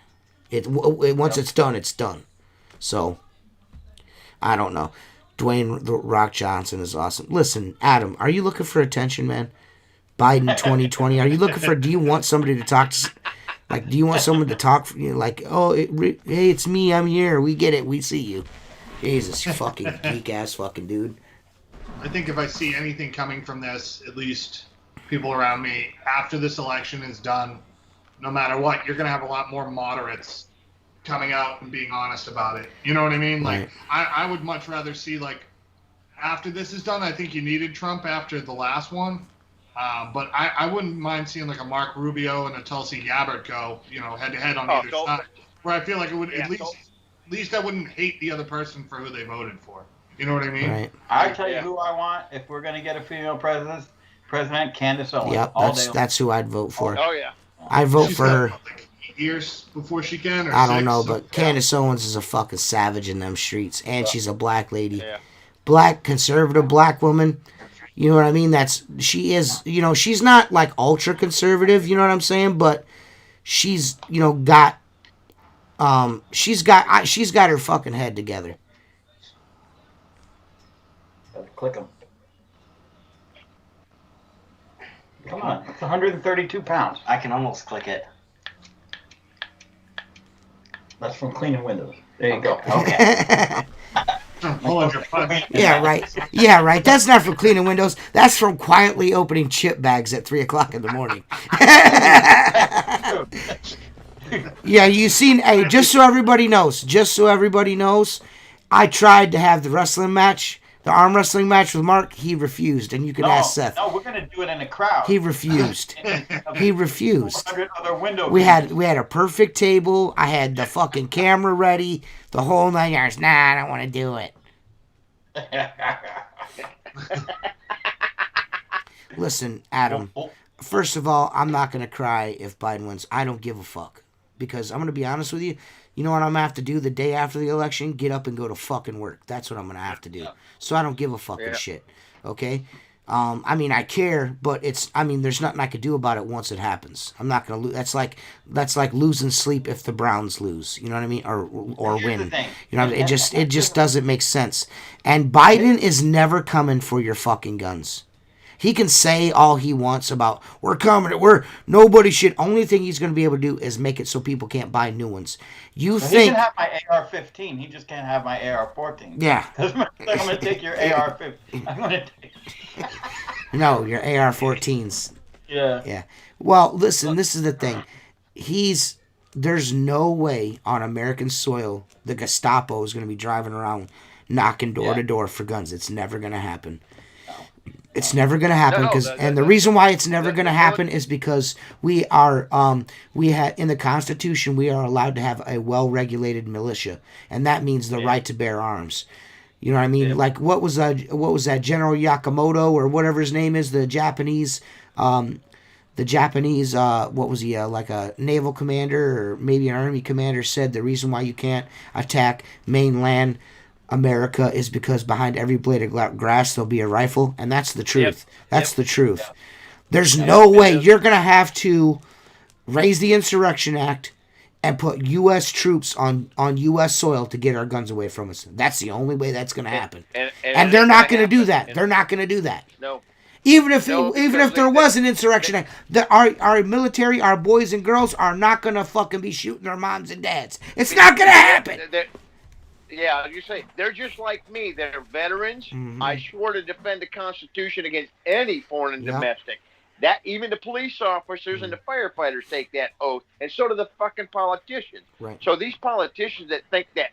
[SPEAKER 1] Once it's done, it's done. So, I don't know. Dwayne The Rock Johnson is awesome. Listen, Adam, are you looking for attention, man? Biden 2020. Are you looking for? Do you want somebody to talk to? Do you want someone to talk for you? Hey, it's me. I'm here. We get it. We see you. Jesus, you fucking geek ass fucking dude.
[SPEAKER 4] I think if I see anything coming from this, at least people around me, after this election is done, no matter what, you're gonna have a lot more moderates coming out and being honest about it. You know what I mean?
[SPEAKER 1] Right.
[SPEAKER 4] I would much rather see after this is done. I think you needed Trump after the last one. But I wouldn't mind seeing a Mark Rubio and a Tulsi Gabbard go, head to head on either side. Where I feel like it would at least I wouldn't hate the other person for who they voted for. You know what I mean?
[SPEAKER 1] Right.
[SPEAKER 3] I tell you who I want if we're gonna get a female president, Candace Owens.
[SPEAKER 1] Yep, that's who I'd vote for.
[SPEAKER 2] Oh yeah.
[SPEAKER 1] I vote for her.
[SPEAKER 4] 8 years before she can, or
[SPEAKER 1] I don't
[SPEAKER 4] 6,
[SPEAKER 1] know, but Candace Owens is a fucking savage in them streets, and she's a black lady,
[SPEAKER 2] yeah.
[SPEAKER 1] Conservative black woman. You know what I mean? She is. She's not ultra conservative. You know what I'm saying? But she's got. She's got her fucking head together.
[SPEAKER 3] Click them. Come on, it's 132 pounds.
[SPEAKER 5] I can almost click it.
[SPEAKER 3] That's from cleaning windows. There you go.
[SPEAKER 5] Okay.
[SPEAKER 1] Yeah, right. Yeah, right. That's not from cleaning windows. That's from quietly opening chip bags at 3:00 in the morning. Yeah, you seen? Hey, just so everybody knows, I tried to have the arm wrestling match with Mark. He refused, and you can ask Seth.
[SPEAKER 3] No, we're gonna do it in a crowd.
[SPEAKER 1] He refused. He refused.
[SPEAKER 3] 400 other window
[SPEAKER 1] we had a perfect table. I had the fucking camera ready. The whole 9 yards. Nah, I don't want to do it. Listen, Adam. First of all, I'm not gonna cry if Biden wins. I don't give a fuck. Because I'm going to be honest with you, you know what I'm going to have to do the day after the election? Get up and go to fucking work. That's what I'm going to have to do. So I don't give a fucking shit. Okay? I care, but there's nothing I could do about it once it happens. I'm not going to lose. That's like losing sleep if the Browns lose. You know what I mean? Or win. You know, it just doesn't make sense. And Biden is never coming for your fucking guns. He can say all he wants about we're coming. Nobody should. Only thing he's going to be able to do is make it so people can't buy new ones. He can
[SPEAKER 3] have my AR-15. He just can't have my AR-14.
[SPEAKER 1] Yeah.
[SPEAKER 3] I'm going to take your AR-15. I'm going to take.
[SPEAKER 1] No, your AR-14s.
[SPEAKER 3] Yeah.
[SPEAKER 1] Yeah. Well, listen, this is the thing. There's no way on American soil the Gestapo is going to be driving around knocking door to door for guns. It's never going to happen. It's never going to happen and the reason why it's never going to happen is because we had in the Constitution we are allowed to have a well-regulated militia, and that means the right to bear arms. You know what I mean? Like what was that General Yamamoto or whatever his name is, the Japanese what was he, like a naval commander or maybe an army commander, said the reason why you can't attack mainland America is because behind every blade of grass there'll be a rifle, and that's the truth. That's the truth. Yep. There's no way you're going to have to raise the Insurrection Act and put U.S. troops on U.S. soil to get our guns away from us. That's the only way that's going to happen. And they're not going to do that. They're not going to do that.
[SPEAKER 2] No.
[SPEAKER 1] Even if there was an Insurrection Act, our military, our boys and girls are not going to fucking be shooting their moms and dads. It's not going to happen.
[SPEAKER 2] Yeah, you say they're just like me. They're veterans. Mm-hmm. I swore to defend the Constitution against any foreign and domestic. That even the police officers and the firefighters take that oath, and so do the fucking politicians.
[SPEAKER 1] Right.
[SPEAKER 2] So these politicians that think that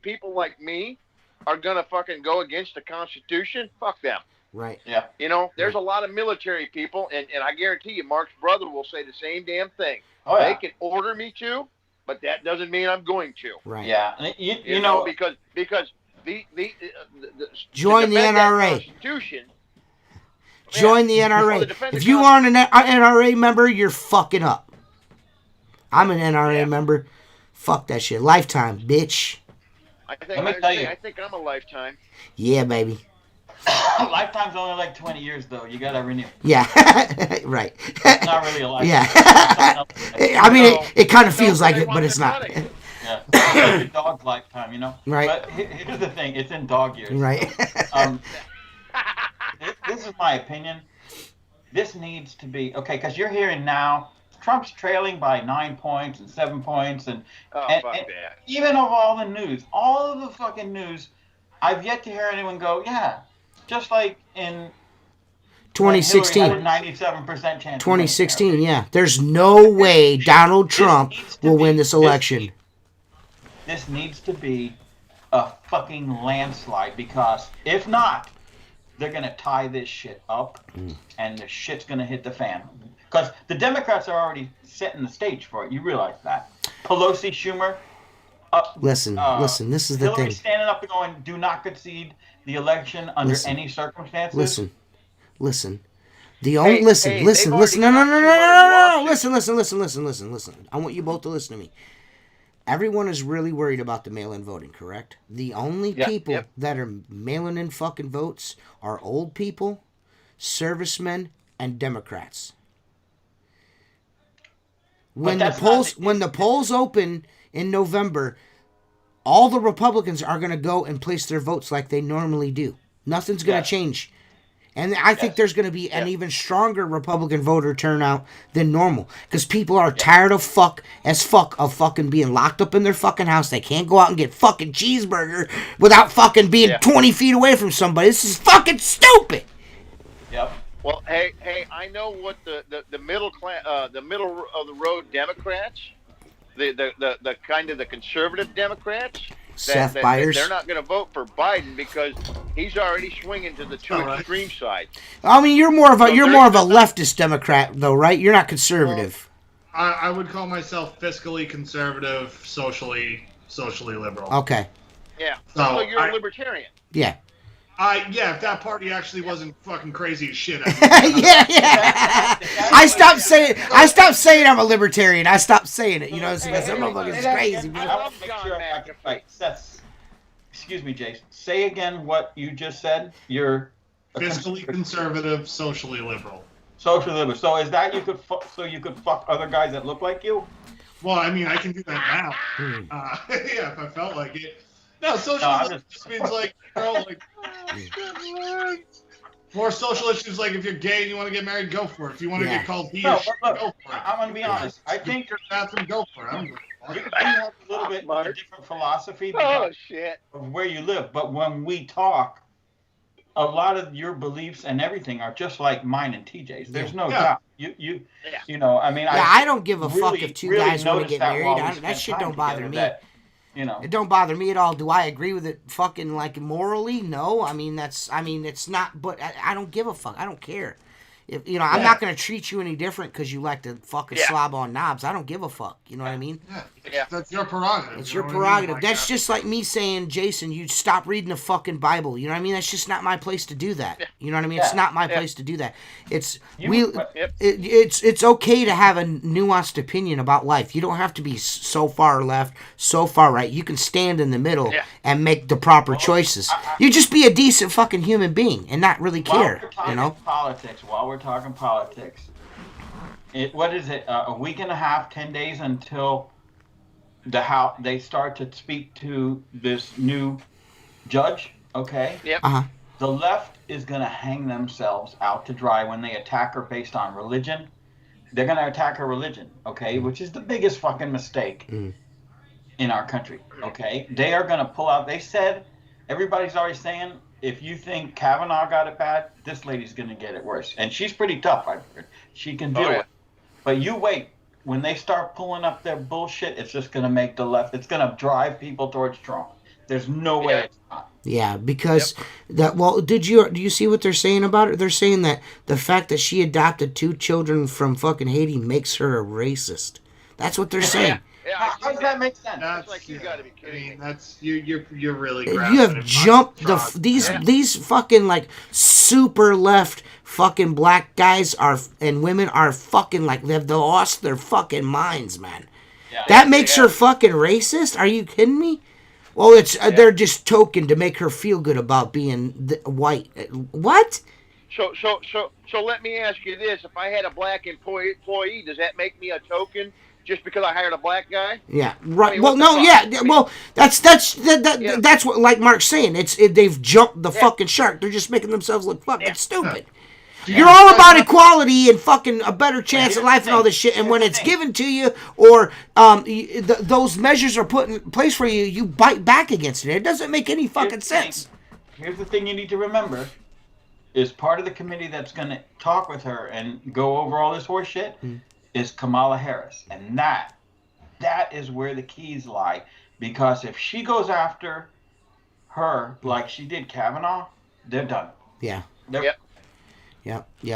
[SPEAKER 2] people like me are gonna fucking go against the Constitution, fuck them.
[SPEAKER 1] Right.
[SPEAKER 3] Yeah.
[SPEAKER 2] You know, there's a lot of military people, and I guarantee you, Mark's brother will say the same damn thing.
[SPEAKER 3] Oh, yeah.
[SPEAKER 2] They can order me to, but that doesn't mean I'm going to.
[SPEAKER 1] Right.
[SPEAKER 3] Yeah. You know,
[SPEAKER 2] because the
[SPEAKER 1] join the NRA.
[SPEAKER 2] Constitution.
[SPEAKER 1] Join the NRA. If you aren't an NRA member, you're fucking up. I'm an NRA member. Fuck that shit. Lifetime, bitch.
[SPEAKER 2] I think I'm a lifetime.
[SPEAKER 1] Yeah, baby.
[SPEAKER 3] Lifetime's only like 20 years, though. You gotta renew.
[SPEAKER 1] Yeah, right.
[SPEAKER 3] It's not really a lifetime.
[SPEAKER 1] Yeah. I mean, it kind of feels like it, but it's not.
[SPEAKER 3] Yeah. It's a dog's lifetime, you know?
[SPEAKER 1] Right.
[SPEAKER 3] But here's the thing. It's in dog years.
[SPEAKER 1] Right.
[SPEAKER 3] This is my opinion. This needs to be, okay, because you're hearing now, Trump's trailing by 9 points and 7 points. And even of all the news, all of the fucking news, I've yet to hear anyone go, yeah, just like in
[SPEAKER 1] 2016.
[SPEAKER 3] 97% chance.
[SPEAKER 1] 2016, yeah. There's no way Donald Trump will win this election.
[SPEAKER 3] This needs to be a fucking landslide, because if not, they're going to tie this shit up and the shit's going to hit the fan. Because the Democrats are already setting the stage for it. You realize that. Pelosi, Schumer.
[SPEAKER 1] Listen, this is the
[SPEAKER 3] Hillary
[SPEAKER 1] thing.
[SPEAKER 3] Standing up and going, do not concede the election under any circumstances.
[SPEAKER 1] Listen. Listen. No. Listen. I want you both to listen to me. Everyone is really worried about the mail-in voting, correct? The only people that are mailing in fucking votes are old people, servicemen, and Democrats. When the polls open in November, all the Republicans are going to go and place their votes like they normally do. Nothing's going to change. And I think there's going to be an even stronger Republican voter turnout than normal, because people are tired of fuck of fucking being locked up in their fucking house. They can't go out and get fucking cheeseburger without fucking being 20 feet away from somebody. This is fucking stupid.
[SPEAKER 2] Yep. Well, hey, I know what the middle class, the middle of the road Democrats, the kind of the conservative Democrats.
[SPEAKER 1] Seth Byers.
[SPEAKER 2] They're not going to vote for Biden because he's already swinging to the extreme side.
[SPEAKER 1] I mean, you're more of a leftist Democrat, though, right? You're not conservative.
[SPEAKER 4] Well, I would call myself fiscally conservative, socially liberal.
[SPEAKER 1] Okay.
[SPEAKER 2] Yeah. So you're a libertarian.
[SPEAKER 1] Yeah.
[SPEAKER 4] If that party actually wasn't fucking crazy as shit.
[SPEAKER 1] Yeah. I stopped saying I'm a libertarian. I stopped saying it. You know, some motherfuckers crazy.
[SPEAKER 3] I want to make sure I can fight. Seth, excuse me, Jason. Say again what you just said. You're
[SPEAKER 4] fiscally conservative, socially liberal.
[SPEAKER 3] Socially liberal. So is that you could fuck other guys that look like you?
[SPEAKER 4] Well, I mean, I can do that now. If I felt like it. No, social just means like, more social issues, like if you're gay and you want to get married, go for it. If you want to get called B, go for it.
[SPEAKER 3] I'm going to be honest. I think
[SPEAKER 4] your bathroom, go for it.
[SPEAKER 3] You have a little bit of a different philosophy of where you live, but when we talk, a lot of your beliefs and everything are just like mine and TJ's. There's no doubt. You know, I mean,
[SPEAKER 1] Yeah, I don't give a
[SPEAKER 3] really,
[SPEAKER 1] fuck if two
[SPEAKER 3] really
[SPEAKER 1] guys want to
[SPEAKER 3] noticed
[SPEAKER 1] get
[SPEAKER 3] that
[SPEAKER 1] married.
[SPEAKER 3] while we
[SPEAKER 1] That
[SPEAKER 3] spent
[SPEAKER 1] shit
[SPEAKER 3] time
[SPEAKER 1] don't bother
[SPEAKER 3] together,
[SPEAKER 1] me.
[SPEAKER 3] that, you know,
[SPEAKER 1] It don't bother me at all. Do I agree with it fucking like morally? No. I mean it's not, but I don't give a fuck. I don't care. If I'm not gonna treat you any different because you like to fucking slob on knobs. I don't give a fuck. You know what I mean?
[SPEAKER 4] Yeah. That's your prerogative.
[SPEAKER 1] It's
[SPEAKER 4] you
[SPEAKER 1] your
[SPEAKER 4] know what I mean?
[SPEAKER 1] prerogative.
[SPEAKER 4] Like
[SPEAKER 1] That's
[SPEAKER 4] that.
[SPEAKER 1] just like me saying, Jason, you stop reading the fucking Bible. You know what I mean? That's just not my place to do that. You know what I mean? It's not my place to do that. It's it's okay to have a nuanced opinion about life. You don't have to be so far left, so far right. You can stand in the middle and make the proper choices. You just be a decent fucking human being and not really care.
[SPEAKER 3] While we're talking politics, what is it? A week and a half, 10 days until they start to speak to this new judge. Okay.
[SPEAKER 2] Yep.
[SPEAKER 3] The left is going to hang themselves out to dry when they attack her based on religion. They're going to attack her religion, okay, which is the biggest fucking mistake in our country, okay? They are going to pull out. They said, everybody's always saying, if you think Kavanaugh got it bad, this lady's going to get it worse. And she's pretty tough, I've heard. She can deal with it. But you wait. When they start pulling up their bullshit, it's just going to make the left, it's going to drive people towards Trump. There's no way it's not.
[SPEAKER 1] Yeah, because do you see what they're saying about it? They're saying that the fact that she adopted 2 children from fucking Haiti makes her a racist. That's what they're saying.
[SPEAKER 3] How does that make sense?
[SPEAKER 2] That's like, you gotta be kidding me.
[SPEAKER 4] That's you're really.
[SPEAKER 1] You have jumped these fucking like super left fucking black guys and women are fucking like they've lost their fucking minds, man. Yeah. That makes her fucking racist? Are you kidding me? Well, it's they're just token to make her feel good about being white. What?
[SPEAKER 2] So let me ask you this: if I had a black employee, does that make me a token just because I hired a black guy?
[SPEAKER 1] Yeah, right. I mean, well, no, yeah. I mean, well, that's what like Mark's saying. They've jumped the fucking shark. They're just making themselves look fucking stupid. You're all about equality and fucking a better chance at life and all this shit. And when it's given to you or those measures are put in place for you, you bite back against it. It doesn't make any fucking sense.
[SPEAKER 3] Here's the thing you need to remember. Is part of the committee that's going to talk with her and go over all this horse shit is Kamala Harris. And that is where the keys lie. Because if she goes after her like she did Kavanaugh, they're done.
[SPEAKER 1] Yeah. Yeah.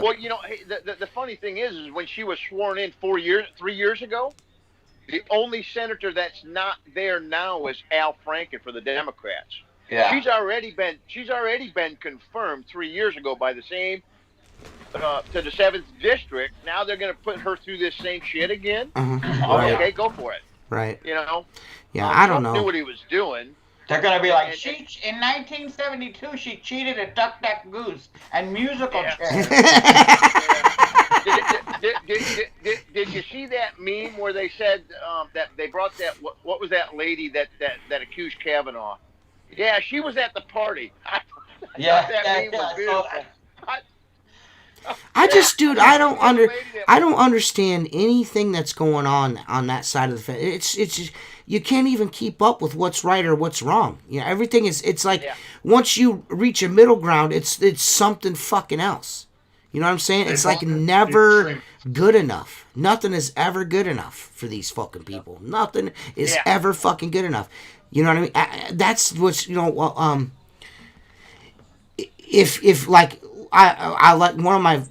[SPEAKER 2] Well, the funny thing is when she was sworn in 3 years ago, the only senator that's not there now is Al Franken for the Democrats. Yeah. She's already been confirmed 3 years ago by the same to the 7th district. Now they're going to put her through this same shit again.
[SPEAKER 1] Right.
[SPEAKER 2] Okay, go for it.
[SPEAKER 1] Right.
[SPEAKER 2] Yeah,
[SPEAKER 1] I don't know.
[SPEAKER 2] Knew what he was doing.
[SPEAKER 3] They're going to be like, in 1972, she cheated at Duck Duck Goose and musical chairs.
[SPEAKER 2] Did you see that meme where they said that they brought that, what was that lady that accused Kavanaugh? Yeah, she was at the party. That meme was beautiful.
[SPEAKER 1] I just, dude, I don't understand anything that's going on that side of the fence. It's just, you can't even keep up with what's right or what's wrong. Everything it's like once you reach a middle ground, it's something fucking else. You know what I'm saying? It's like never good enough. Nothing is ever good enough for these fucking people. Nothing is ever fucking good enough. You know what I mean? That's what's if like I like one of my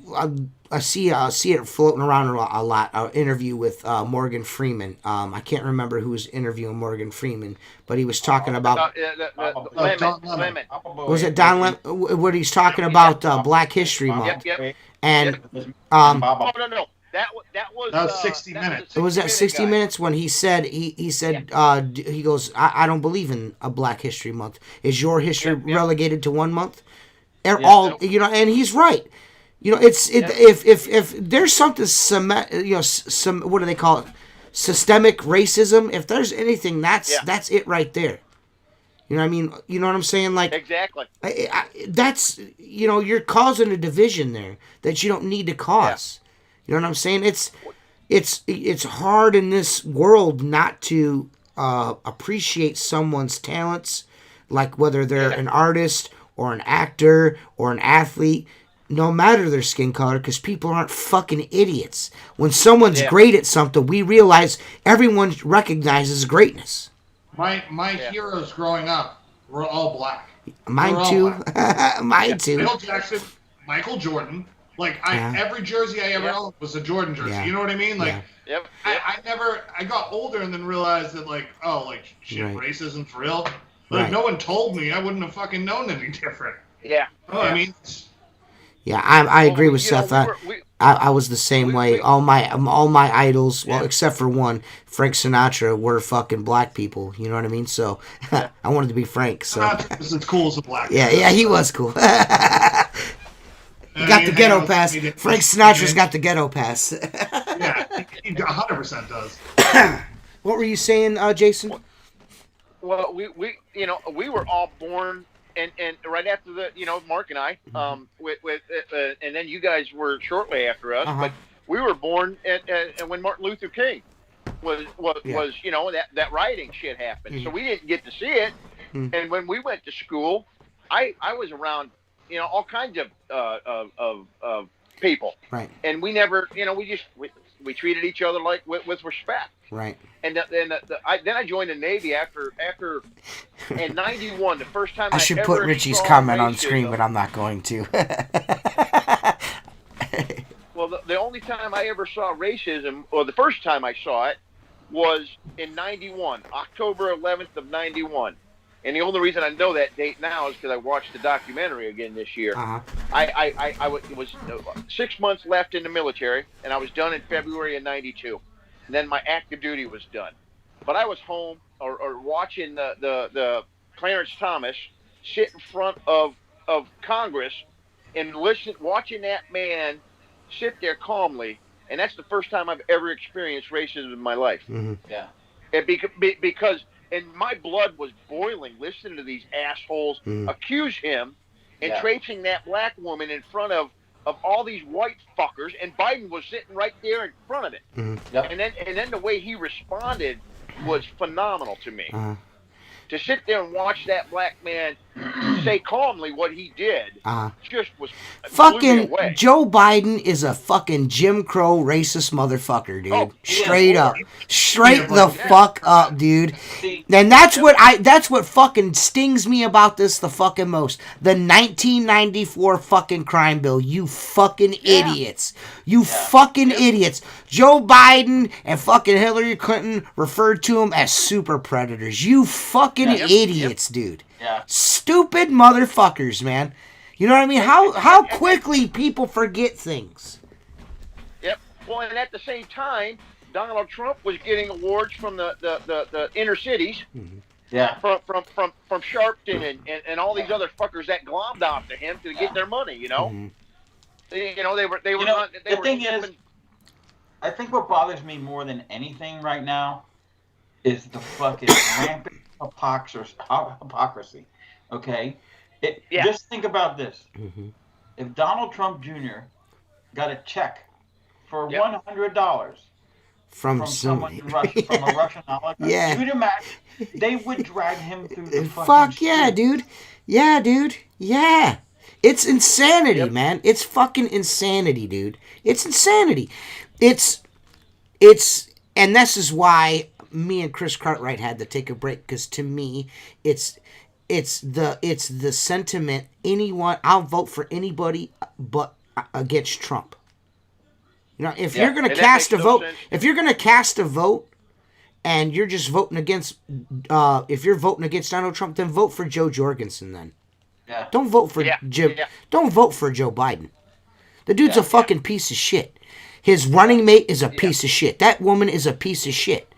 [SPEAKER 1] I see it floating around a lot. An interview with Morgan Freeman. I can't remember who was interviewing Morgan Freeman, but he was talking about
[SPEAKER 2] Lemon.
[SPEAKER 1] Was it Don Lemon? What he's talking about Black History Month.
[SPEAKER 2] Yep.
[SPEAKER 1] And
[SPEAKER 2] no. That was
[SPEAKER 4] 60 Minutes.
[SPEAKER 1] It was at 60 Minutes when he said he goes, I don't believe in a Black History Month. Is your history relegated to 1 month? And he's right. If there's something what do they call it? Systemic racism. If there's anything, that's it right there. You know what I mean? You know what I'm saying? Like
[SPEAKER 2] exactly.
[SPEAKER 1] That's you're causing a division there that you don't need to cause. You know what I'm saying? It's hard in this world not to appreciate someone's talents, like whether they're an artist or an actor or an athlete. no matter their skin color, because people aren't fucking idiots. When someone's great at something, we realize everyone recognizes greatness.
[SPEAKER 4] My heroes growing up were all black.
[SPEAKER 1] Mine too. Mine too.
[SPEAKER 4] Michael Jackson, Michael Jordan. Like every jersey I ever owned was a Jordan jersey.
[SPEAKER 1] Yeah.
[SPEAKER 4] You know what I mean? Like
[SPEAKER 2] Yep.
[SPEAKER 4] I got older and then realized that racism's real. But if no one told me, I wouldn't have fucking known any different.
[SPEAKER 2] Yeah.
[SPEAKER 4] I mean.
[SPEAKER 1] Yeah, I agree with Seth. I was the same way. All my idols, well, except for one, Frank Sinatra, were fucking black people. You know what I mean? So I wanted to be Frank. So
[SPEAKER 4] Sinatra was as cool as a black.
[SPEAKER 1] Yeah, he was cool. He got the ghetto pass. Frank Sinatra's got the ghetto pass.
[SPEAKER 4] Yeah, he 100% does.
[SPEAKER 1] What were you saying, Jason?
[SPEAKER 2] Well, we were all born. And right after Mark and I, and then you guys were shortly after us, but we were born and when Martin Luther King was that rioting shit happened, so we didn't get to see it. And when we went to school, I was around all kinds of people, right? And we never we treated each other like with respect. Right. And then I joined the Navy after in '91, the first time
[SPEAKER 1] I should put Richie's comment on screen, but I'm not going to.
[SPEAKER 2] Well, the only time I ever saw racism, or the first time I saw it, was in '91, October 11th of '91. And the only reason I know that date now is because I watched the documentary again this year. It was 6 months left in the military, and I was done in February of '92. And then my active duty was done. But I was home or watching the Clarence Thomas sit in front of Congress and watching that man sit there calmly. And that's the first time I've ever experienced racism in my life. Mm-hmm. Yeah. Because my blood was boiling listening to these assholes accuse him and tracing that black woman in front of all these white fuckers, and Biden was sitting right there in front of it. Mm-hmm. Yep. And then the way he responded was phenomenal to me. To sit there and watch that black man say calmly what he did just was
[SPEAKER 1] fucking Joe Biden is a fucking Jim Crow racist motherfucker, dude. Straight up. Straight the fuck up, dude. And that's what fucking stings me about this the fucking most. The 1994 fucking crime bill, you fucking idiots. You fucking idiots. Joe Biden and fucking Hillary Clinton referred to him as super predators. You fucking idiots, dude. Yeah. Stupid motherfuckers, man. You know what I mean? How quickly people forget things.
[SPEAKER 2] Yep. Well, and at the same time, Donald Trump was getting awards from the inner cities. Mm-hmm. Yeah. From Sharpton and all these other fuckers that glommed onto him to get their money. You know. Mm-hmm. They were.
[SPEAKER 3] The thing is, I think what bothers me more than anything right now is the fucking rampant hypocrisy. Okay? Just think about this. Mm-hmm. If Donald Trump Jr. got a check for $100 from someone from a Russian oligarch, you'd imagine they would drag him through the fucking street.
[SPEAKER 1] Dude. Yeah, dude. Yeah. It's insanity, man. It's fucking insanity, dude. It's insanity. It's and this is why me and Chris Cartwright had to take a break, because to me, it's the sentiment. I'll vote for anybody but against Trump. You know, if you're gonna cast a vote, and you're just voting against, if you're voting against Donald Trump, then vote for Joe Jorgensen. Then, don't vote for Jim. Yeah. Don't vote for Joe Biden. The dude's a fucking piece of shit. His running mate is a piece of shit. That woman is a piece of shit.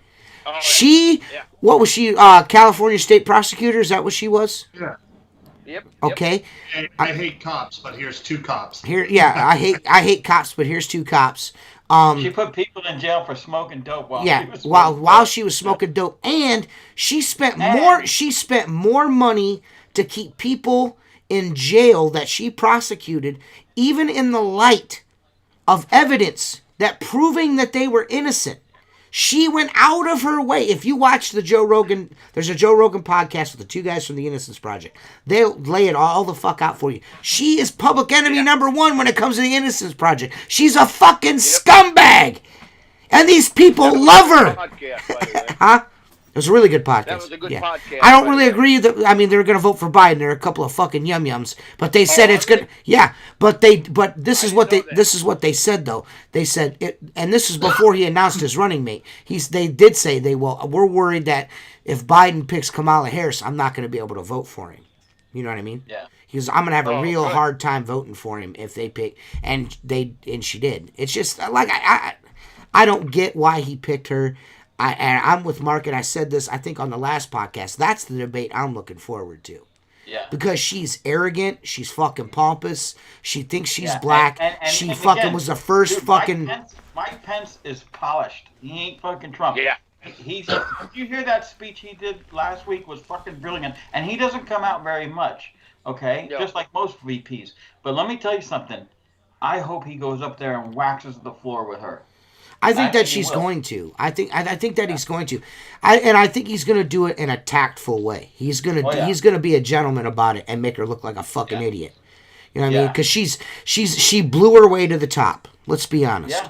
[SPEAKER 1] What was she? California state prosecutor? Is that what she was?
[SPEAKER 4] Yeah.
[SPEAKER 2] Yep.
[SPEAKER 1] Okay.
[SPEAKER 4] I hate cops, but here's two cops.
[SPEAKER 1] I hate cops, but here's two cops.
[SPEAKER 3] She put people in jail for smoking dope
[SPEAKER 1] while she was smoking dope, and she spent more money to keep people in jail that she prosecuted, even in the light of evidence that proving that they were innocent. She went out of her way. If you watch the Joe Rogan, there's a Joe Rogan podcast with the two guys from the Innocence Project. They'll lay it all the fuck out for you. She is public enemy number one when it comes to the Innocence Project. She's a fucking scumbag. And these people love her.
[SPEAKER 2] Podcast, by the way.
[SPEAKER 1] Huh? It was a really good podcast.
[SPEAKER 2] That was a good podcast.
[SPEAKER 1] I don't really agree that. I mean, they're going to vote for Biden. They're a couple of fucking yum-yums, but they said it's good. Yeah, but this is what they said though. They said it, and this is before he announced his running mate. They did say we're worried that if Biden picks Kamala Harris, I'm not going to be able to vote for him. You know what I mean?
[SPEAKER 3] Yeah.
[SPEAKER 1] He goes, I'm going to have a real
[SPEAKER 2] good.
[SPEAKER 1] hard time voting for him if they pick, and she did. It's just like I don't get why he picked her. And I'm with Mark, and I said this, I think, on the last podcast. That's the debate I'm looking forward to.
[SPEAKER 3] Yeah.
[SPEAKER 1] Because she's arrogant. She's fucking pompous. She thinks she's black.
[SPEAKER 3] And
[SPEAKER 1] she
[SPEAKER 3] again,
[SPEAKER 1] fucking was the first
[SPEAKER 3] dude,
[SPEAKER 1] fucking...
[SPEAKER 3] Mike Pence is polished. He ain't fucking Trump.
[SPEAKER 2] Yeah.
[SPEAKER 3] Did you hear that speech he did last week? Was fucking brilliant. And he doesn't come out very much, okay?
[SPEAKER 2] No.
[SPEAKER 3] Just like most VPs. But let me tell you something. I hope he goes up there and waxes the floor with her.
[SPEAKER 1] I think that she's going to. I think that he's going to. I think he's going to do it in a tactful way. He's going to be a gentleman about it and make her look like a fucking idiot. You know what I mean? Because she blew her way to the top. Let's be honest.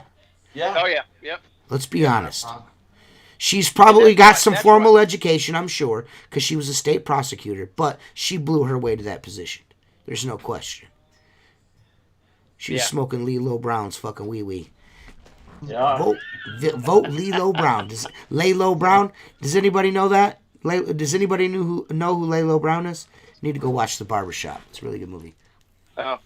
[SPEAKER 3] Yeah.
[SPEAKER 2] Oh yeah. Yep.
[SPEAKER 1] Let's be honest. She's probably got some formal education, I'm sure, because she was a state prosecutor, but she blew her way to that position. There's no question. She was smoking Lilo Brown's fucking wee-wee.
[SPEAKER 3] Yeah.
[SPEAKER 1] Vote Lilo Brown. Lalo Brown? Does anybody know that? Does anybody know who Lalo Brown is? You need to go watch The Barbershop. It's a really good movie.
[SPEAKER 2] Oh.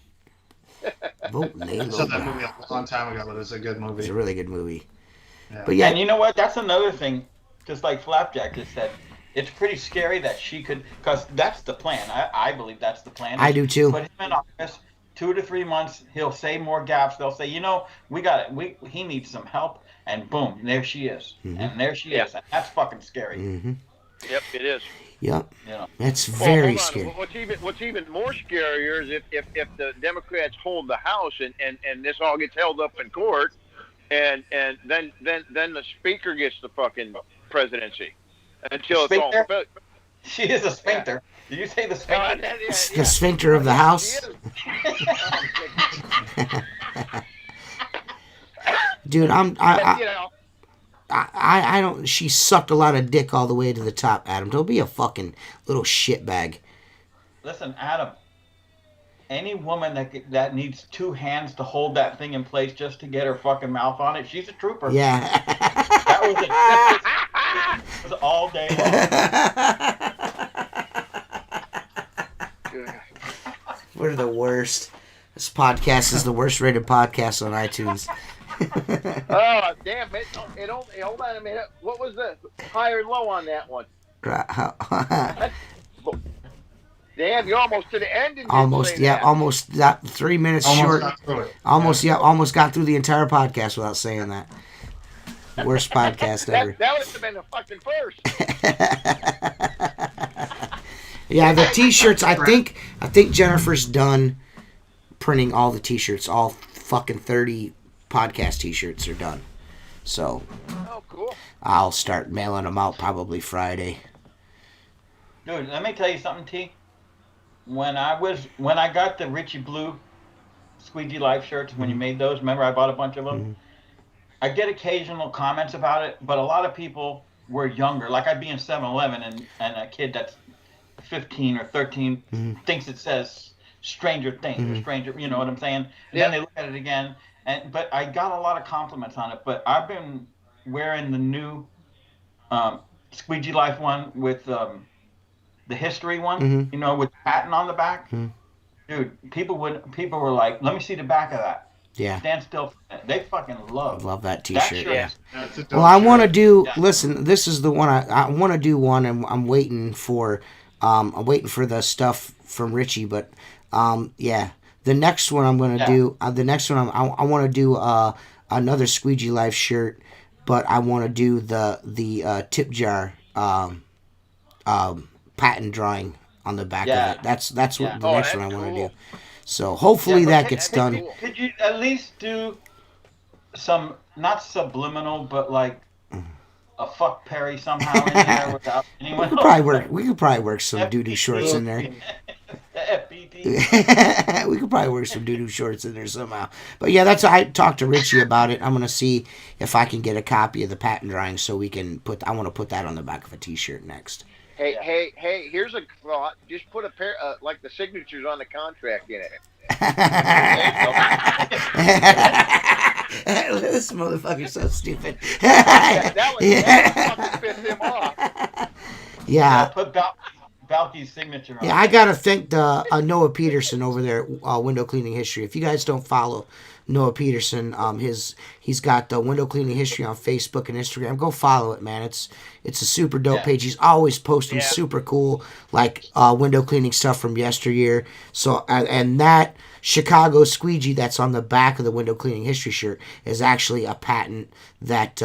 [SPEAKER 1] Vote Lalo
[SPEAKER 4] I saw that
[SPEAKER 1] Brown.
[SPEAKER 4] movie a long time ago, but it's a good movie.
[SPEAKER 1] It's a really good movie.
[SPEAKER 4] Yeah.
[SPEAKER 1] But yeah,
[SPEAKER 3] And you know what? That's another thing. Just like Flapjack just said, it's pretty scary that she could, because that's the plan. I believe that's the plan.
[SPEAKER 1] I do too.
[SPEAKER 3] Put him in office. 2 to 3 months, he'll say more gaps. They'll say, we got it. He needs some help, and boom, there she is, and there she is. And that's fucking scary.
[SPEAKER 1] Mm-hmm.
[SPEAKER 2] Yep, it is.
[SPEAKER 1] Yep.
[SPEAKER 3] You know.
[SPEAKER 1] That's very
[SPEAKER 2] hold on.
[SPEAKER 1] scary.
[SPEAKER 2] What's even more scarier is if the Democrats hold the House and this all gets held up in court, and then the Speaker gets the fucking presidency until it's all.
[SPEAKER 3] Sphincter? She is a sphincter. Did you say the sphincter?
[SPEAKER 1] The sphincter of the house. Dude, I don't. She sucked a lot of dick all the way to the top, Adam. Don't be a fucking little shitbag.
[SPEAKER 3] Listen, Adam. Any woman that needs 2 hands to hold that thing in place just to get her fucking mouth on it, she's a trooper.
[SPEAKER 1] Yeah.
[SPEAKER 3] That was all day long.
[SPEAKER 1] We're the worst. This podcast is the worst rated podcast on iTunes.
[SPEAKER 2] Oh, damn it. Hold on a minute. What was the high or low on that one? Damn, you're almost to the end.
[SPEAKER 1] Almost got 3 minutes short. Almost got through the entire podcast without saying that. Worst podcast ever.
[SPEAKER 2] That would have been the fucking first.
[SPEAKER 1] Yeah, the t-shirts, I think Jennifer's done printing all the t-shirts. All fucking 30 podcast t-shirts are done. So,
[SPEAKER 2] cool.
[SPEAKER 1] I'll start mailing them out probably Friday.
[SPEAKER 3] Dude, let me tell you something, T. When I got the Richie Blue Squeegee Life shirts, when you made those, remember I bought a bunch of them? Mm-hmm. I get occasional comments about it, but a lot of people were younger. Like I'd be in 7-Eleven and a kid that's 15 or 13 thinks it says Stranger Things or Stranger, you know what I'm saying? And then they look at it again. But I got a lot of compliments on it. But I've been wearing the new Squeegee Life one with the history one, with the patent on the back. Dude, people were like, let me see the back of that.
[SPEAKER 1] Yeah.
[SPEAKER 3] Stand still. They fucking love
[SPEAKER 1] that t-shirt.
[SPEAKER 3] That
[SPEAKER 1] well, I want to do. Listen, this is the one I want to do one, and I'm waiting for. I'm waiting for the stuff from Richie, but the next one I'm gonna do. The next one I want to do another Squeegee Life shirt, but I want to do the tip jar patent drawing on the back of it. That's what the next one I want to do. So hopefully that gets done.
[SPEAKER 3] Could you at least do some, not subliminal, but like a fuck Perry somehow in there without anyone
[SPEAKER 1] We could probably work some doo-doo shorts in there.
[SPEAKER 3] FBT.
[SPEAKER 1] We could probably work some doo-doo shorts in there somehow. But yeah, I talked to Richie about it. I'm gonna see if I can get a copy of the patent drawing so we can I want to put that on the back of a T-shirt next.
[SPEAKER 2] Hey! Here's a thought. Just put a pair, like the signatures on the contract in it.
[SPEAKER 1] This motherfucker's so stupid.
[SPEAKER 2] that would fucking piss him off.
[SPEAKER 1] Yeah.
[SPEAKER 3] Put Balky's signature on.
[SPEAKER 1] Yeah, I gotta thank the Noah Peterson over there, Window Cleaning History. If you guys don't follow Noah Peterson, he's got the Window Cleaning History on Facebook and Instagram. Go follow it, man. It's a super dope page. He's always posting super cool window cleaning stuff from yesteryear. So and that Chicago Squeegee that's on the back of the Window Cleaning History shirt is actually a patent that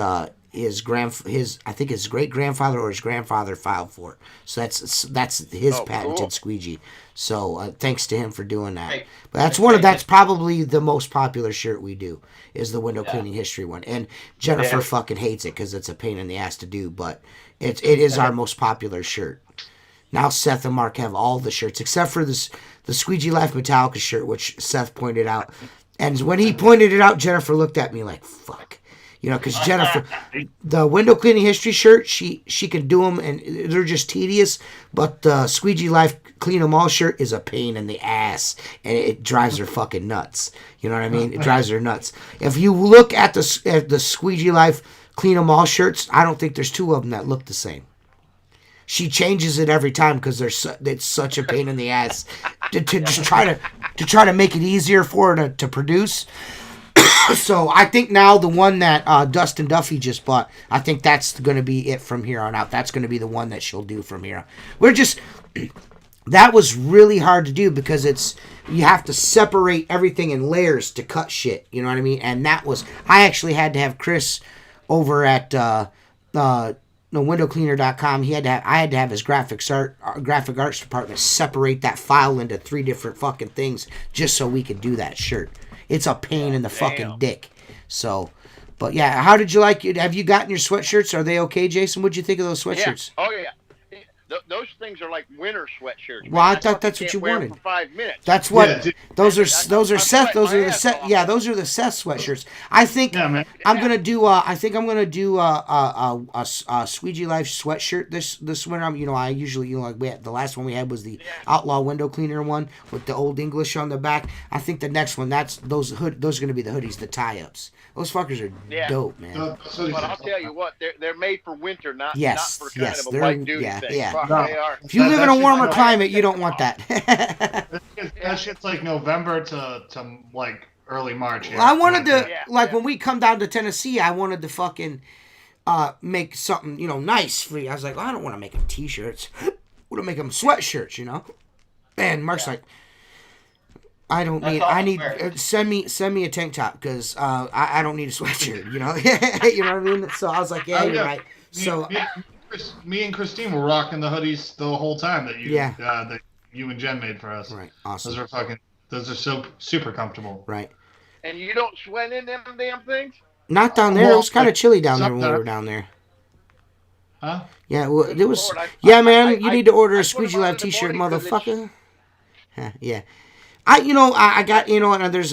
[SPEAKER 1] his great grandfather or his grandfather filed for. So that's his patented
[SPEAKER 2] cool.
[SPEAKER 1] Squeegee. So thanks to him for doing that.
[SPEAKER 3] Hey,
[SPEAKER 1] But that's probably the most popular shirt we do is the Window Cleaning History one. And Jennifer fucking hates it because it's a pain in the ass to do, but it is our most popular shirt. Now Seth and Mark have all the shirts except for the Squeegee Life Metallica shirt, which Seth pointed out. And when he pointed it out, Jennifer looked at me like, fuck. You know, because Jennifer, the Window Cleaning History shirt, she can do them, and they're just tedious. But the Squeegee Life Clean 'em All shirt is a pain in the ass, and it drives her fucking nuts. You know what I mean? It drives her nuts. If you look at the Squeegee Life Clean 'em All shirts, I don't think there's two of them that look the same. She changes it every time because it's such a pain in the ass to just try to make it easier for her to produce. So I think now the one that Dustin Duffy just bought, I think that's going to be it from here on out. That's going to be the one that she'll do from here. That was really hard to do because you have to separate everything in layers to cut shit. You know what I mean? And I actually had to have Chris over at windowcleaner.com. I had to have his graphic arts department separate that file into 3 different fucking things just so we could do that shirt. It's a pain in the fucking dick. So, but yeah, how did you like it? Have you gotten your sweatshirts? Are they okay, Jason? What'd you think of those sweatshirts?
[SPEAKER 2] Yeah. Oh yeah. Those things are like winter sweatshirts.
[SPEAKER 1] Well, I thought that's what you wanted.
[SPEAKER 2] For 5 minutes.
[SPEAKER 1] That's what those are Seth. Those are the Seth sweatshirts. I think I'm gonna do. I think I'm gonna do a Squeegee Life sweatshirt this winter. I usually the last one we had was the Outlaw Window Cleaner one with the Old English on the back. I think the next one those are gonna be the hoodies, the tie ups. Those fuckers are dope, man.
[SPEAKER 2] But I'll tell you what, they're made for winter, not for kind of a
[SPEAKER 1] they're
[SPEAKER 2] light duty thing.
[SPEAKER 1] Yeah.
[SPEAKER 2] Fuck, they are.
[SPEAKER 1] If you live in a warmer climate, you don't want that.
[SPEAKER 4] That shit's like November to like early March.
[SPEAKER 1] Well, I wanted to when we come down to Tennessee, I wanted to fucking make something nice for you. I was like, I don't want to make them t-shirts. I want to make them sweatshirts, And Mark's like, I need send me a tank top because I don't need a sweatshirt. You know what I mean. So I was like, you're right. So
[SPEAKER 4] me and Christine were rocking the hoodies the whole time that you and Jen made for us.
[SPEAKER 1] Right, awesome.
[SPEAKER 4] Those are so super comfortable.
[SPEAKER 1] Right.
[SPEAKER 2] And you don't sweat in them damn things?
[SPEAKER 1] Not down there. It was kind of chilly down there when we were down there.
[SPEAKER 4] Huh?
[SPEAKER 1] Yeah, well, it was. Man, you need to order a Squeegee Live t-shirt, motherfucker. Yeah. I got, and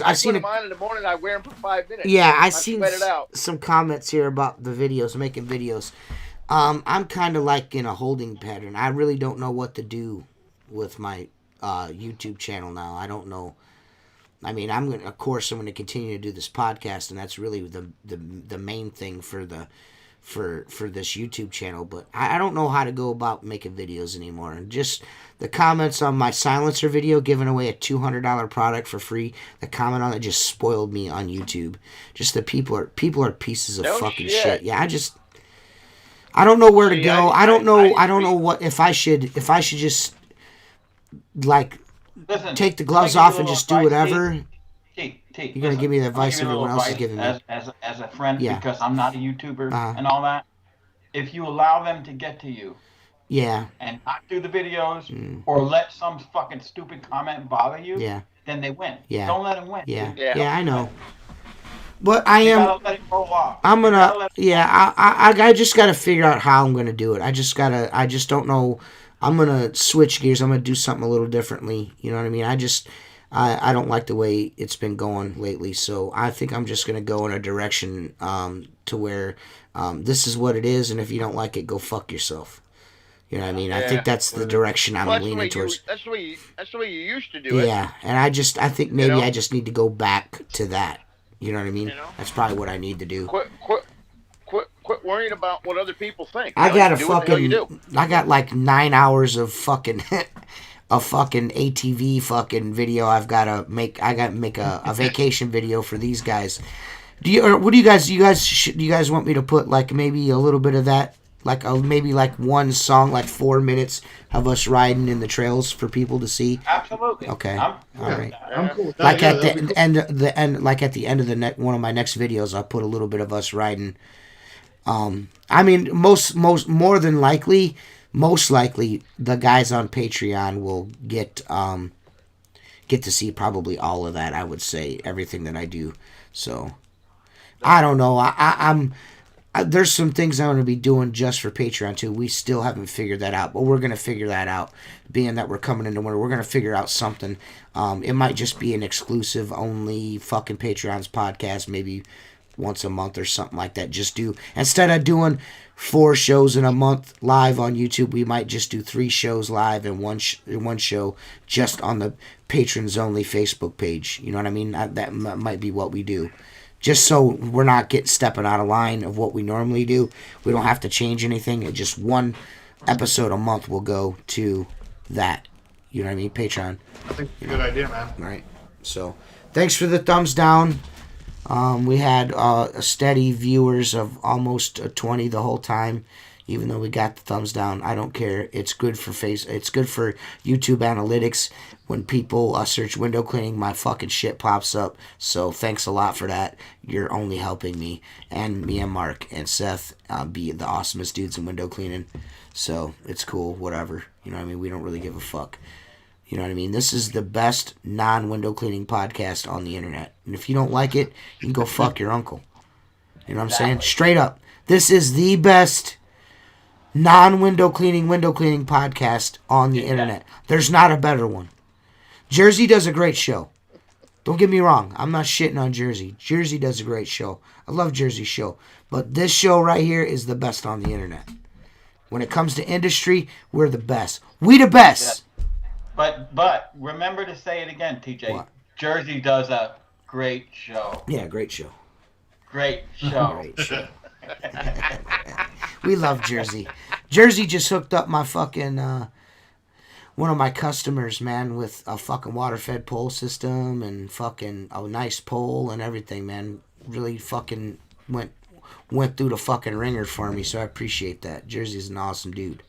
[SPEAKER 1] I've seen
[SPEAKER 2] it. Mine in the morning, I wear them for 5 minutes.
[SPEAKER 1] Yeah, I've seen some comments here about the videos, making videos. I'm kind of like in a holding pattern. I really don't know what to do with my YouTube channel now. I don't know. I mean, I'm going to continue to do this podcast, and that's really the main thing for this YouTube channel. But I don't know how to go about making videos anymore. And just the comments on my silencer video, giving away a $200 product for free, the comment on it just spoiled me on YouTube. Just the people are pieces of fucking shit. Yeah, I don't know where to go. I don't know what if I should just take the gloves off and just do whatever. You're gonna give me the advice everyone else is giving me
[SPEAKER 3] as a friend because I'm not a YouTuber and all that. If you allow them to get to you, and not do the videos or let some fucking stupid comment bother you, then they win. Don't let them win.
[SPEAKER 1] Yeah, I know. But I
[SPEAKER 3] You
[SPEAKER 1] am.
[SPEAKER 3] gotta let it roll off.
[SPEAKER 1] I'm
[SPEAKER 3] You gotta
[SPEAKER 1] gonna.
[SPEAKER 3] let-
[SPEAKER 1] Yeah. I just gotta figure out how I'm gonna do it. I just don't know. I'm gonna switch gears. I'm gonna do something a little differently. You know what I mean? I don't like the way it's been going lately. So I think I'm just gonna go in a direction to where this is what it is, and if you don't like it, go fuck yourself. You know what I mean? I think that's the direction I'm
[SPEAKER 2] Well, that's the
[SPEAKER 1] leaning
[SPEAKER 2] way
[SPEAKER 1] towards.
[SPEAKER 2] that's the way you used to do it.
[SPEAKER 1] Yeah, and I think maybe
[SPEAKER 2] know?
[SPEAKER 1] I just need to go back to that. You know what I mean?
[SPEAKER 2] You know?
[SPEAKER 1] That's probably what I need to do.
[SPEAKER 2] Quit worrying about what other people think.
[SPEAKER 1] I got
[SPEAKER 2] do what the hell you do.
[SPEAKER 1] I got like 9 hours of fucking a fucking ATV fucking video. I gotta make a vacation video for these guys. What do you guys do you guys want me to put like maybe a little bit of that, like maybe like one song, like 4 minutes of us riding in the trails for people to see?
[SPEAKER 3] Absolutely.
[SPEAKER 1] Okay.
[SPEAKER 3] I'm
[SPEAKER 1] All right.
[SPEAKER 4] I'm cool with that.
[SPEAKER 1] Like
[SPEAKER 4] Yeah,
[SPEAKER 1] at
[SPEAKER 4] that'd be
[SPEAKER 1] the
[SPEAKER 4] cool.
[SPEAKER 1] end, like at the end of one of my next videos, I'll put a little bit of us riding. I mean, most likely, the guys on Patreon will get to see probably all of that. I would say everything that I do. So I don't know. There's some things I'm going to be doing just for Patreon too. We still haven't figured that out, but we're going to figure that out. Being that we're coming into winter, we're going to figure out something. It might just be an exclusive only fucking Patreon's podcast, maybe once a month or something like that. Just do, instead of doing 4 shows in a month live on YouTube, we might just do 3 shows live and one show just on the patrons only Facebook page. You know what I mean? That might be what we do. Just so we're not stepping out of line of what we normally do. We don't have to change anything. It just one episode a month will go to that. You know what I mean? Patreon.
[SPEAKER 4] I think it's a good idea, man.
[SPEAKER 1] Right. So, thanks for the thumbs down. We had a steady viewers of almost 20 the whole time. Even though we got the thumbs down, I don't care. It's good for It's good for YouTube analytics. When people search window cleaning, my fucking shit pops up. So thanks a lot for that. You're only helping me and Mark and Seth be the awesomest dudes in window cleaning. So it's cool, whatever. You know what I mean? We don't really give a fuck. You know what I mean? This is the best non-window cleaning podcast on the internet. And if you don't like it, you can go fuck your uncle. You know what I'm saying? Straight up. This is the best non-window cleaning podcast on the internet. There's not a better one. Jersey does a great show. Don't get me wrong. I'm not shitting on Jersey. Jersey does a great show. I love Jersey's show. But this show right here is the best on the internet. When it comes to industry, we're the best. We the best.
[SPEAKER 3] But remember to say it again, TJ.
[SPEAKER 1] What?
[SPEAKER 3] Jersey does a great show.
[SPEAKER 1] Yeah, great show.
[SPEAKER 3] Great show.
[SPEAKER 1] Great show. We love Jersey. Jersey just hooked up my fucking one of my customers, man, with a fucking water-fed pole system and fucking a nice pole and everything, man. Really fucking went through the fucking ringer for me, so I appreciate that. Jersey's an awesome dude.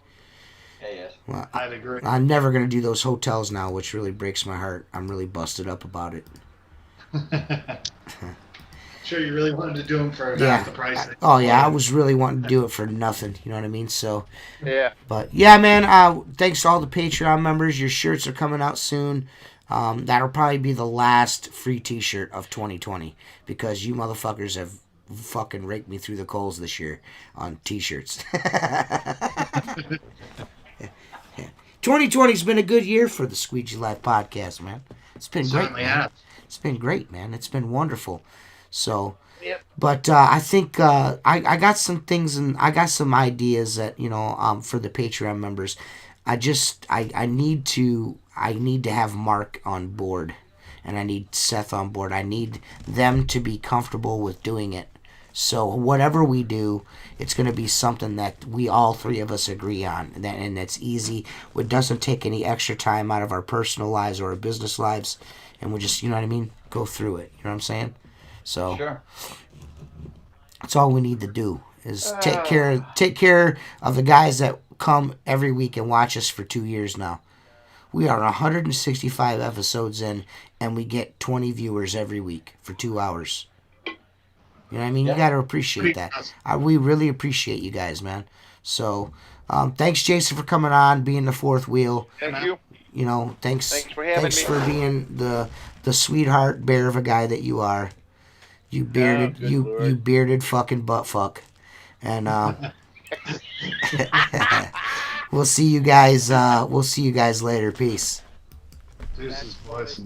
[SPEAKER 3] Yeah, yes.
[SPEAKER 1] Well,
[SPEAKER 4] I'd agree.
[SPEAKER 1] I'm never gonna do those hotels now, which really breaks my heart. I'm really busted up about it.
[SPEAKER 4] Sure, you really wanted to do them for
[SPEAKER 1] Yeah.
[SPEAKER 4] half the price.
[SPEAKER 1] Oh yeah, I was really wanting to do it for nothing. You know what I mean? So.
[SPEAKER 2] Yeah.
[SPEAKER 1] But yeah, man, thanks to all the Patreon members. Your shirts are coming out soon. That'll probably be the last free t-shirt of 2020 because you motherfuckers have fucking raked me through the coals this year on t-shirts. 2020's been a good year for the Squeegee Life podcast, man. It's been great,
[SPEAKER 4] Certainly
[SPEAKER 1] man.
[SPEAKER 4] has.
[SPEAKER 1] It's been great, man. It's been wonderful. So,
[SPEAKER 2] Yep.
[SPEAKER 1] but I think I got some things and I got some ideas that for the Patreon members. I need to have Mark on board, and I need Seth on board. I need them to be comfortable with doing it. So whatever we do, it's going to be something that we all 3 of us agree on, and that's easy. It doesn't take any extra time out of our personal lives or our business lives, and we just, you know what I mean, go through it. You know what I'm saying? So
[SPEAKER 3] Sure.
[SPEAKER 1] that's all we need to do is take care of the guys that come every week and watch us for 2 years now. We are 165 episodes in, and we get 20 viewers every week for 2 hours. You know what I mean?
[SPEAKER 3] Yeah.
[SPEAKER 1] You got to appreciate that. We really appreciate you guys, man. So, thanks, Jason, for coming on, being the 4th wheel.
[SPEAKER 2] Thank you.
[SPEAKER 1] You know, thanks
[SPEAKER 2] Thanks for having me.
[SPEAKER 1] for being the sweetheart bear of a guy that you are. You bearded,
[SPEAKER 2] good
[SPEAKER 1] you
[SPEAKER 2] Lord.
[SPEAKER 1] bearded fucking butt fuck. And we'll see you guys. We'll see you guys later. Peace.
[SPEAKER 4] Deuces, boys.